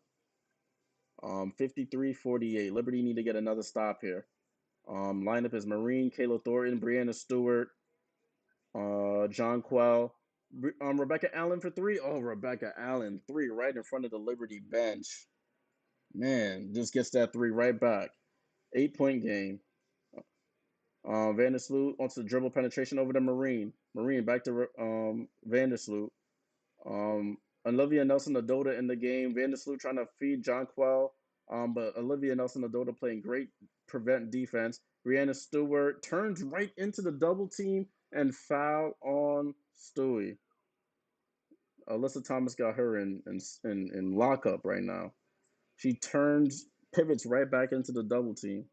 53-48. Liberty need to get another stop here. Lineup is Marine, Kayla Thornton, Brianna Stewart, Jonquel, Rebecca Allen for three. Oh, Rebecca Allen, three right in front of the Liberty bench. Man, just gets that three right back. 8-point game. Vandersloot wants to dribble penetration over to Marine. Marine back to Vandersloot. Olivia Nelson Adota in the game. Vandersloot trying to feed Jonquel. But Olivia Nelson Adota playing great prevent defense. Brianna Stewart turns right into the double team and foul on Stewie. Alyssa Thomas got her in lockup right now. She pivots right back into the double team.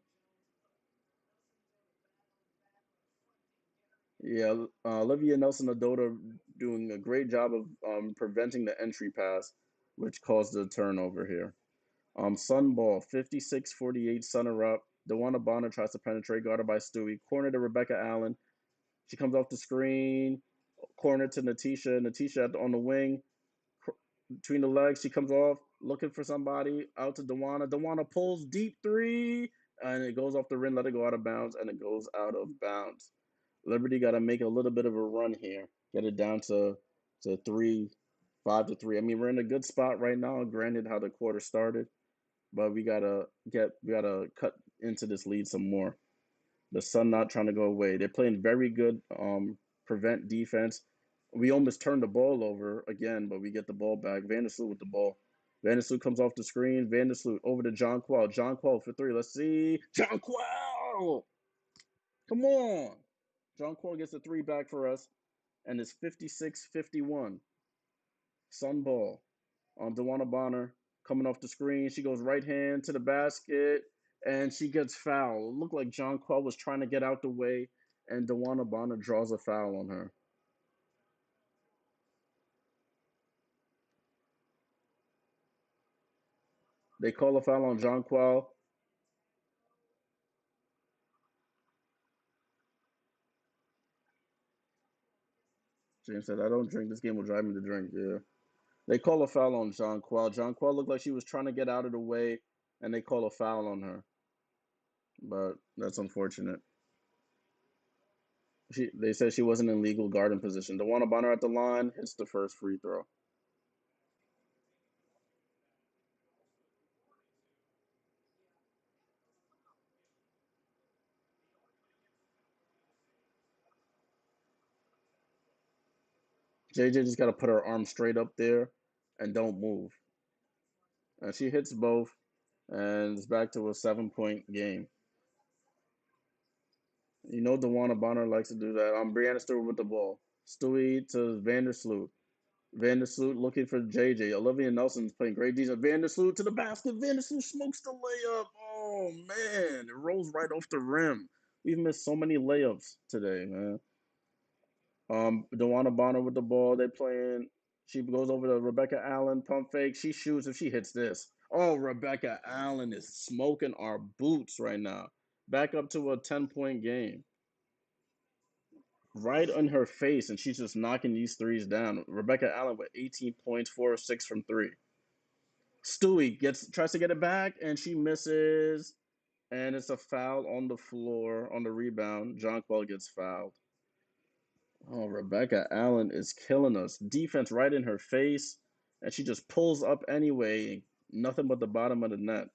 Yeah, Olivia Nelson Adota doing a great job of preventing the entry pass, which caused the turnover here. Sun ball, 56-48, Sun are up. DeWanna Bonner tries to penetrate, guarded by Stewie. Corner to Rebecca Allen. She comes off the screen. Corner to Natisha. Natisha on the wing. Between the legs, she comes off, looking for somebody. Out to DeWanna. DeWanna pulls deep three, and it goes off the rim. Let it go out of bounds, and it goes out of bounds. Liberty got to make a little bit of a run here. Get it down to three, 5-3. I mean, we're in a good spot right now. Granted, how the quarter started, but we gotta cut into this lead some more. The Sun not trying to go away. They're playing very good prevent defense. We almost turned the ball over again, but we get the ball back. Vandersloot with the ball. Vandersloot comes off the screen. Vandersloot over to Jonquel. Jonquel for three. Let's see. Jonquel! Come on. Jonquel gets a three back for us, and it's 56-51. Sun ball. DeWanna Bonner coming off the screen. She goes right hand to the basket, and she gets fouled. It looked like Jonquel was trying to get out the way, and DeWanna Bonner draws a foul on her. They call a foul on Jonquel. James said, I don't drink. This game will drive me to drink. Yeah. They call a foul on Jonquel. Jonquel looked like she was trying to get out of the way, and they call a foul on her. But that's unfortunate. They said she wasn't in legal guarding position. DeWanna Bonner at the line hits the first free throw. JJ just got to put her arm straight up there and don't move. And she hits both, and it's back to a 7-point game. You know, DeWanna Bonner likes to do that. Brianna Stewart with the ball. Stewie to Vandersloot. Vandersloot looking for JJ. Olivia Nelson's playing great defense. Vandersloot to the basket. Vandersloot smokes the layup. Oh, man. It rolls right off the rim. We've missed so many layups today, man. DeWanna Bonner with the ball. They playing. She goes over to Rebecca Allen. Pump fake. She shoots if she hits this. Oh, Rebecca Allen is smoking our boots right now. Back up to a 10-point game. Right on her face, and she's just knocking these threes down. Rebecca Allen with 18 points, 4 of 6 from three. Stewie tries to get it back, and she misses. And it's a foul on the floor on the rebound. Jonquel gets fouled. Oh, Rebecca Allen is killing us. Defense right in her face, and she just pulls up anyway. Nothing but the bottom of the net.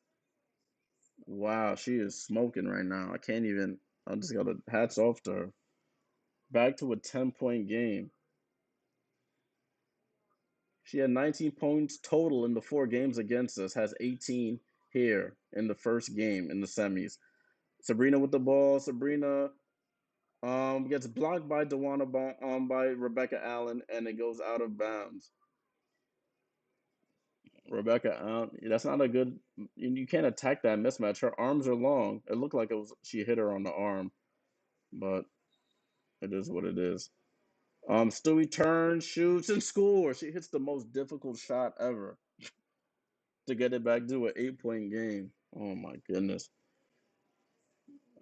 Wow, she is smoking right now. I can't even. I just got to hats off to her. Back to a 10-point game. She had 19 points total in the 4 games against us. Has 18 here in the first game in the semis. Sabrina with the ball. Sabrina gets blocked by by Rebecca Allen, and it goes out of bounds. Rebecca Allen, that's not a good. You can't attack that mismatch. Her arms are long. It looked like she hit her on the arm, but it is what it is. Stewie turns, shoots, and scores. She hits the most difficult shot ever. to get it back to an 8-point game. Oh my goodness.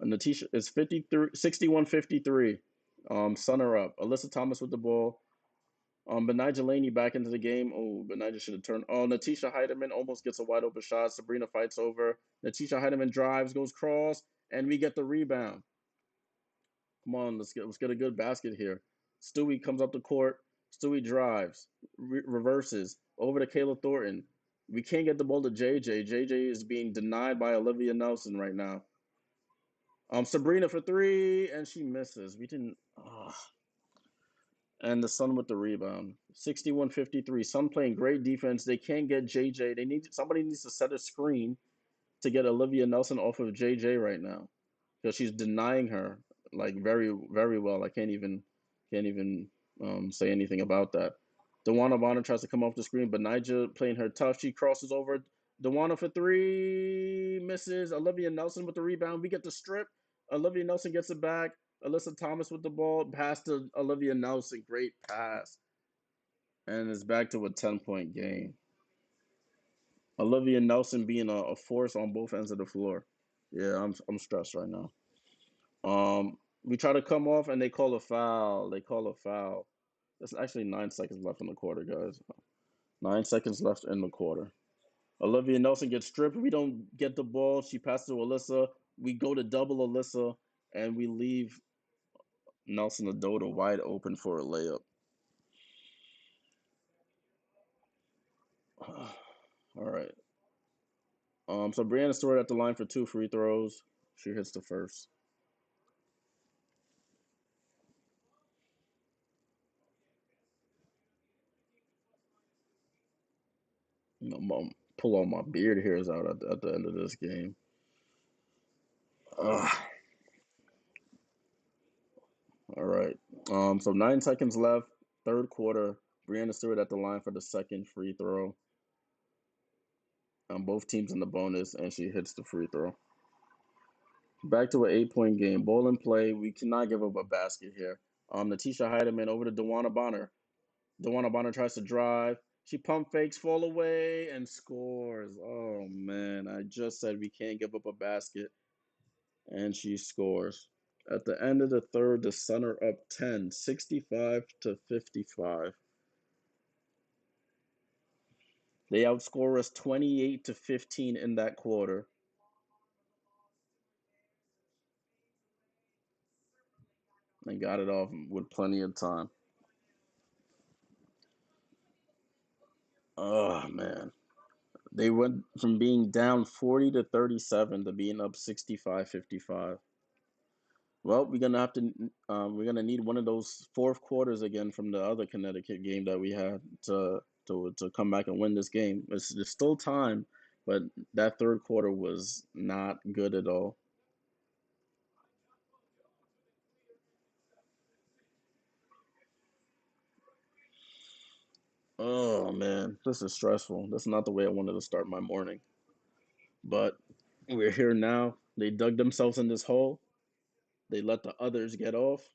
And the t-shirt is 53, 61-53. Sun are up. Alyssa Thomas with the ball. Benija Laney back into the game. Oh, Benija should have turned. Oh, Natisha Heidemann almost gets a wide open shot. Sabrina fights over. Natisha Heidemann drives, goes cross, and we get the rebound. Come on, let's get a good basket here. Stewie comes up the court. Stewie drives, reverses over to Kayla Thornton. We can't get the ball to JJ. JJ is being denied by Olivia Nelson right now. Sabrina for three, and she misses. We didn't. And the Sun with the rebound. 61-53. Sun playing great defense. They can't get JJ. Somebody needs to set a screen to get Olivia Nelson off of JJ right now, because she's denying her like very very well. I can't even say anything about that. Dewana Bonner tries to come off the screen, but Nigel playing her tough. She crosses over. Dewana for three, misses. Olivia Nelson with the rebound. We get the strip. Olivia Nelson gets it back. Alyssa Thomas with the ball. Pass to Olivia Nelson. Great pass. And it's back to a 10-point game. Olivia Nelson being a force on both ends of the floor. Yeah, I'm stressed right now. We try to come off and they call a foul. They call a foul. There's actually 9 seconds left in the quarter, guys. 9 seconds left in the quarter. Olivia Nelson gets stripped. We don't get the ball. She passes to Alyssa. We go to double Alyssa, and we leave Nelson Adota wide open for a layup. All right. So Brianna Stewart at the line for 2 free throws. She hits the first. Pull all my beard hairs out at the end of this game. Ugh. All right. So 9 seconds left, third quarter. Brianna Stewart at the line for the second free throw. Both teams in the bonus, and she hits the free throw. Back to an 8-point game. Ball in play. We cannot give up a basket here. Natisha Heidemann over to Dewana Bonner. Dewana Bonner tries to drive. She pump fakes, fall away, and scores. Oh man, I just said we can't give up a basket, and she scores. At the end of the third, the Sun are up 10, 65-55. They outscore us 28-15 in that quarter. And got it off with plenty of time. Oh man. They went from being down 40-37 to being up 65-55. Well, we're gonna need one of those fourth quarters again from the other Connecticut game that we had to come back and win this game. There's still time, but that third quarter was not good at all. Oh man, this is stressful. That's not the way I wanted to start my morning. But we're here now. They dug themselves in this hole. They let the others get off,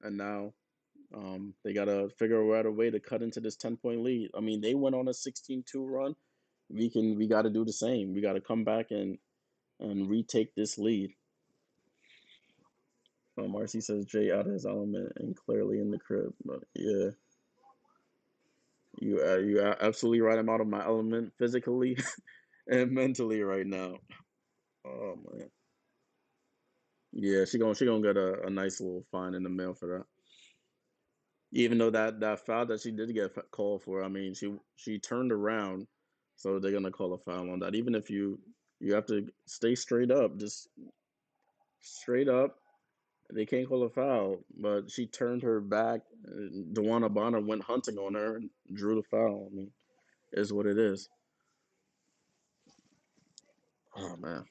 and now they gotta figure out a way to cut into this 10-point lead. I mean, they went on a 16-2 run. We got to do the same. We got to come back and retake this lead. Marcy says Jay out of his element and clearly in the crib. But yeah, you are absolutely right. I'm out of my element physically and mentally right now. Oh man. Yeah, she gonna get a nice little fine in the mail for that. Even though that foul that she did get called for, I mean, she turned around, so they're gonna call a foul on that. Even if you have to stay straight up, just straight up. They can't call a foul, but she turned her back. Dewana Bonner went hunting on her and drew the foul. I mean, is what it is. Oh man.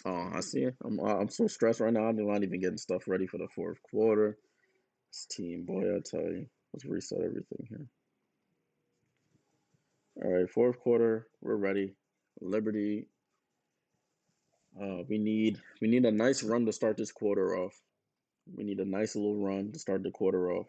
Oh, I see it. I'm so stressed right now. I'm not even getting stuff ready for the fourth quarter. This team, boy, I tell you. Let's reset everything here. All right, fourth quarter. We're ready. Liberty. We need a nice run to start this quarter off. We need a nice little run to start the quarter off.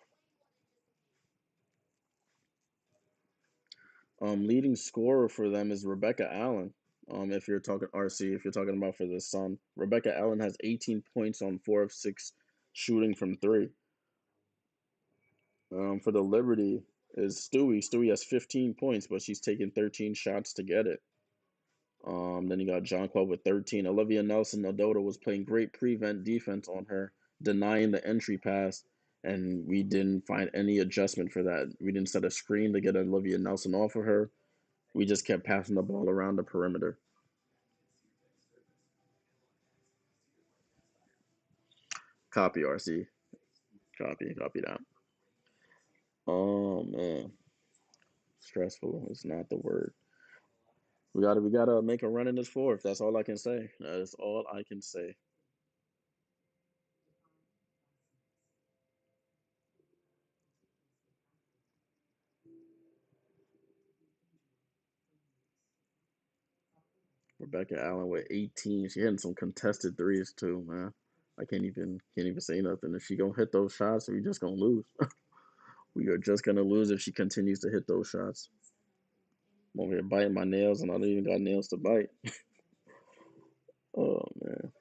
Leading scorer for them is Rebecca Allen. If you're talking RC, if you're talking about for the Sun, Rebecca Allen has 18 points on 4 of 6 shooting from three. For the Liberty is Stewie. Stewie has 15 points, but she's taken 13 shots to get it. Then you got Jonquel with 13. Olivia Nelson Adota was playing great prevent defense on her, denying the entry pass, and we didn't find any adjustment for that. We didn't set a screen to get Olivia Nelson off of her. We just kept passing the ball around the perimeter. Copy RC. Copy that. Oh man, stressful is not the word. We gotta make a run in this fourth. That's all I can say. That's all I can say. Rebecca Allen with 18. She hitting some contested threes too, man. I can't even say nothing. If she gonna hit those shots, we just gonna lose. We are just gonna lose if she continues to hit those shots. I'm over here biting my nails, and I don't even got nails to bite. Oh man.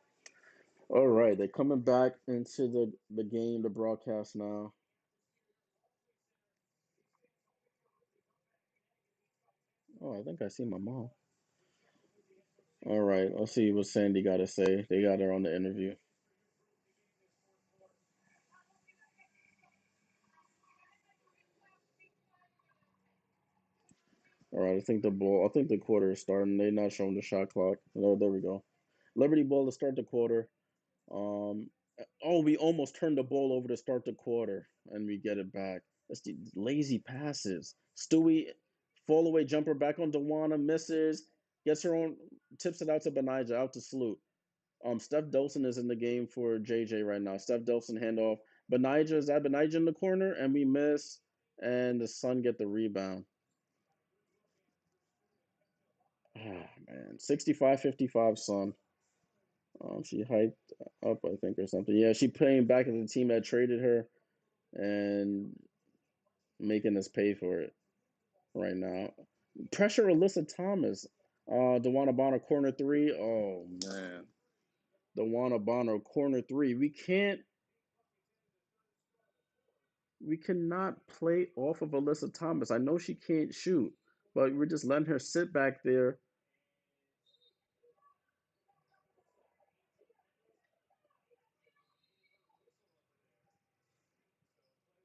All right, they're coming back into the game, the broadcast now. Oh, I think I see my mom. All right, let's see what Sandy got to say. They got her on the interview. All right, I think the quarter is starting. They're not showing the shot clock. Oh, there we go. Liberty ball to start the quarter. Um, oh, we almost turned the ball over to start the quarter, and we get it back. That's the lazy passes. Stewie, fall away jumper back on Dewana, misses, gets her own, tips it out to Benija, out to Salute. Steph Dolson is in the game for JJ right now. Steph Dolson handoff. Benija is at Benija in the corner, and we miss, and the Sun get the rebound. Ah, man. 65-55 Sun. She hyped up, I think, or something. Yeah, she playing back at the team that traded her and making us pay for it right now. Pressure Alyssa Thomas. Dewana Bonner corner three. Oh man. Dewana Bonner corner three. We cannot play off of Alyssa Thomas. I know she can't shoot, but we're just letting her sit back there.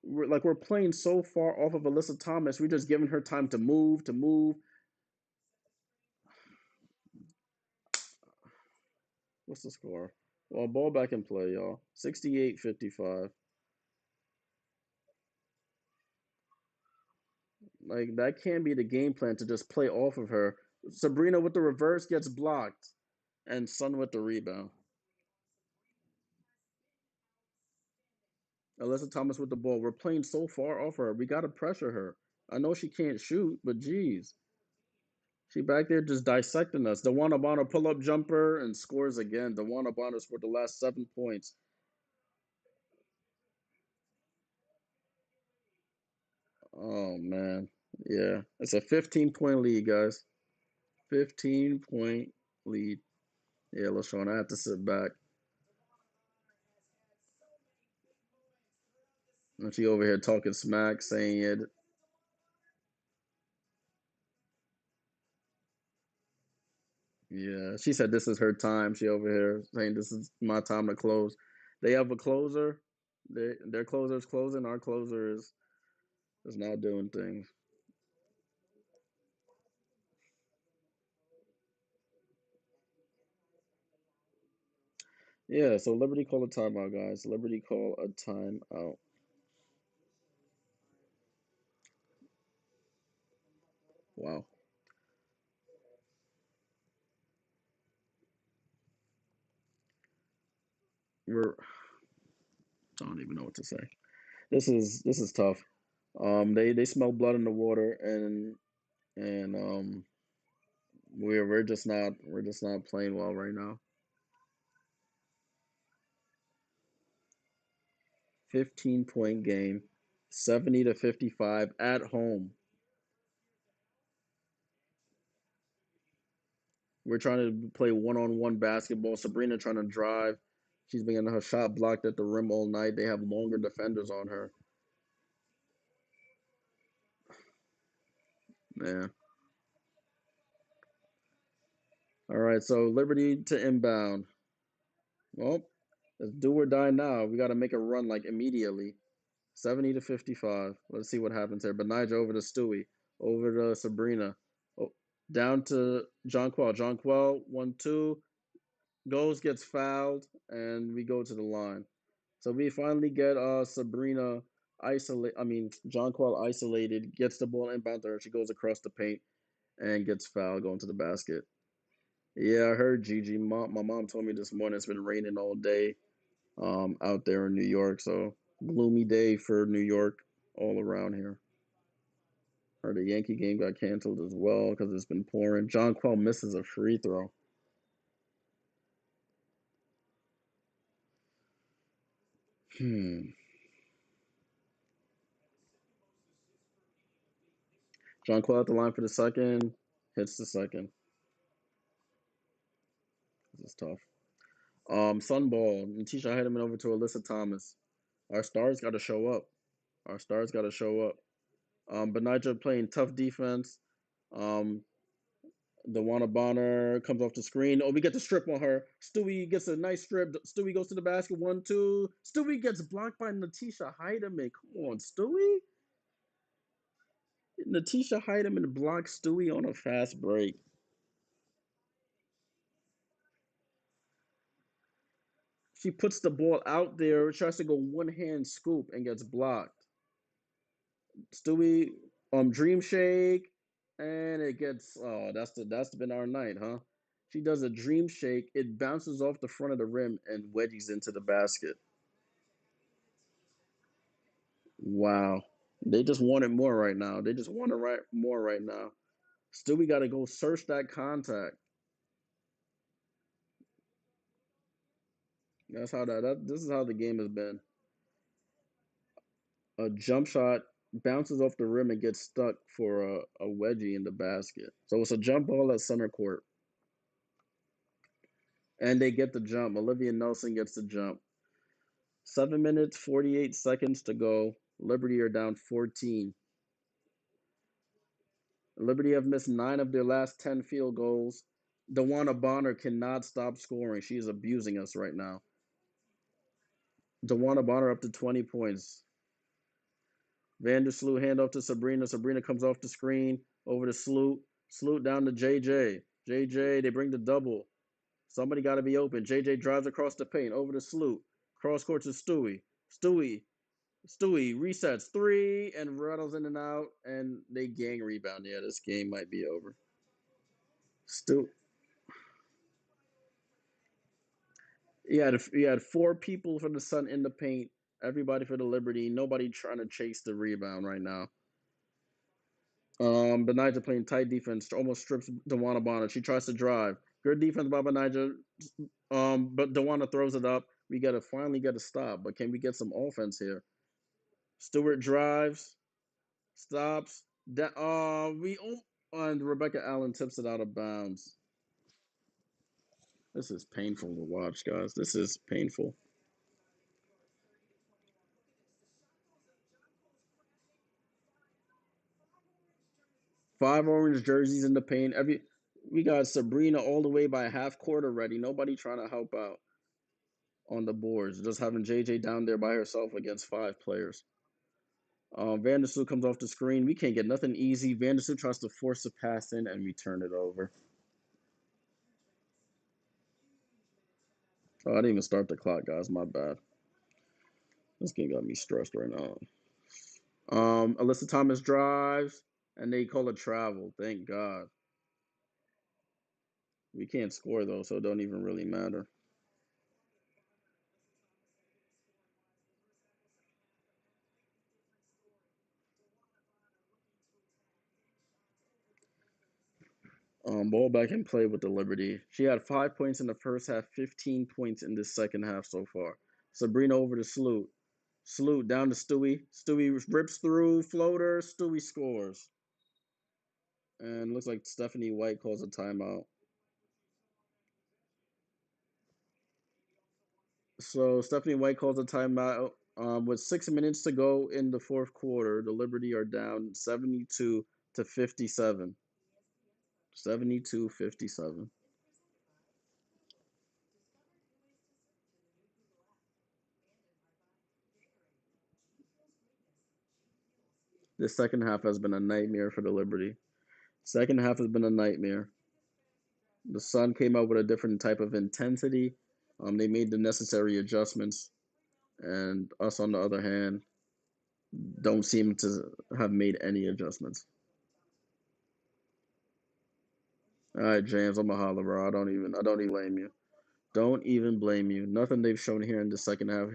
We're playing so far off of Alyssa Thomas. We're just giving her time to move, to move. What's the score? Well, ball back in play, y'all. 68-55. Like that can't be the game plan to just play off of her. Sabrina with the reverse gets blocked, and Sun with the rebound. Alyssa Thomas with the ball. We're playing so far off her. We gotta pressure her. I know she can't shoot, but geez, she back there just dissecting us. Dewana Bonner pull up jumper and scores again. Dewana Bonner scored the last 7 points. Oh man, yeah, it's a 15-point lead, guys. 15-point lead. Yeah, LaShawn, I have to sit back. And she over here talking smack, saying it. Yeah, she said this is her time. She over here saying this is my time to close. They have a closer. Their closer is closing. Our closer is not doing things. Yeah, so Liberty call a timeout, guys. Liberty call a timeout. Wow, we're I don't even know what to say. This is tough. They smell blood in the water, and we're just not playing well right now. 15-point game, 70-55 at home. We're trying to play one-on-one basketball. Sabrina trying to drive. She's been getting her shot blocked at the rim all night. They have longer defenders on her. Man. All right, so Liberty to inbound. Well, let's do or die now. We got to make a run like immediately. 70 to 55. Let's see what happens here. Benija over to Stewie. Over to Sabrina. Oh, down to Jonquel. Jonquel, 1-2. Goes, gets fouled, and we go to the line. So we finally get Sabrina Jonquel isolated, gets the ball inbound to her. She goes across the paint and gets fouled going to the basket. Yeah, I heard Gigi. My mom told me this morning it's been raining all day out there in New York. So gloomy day for New York all around here. Heard the Yankee game got canceled as well because it's been pouring. Jonquel misses a free throw. Hmm. Jonquel at the line for the second. Hits the second. This is tough. Sunball. Natisha Heidemann over to Alyssa Thomas. Our stars got to show up. Our stars got to show up. Benija playing tough defense. Um, Dewana Bonner comes off the screen. Oh, we get the strip on her. Stewie gets a nice strip. Stewie goes to the basket. 1-2. Stewie gets blocked by Natisha Heidemann. Come on, Stewie. Natisha Heidemann blocks Stewie on a fast break. She puts the ball out there, tries to go one hand scoop and gets blocked. Stewie dream shake and it gets that's been our night, huh? She does a dream shake, it bounces off the front of the rim and wedges into the basket. Wow. They just want it more right now. They just want it more right now. Stewie got to go search that contact. That's how this is how the game has been. A jump shot bounces off the rim and gets stuck for a wedgie in the basket. So it's a jump ball at center court. And they get the jump. Olivia Nelson gets the jump. 7 minutes, 48 seconds to go. Liberty are down 14. Liberty have missed 9 of their last 10 field goals. Dewana Bonner cannot stop scoring. She is abusing us right now. Dewana Bonner up to 20 points. Vandersloot handoff to Sabrina. Sabrina comes off the screen over to Sloot. Sloot down to J.J. J.J. They bring the double. Somebody got to be open. J.J. drives across the paint over to Sloot. Cross court to Stewie. Stewie resets three and rattles in and out, and they gang rebound. Yeah, this game might be over. Stu, you had 4 people for the Sun in the paint. Everybody for the Liberty. Nobody trying to chase the rebound right now. Benija playing tight defense, almost strips Dewana Bonner. She tries to drive. Good defense by Benija, but Dewana throws it up. We gotta finally get a stop, but can we get some offense here? Stewart drives, stops. That and Rebecca Allen tips it out of bounds. This is painful to watch, guys. This is painful. 5 orange jerseys in the paint. We got Sabrina all the way by half court already. Nobody trying to help out on the boards. Just having JJ down there by herself against 5 players. Vandersloot comes off the screen. We can't get nothing easy. Vandersloot tries to force a pass in, and we turn it over. Oh, I didn't even start the clock, guys. My bad. This game got me stressed right now. Alyssa Thomas drives, and they call it travel. Thank God. We can't score though, so it don't even really matter. Ball back in play with the Liberty. She had 5 points in the first half, 15 points in the second half so far. Sabrina over to Sloot. Sloot down to Stewie. Stewie rips through, floater. Stewie scores. And looks like Stephanie White calls a timeout. So Stephanie White calls a timeout. With 6 minutes to go in the fourth quarter, the Liberty are down 72 to 57. 72-57. The second half has been a nightmare for the Liberty. Second half has been a nightmare. The Sun came out with a different type of intensity. They made the necessary adjustments, and us, on the other hand, don't seem to have made any adjustments. All right, James, I'm a holler, bro. I don't even blame you. Don't even blame you. Nothing they've shown here in the second half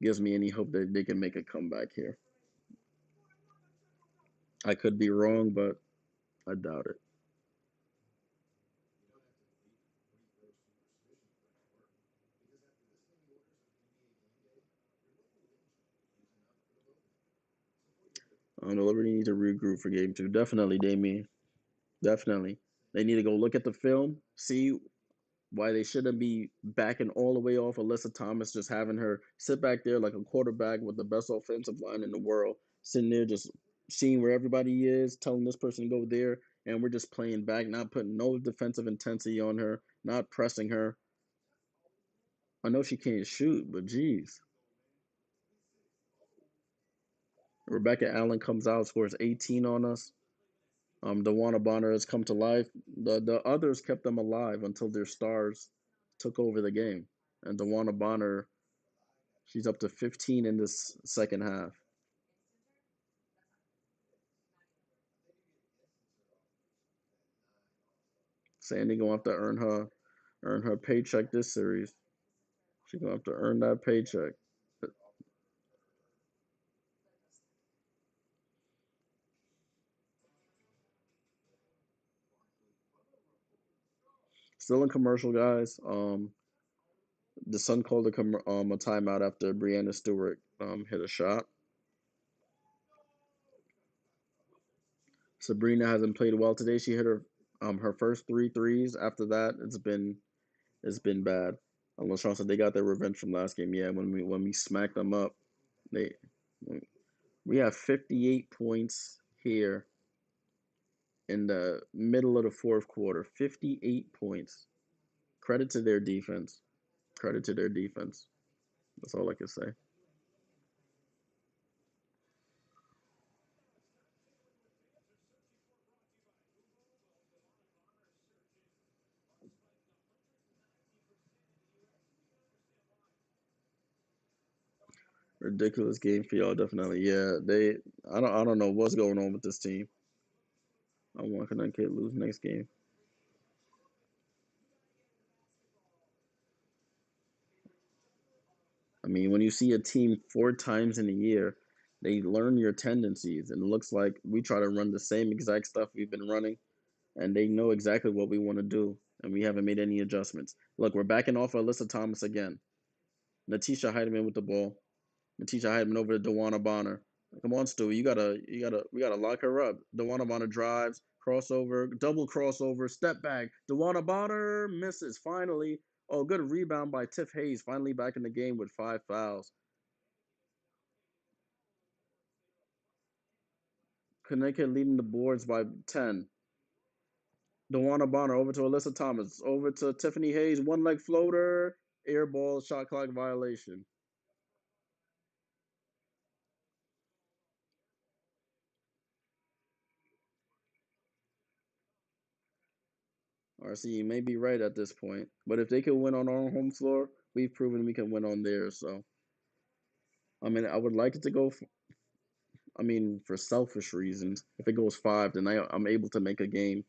gives me any hope that they can make a comeback here. I could be wrong, but I doubt it. The Liberty need to regroup for game two. Definitely, Damien. Definitely. They need to go look at the film, see why they shouldn't be backing all the way off Alyssa Thomas, just having her sit back there like a quarterback with the best offensive line in the world, sitting there just seeing where everybody is, telling this person to go there, and we're just playing back, not putting no defensive intensity on her, not pressing her. I know she can't shoot, but geez. Rebecca Allen comes out, scores 18 on us. Dewana Bonner has come to life. The others kept them alive until their stars took over the game. And Dewana Bonner, she's up to 15 in this second half. Sandy gonna have to earn her paycheck this series. She's gonna have to earn that paycheck. Still in commercial, guys. The Sun called a timeout after Brianna Stewart hit a shot. Sabrina hasn't played well today. She hit her first three threes. After that, it's been bad. LaShawn said they got their revenge from last game. Yeah, when we smacked them up, they we have 58 points here in the middle of the fourth quarter. 58 points. Credit to their defense. Credit to their defense. That's all I can say. Ridiculous game for y'all, definitely. Yeah, they. I don't know what's going on with this team. I want Connecticut lose next game. I mean, when you see a team four times in a year, they learn your tendencies, and it looks like we try to run the same exact stuff we've been running, and they know exactly what we want to do, and we haven't made any adjustments. Look, we're backing off Alyssa Thomas again. Natisha Heidemann with the ball. Natisha Heidemann over to Dewana Bonner. Come on, Stewie, we gotta lock her up. Dewana Bonner drives, crossover, double crossover, step back. Dewana Bonner misses finally. Oh, good rebound by Tiff Hayes. Finally back in the game with 5 fouls. Connecticut leading the boards by 10. Dewana Bonner over to Alyssa Thomas. Over to Tiffany Hayes. One leg floater. Air ball, shot clock violation. RC, you may be right at this point. But if they can win on our home floor, we've proven we can win on theirs. So, I mean, I would like it to go. I mean, for selfish reasons, if it goes five, then I'm able to make a game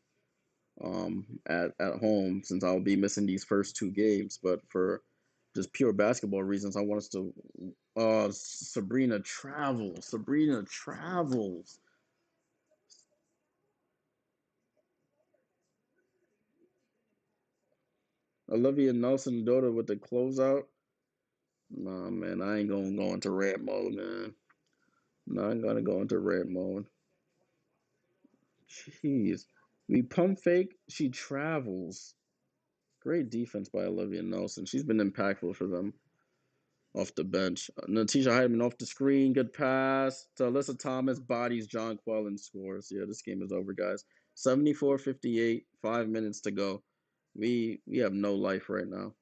at home since I'll be missing these first two games. But for just pure basketball reasons, I want us to. Sabrina travels. Sabrina travels. Olivia Nelson daughter with the closeout. Nah, man, I ain't gonna go into red mode, man. Not gonna go into red mode. Jeez, we pump fake. She travels. Great defense by Olivia Nelson. She's been impactful for them off the bench. Natisha Hyman off the screen. Good pass to Alyssa Thomas. Bodies Jonquel and scores. Yeah, this game is over, guys. 74-58. 5 minutes to go. We have no life right now.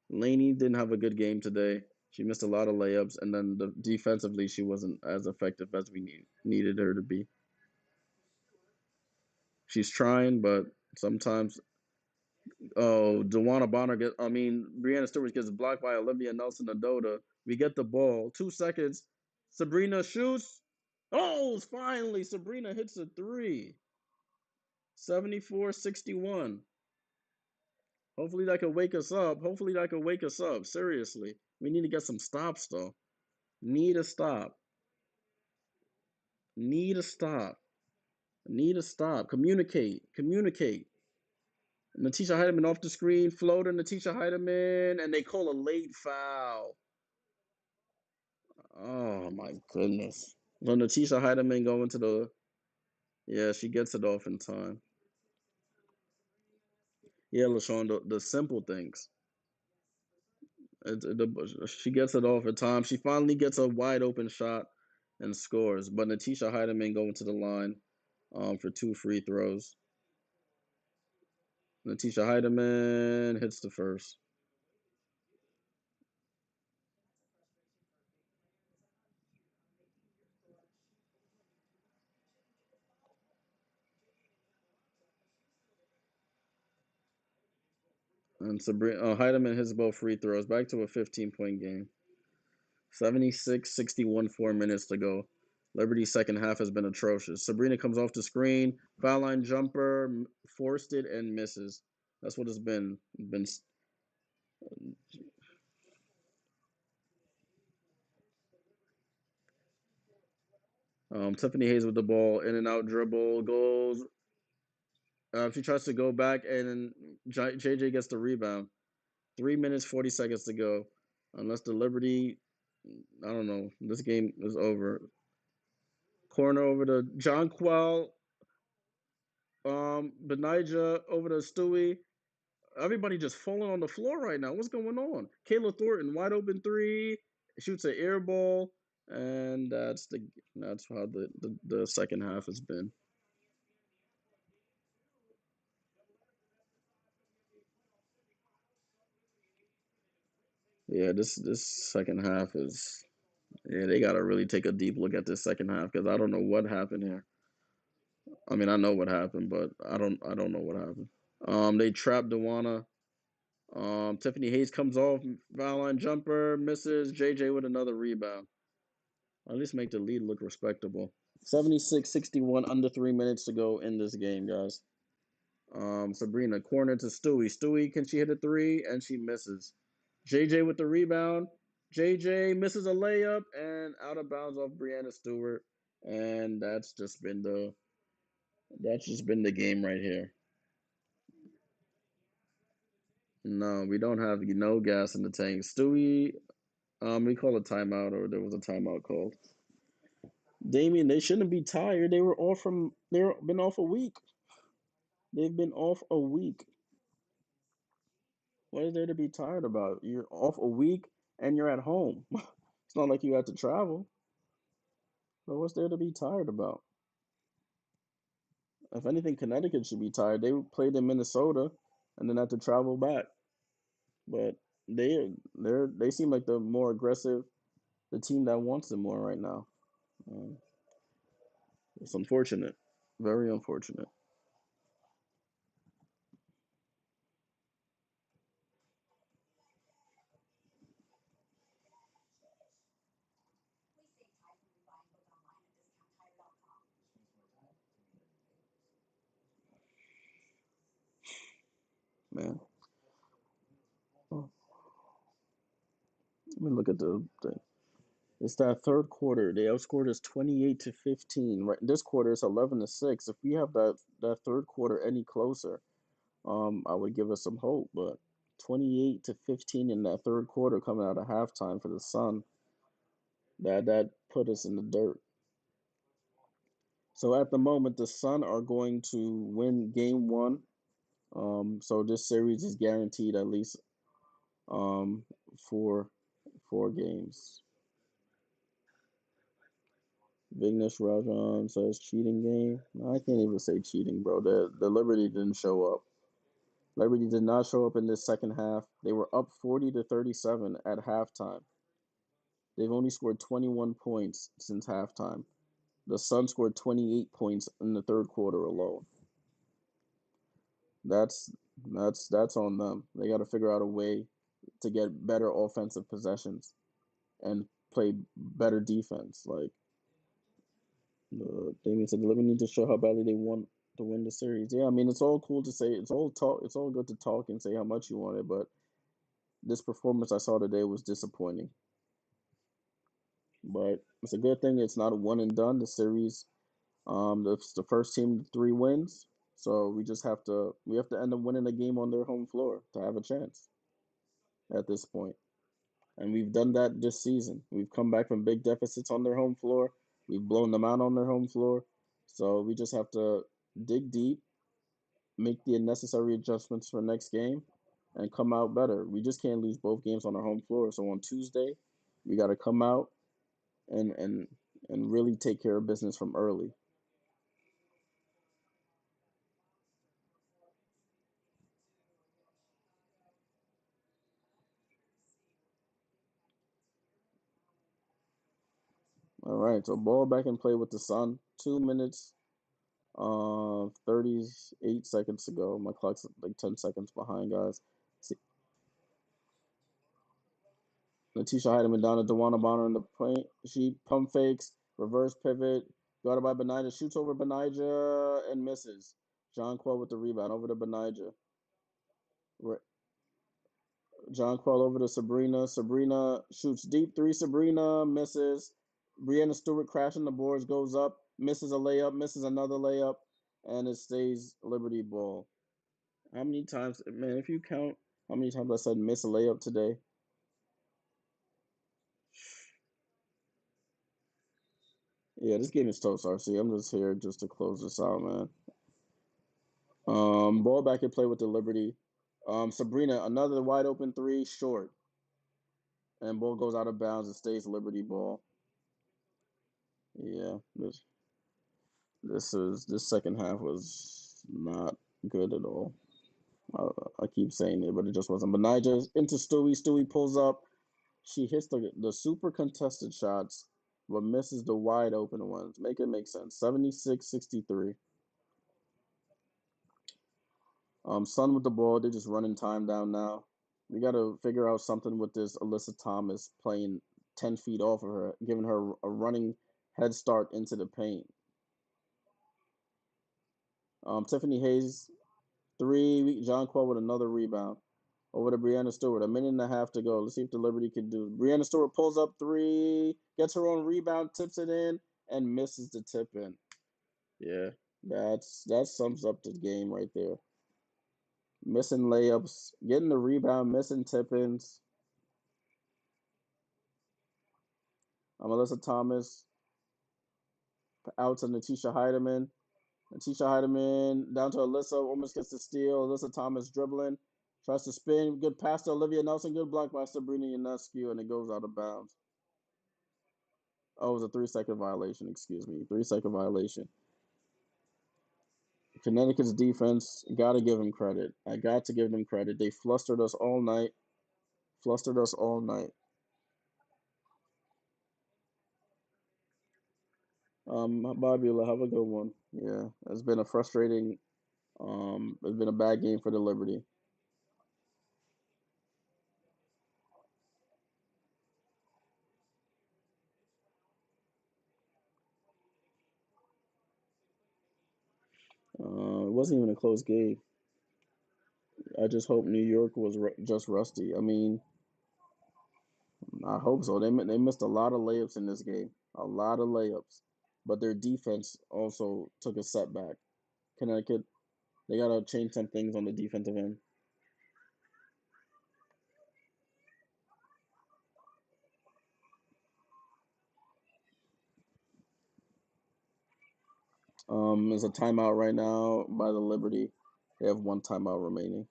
Laney didn't have a good game today. She missed a lot of layups, and then defensively, she wasn't as effective as we needed her to be. She's trying, but sometimes. Oh, Dewana Bonner Brianna Stewart gets blocked by Olivia Nelson Adota. We get the ball. 2 seconds. Sabrina shoots. Oh, finally, Sabrina hits a three. 74-61. Hopefully that could wake us up. Hopefully that could wake us up. Seriously. We need to get some stops, though. Need a stop. Need a stop. Need a stop. Communicate. Communicate. Natisha Heidemann off the screen. Floater, Natisha Heidemann. And they call a late foul. Oh, my goodness. So Natisha Heidemann going to the. Yeah, she gets it off in time. Yeah, LaShawn, the simple things. She gets it off in time. She finally gets a wide open shot and scores. But Natisha Heidemann going to the line for 2 free throws. Natisha Heidemann hits the first. And Sabrina Heidemann hits both free throws. Back to a 15-point game. 76-61, 4 minutes to go. Liberty's second half has been atrocious. Sabrina comes off the screen, foul line jumper, forced it and misses. That's what it's been. Tiffany Hayes with the ball, in and out dribble, goes. She tries to go back, and JJ gets the rebound. 3 minutes, 40 seconds to go. Unless the Liberty, I don't know, this game is over. Corner over to Jonquel. Benija over to Stewie. Everybody just falling on the floor right now. What's going on? Kayla Thornton, wide open three, shoots an air ball, and that's how the second half has been. Yeah, this second half is. Yeah, they gotta really take a deep look at this second half because I don't know what happened here. I mean, I know what happened, but I don't know what happened. They trapped Dewana. Tiffany Hayes comes off, foul line jumper, misses. JJ with another rebound. At least make the lead look respectable. 76-61, under 3 minutes to go in this game, guys. Sabrina, corner to Stewie. Stewie, can she hit a three? And she misses. JJ with the rebound. JJ misses a layup and out of bounds off Brianna Stewart. And that's just been the game right here. No, we don't have no gas in the tank. Stewie, we call a timeout, or there was a timeout called. Damien, they shouldn't be tired. They've been off a week. They've been off a week. What is there to be tired about? You're off a week and you're at home. It's not like you had to travel. So what's there to be tired about? If anything, Connecticut should be tired. They played in Minnesota and then had to travel back. But they seem like the more aggressive, the team that wants it more right now. Um, it's unfortunate, very unfortunate. Man. Oh, let me look at the thing. It's that third quarter. They outscored us 28-15. Right, this quarter it's 11-6. If we have that third quarter any closer, I would give us some hope. But 28-15 in that third quarter coming out of halftime for the Sun, that put us in the dirt. So at the moment, the Sun are going to win Game 1 So this series is guaranteed at least um, four games. Vignesh Rajan says cheating game. No, I can't even say cheating, bro. The Liberty didn't show up. Liberty did not show up in this second half. They were up 40-37 at halftime. They've only scored 21 points since halftime. The Sun scored 28 points in the third quarter alone. That's that's on them. They got to figure out a way to get better offensive possessions and play better defense. Like Damien said, the Liberty need to show how badly they want to win the series. Yeah, I mean it's all cool to say. It's all talk. It's all good to talk and say how much you want it, but this performance I saw today was disappointing. But it's a good thing it's not a one and done. The series, it's the first team to 3 wins, so we have to end up winning a game on their home floor to have a chance at this point. And we've done that this season. We've come back from big deficits on their home floor. We've blown them out on their home floor. So we just have to dig deep, make the necessary adjustments for next game, and come out better. We just can't lose both games on our home floor. So on Tuesday, we got to come out and really take care of business from early. All right, so ball back in play with the Sun. 2 minutes, 38 seconds to go. My clock's like 10 seconds behind, guys. See, Letitia Heidemann down to Dewana Bonner in the paint. She pump fakes, reverse pivot, guarded by Benija, shoots over Benija and misses. Jonquel with the rebound over to Benija. Jonquel over to Sabrina. Sabrina shoots deep three. Sabrina misses. Brianna Stewart crashing the boards, goes up, misses a layup, misses another layup, and it stays Liberty ball. How many times, man, if you count how many times I said miss a layup today? Yeah, this game is toast, RC. I'm just here just to close this out, man. Ball back and play with the Liberty. Sabrina, another wide open three, short. And ball goes out of bounds. It stays Liberty ball. Yeah, this second half was not good at all. I, I keep saying it, but it just wasn't. But Nigel into Stewie. Stewie pulls up. She hits the super contested shots, but misses the wide open ones. Make it make sense. 76-63. Sun with the ball. They're just running time down now. We got to figure out something with this Alyssa Thomas playing 10 feet off of her, giving her a running head start into the paint. Tiffany Hayes, three. Jonquel with another rebound. Over to Brianna Stewart. A minute and a half to go. Let's see if the Liberty can do. Brianna Stewart pulls up three, gets her own rebound, tips it in, and misses the tip in. Yeah, that sums up the game right there. Missing layups, getting the rebound, missing tip ins. Alyssa Thomas out to Natisha Heidemann. Natisha Heidemann down to Alyssa, almost gets the steal. Alyssa Thomas dribbling, tries to spin. Good pass to Olivia Nelson. Good block by Sabrina Ionescu, and it goes out of bounds. Oh, it was a 3 second violation. Excuse me, 3 second violation. Connecticut's defense, got to give them credit. I got to give them credit. They flustered us all night. Flustered us all night. Bobula, have a good one. Yeah, it's been a frustrating. It's been a bad game for the Liberty. It wasn't even a close game. I just hope New York was just rusty. I mean, I hope so. They missed a lot of layups in this game, a lot of layups, but their defense also took a setback. Connecticut, they gotta change some things on the defensive end. There's a timeout right now by the Liberty. They have one timeout remaining.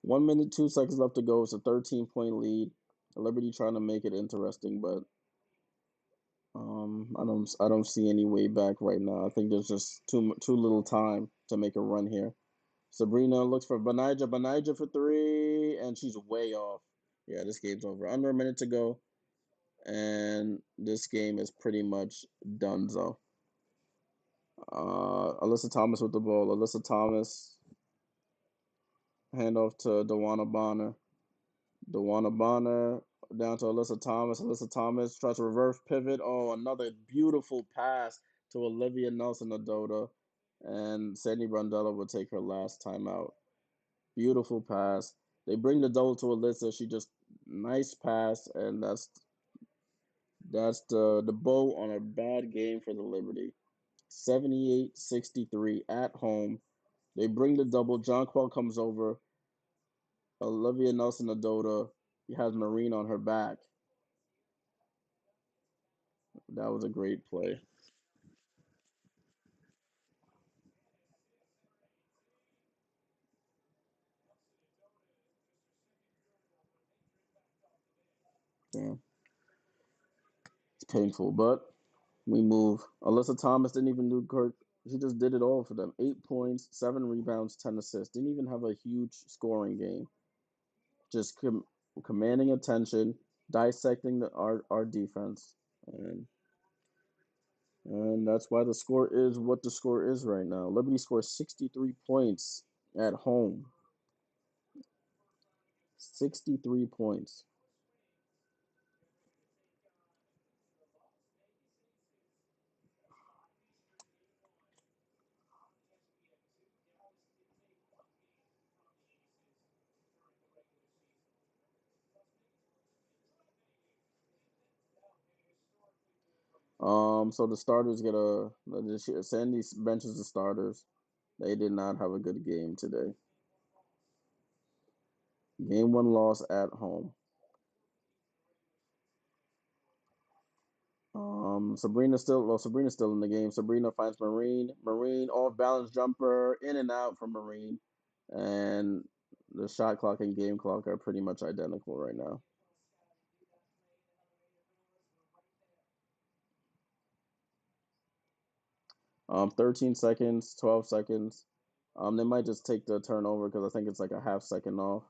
One minute, 2 seconds left to go. It's a 13-point lead. Liberty trying to make it interesting, but I don't see any way back right now. I think there's just too little time to make a run here. Sabrina looks for Banija. Banija for three, and she's way off. Yeah, this game's over. Under a minute to go, and this game is pretty much done. So, Alyssa Thomas with the ball. Alyssa Thomas handoff to Dewana Bonner. Dewana Bonner down to Alyssa Thomas. Alyssa Thomas tries to reverse pivot. Oh, another beautiful pass to Olivia Nelson Adota. And Sandy Brandella will take her last timeout. Beautiful pass. They bring the double to Alyssa. She just nice pass, and that's the bow on a bad game for the Liberty. 78-63 at home. They bring the double. Jonquel comes over. Olivia Nelson Adota has Marine on her back. That was a great play. Yeah, it's painful, but we move. Alyssa Thomas didn't even do Kirk. She just did it all for them. 8 points, 7 rebounds, 10 assists. Didn't even have a huge scoring game. Just commanding attention, dissecting our defense, and that's why the score is what the score is right now. Liberty scores 63 points at home. 63 points. So the starters get Sandy benches the starters. They did not have a good game today. Game one loss at home. Sabrina's still in the game. Sabrina finds Marine. Marine off balance jumper in and out from Marine, and the shot clock and game clock are pretty much identical right now. 13 seconds, 12 seconds. They might just take the turnover because I think it's like a half second off.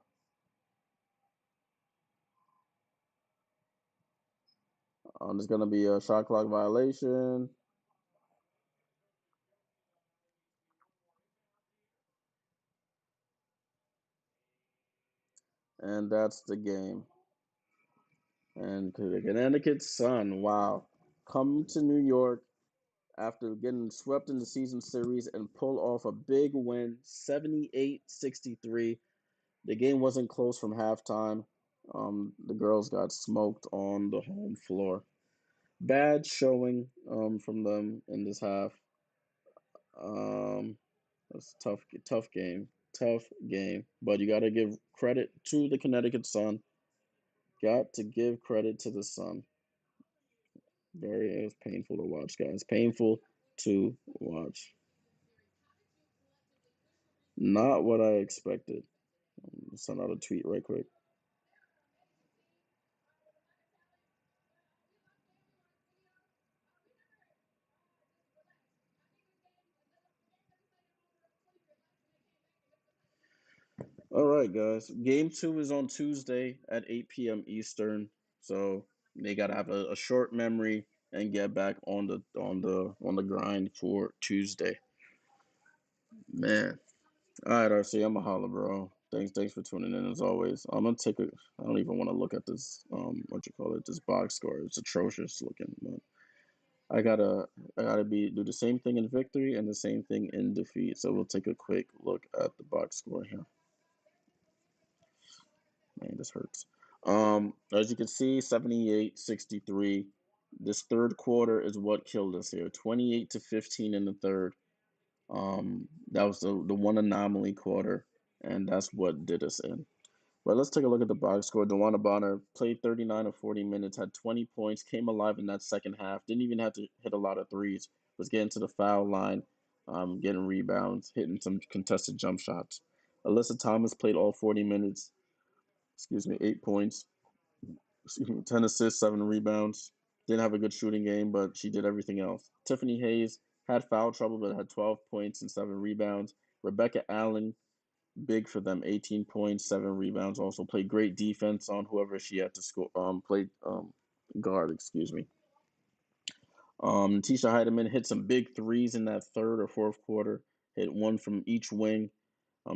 There's gonna be a shot clock violation, and that's the game. And the Connecticut Sun, wow, come to New York after getting swept in the season series and pull off a big win, 78-63. The game wasn't close from halftime. The girls got smoked on the home floor. Bad showing from them in this half. Um, that's tough game, tough game. But you got to give credit to the Connecticut Sun. Got to give credit to the Sun. It was painful to watch, guys. Painful to watch. Not what I expected. Send out a tweet right quick. All right, guys. Game two is on Tuesday at 8 p.m. Eastern. So they gotta have a short memory and get back on the grind for Tuesday. Man. All right, RC, I'm a holla, bro. Thanks for tuning in as always. I'm gonna take a. I don't even want to look at this. What you call it? This box score. It's atrocious looking, but I gotta I gotta do the same thing in victory and the same thing in defeat. So we'll take a quick look at the box score here. Man, this hurts. As you can see, 78-63. This third quarter is what killed us here. 28-15 in the third. That was the one anomaly quarter, and that's what did us in. But let's take a look at the box score. DeWanna Bonner played 39 of 40 minutes, had 20 points, came alive in that second half. Didn't even have to hit a lot of threes. Was getting to the foul line, getting rebounds, hitting some contested jump shots. Alyssa Thomas played all 40 minutes. 8 points. 10 assists, 7 rebounds. Didn't have a good shooting game, but she did everything else. Tiffany Hayes had foul trouble, but had 12 points and 7 rebounds. Rebecca Allen, big for them, 18 points, 7 rebounds. Also played great defense on whoever she had to score. Played guard, excuse me. Tisha Heidemann hit some big threes in that third or fourth quarter. Hit one from each wing.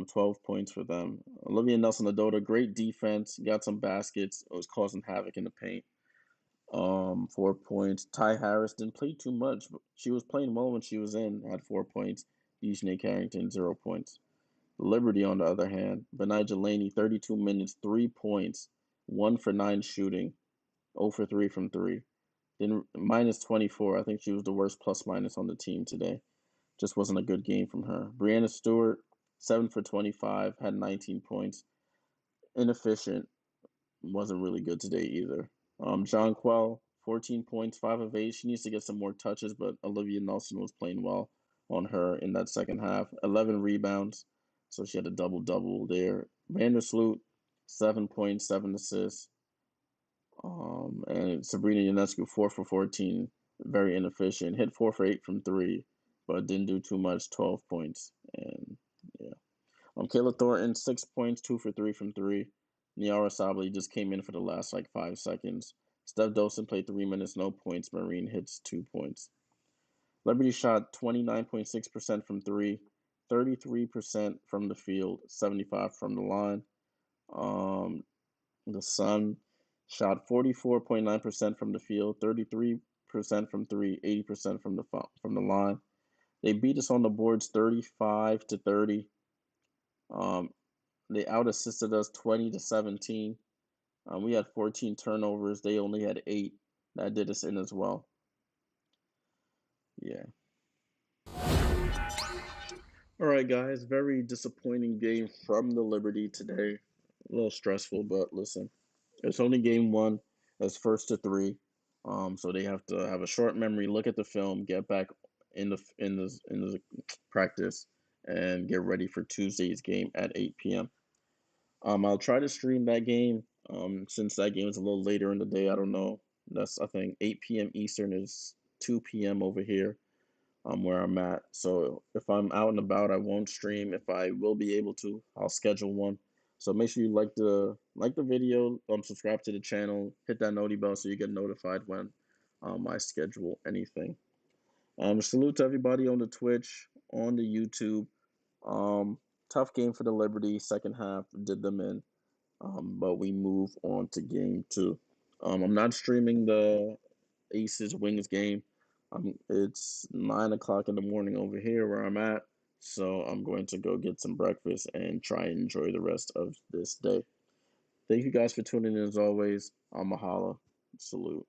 12 points for them. Olivia Nelson-Adota, great defense, got some baskets. It was causing havoc in the paint. 4 points. Ty Harris didn't play too much, but she was playing well when she was in. Had 4 points. Dejanay Carrington 0 points. Liberty, on the other hand, Benijah Laney, 32 minutes, 3 points, 1 for 9 shooting, 0 for 3 from three. Then minus 24. I think she was the worst plus minus on the team today. Just wasn't a good game from her. Brianna Stewart, 7 for 25, had 19 points. Inefficient, wasn't really good today either. Jonquel, 14 points, 5 of 8. She needs to get some more touches, but Olivia Nelson was playing well on her in that second half. 11 rebounds, so she had a double-double there. Vandersloot, 7 points, 7 assists. And Sabrina Ionescu, 4 for 14, very inefficient. Hit 4 for 8 from three, but didn't do too much, 12 points. And yeah. Kayla Thornton, 6 points, 2 for 3 from three. Niara Sabli just came in for the last 5 seconds. Steph Dolson played 3 minutes, no points. Marine hits 2 points. Liberty shot 29.6% from three, 33% from the field, 75 from the line. The Sun shot 44.9% from the field, 33% from three, 80% from the line. They beat us on the boards 35-30. They out assisted us 20-17. We had 14 turnovers. They only had 8. That did us in as well. Yeah. All right, guys. Very disappointing game from the Liberty today. A little stressful, but listen, it's only game one. That's first to three. So they have to have a short memory, look at the film, get back in the practice, and get ready for Tuesday's game at 8 p.m. I'll try to stream that game. Since that game is a little later in the day, I don't know. That's I think 8 p.m. Eastern is 2 p.m. over here, where I'm at. So if I'm out and about, I won't stream. If I will be able to, I'll schedule one. So make sure you like the video, subscribe to the channel, hit that noti bell so you get notified when I schedule anything. Salute to everybody on the Twitch, on the YouTube. Um, Tough game for the Liberty. Second half did them in. But we move on to game two. I'm not streaming the Aces Wings game. It's 9 o'clock in the morning over here where I'm at. So I'm going to go get some breakfast and try and enjoy the rest of this day. Thank you guys for tuning in as always. Mahalo. Salute.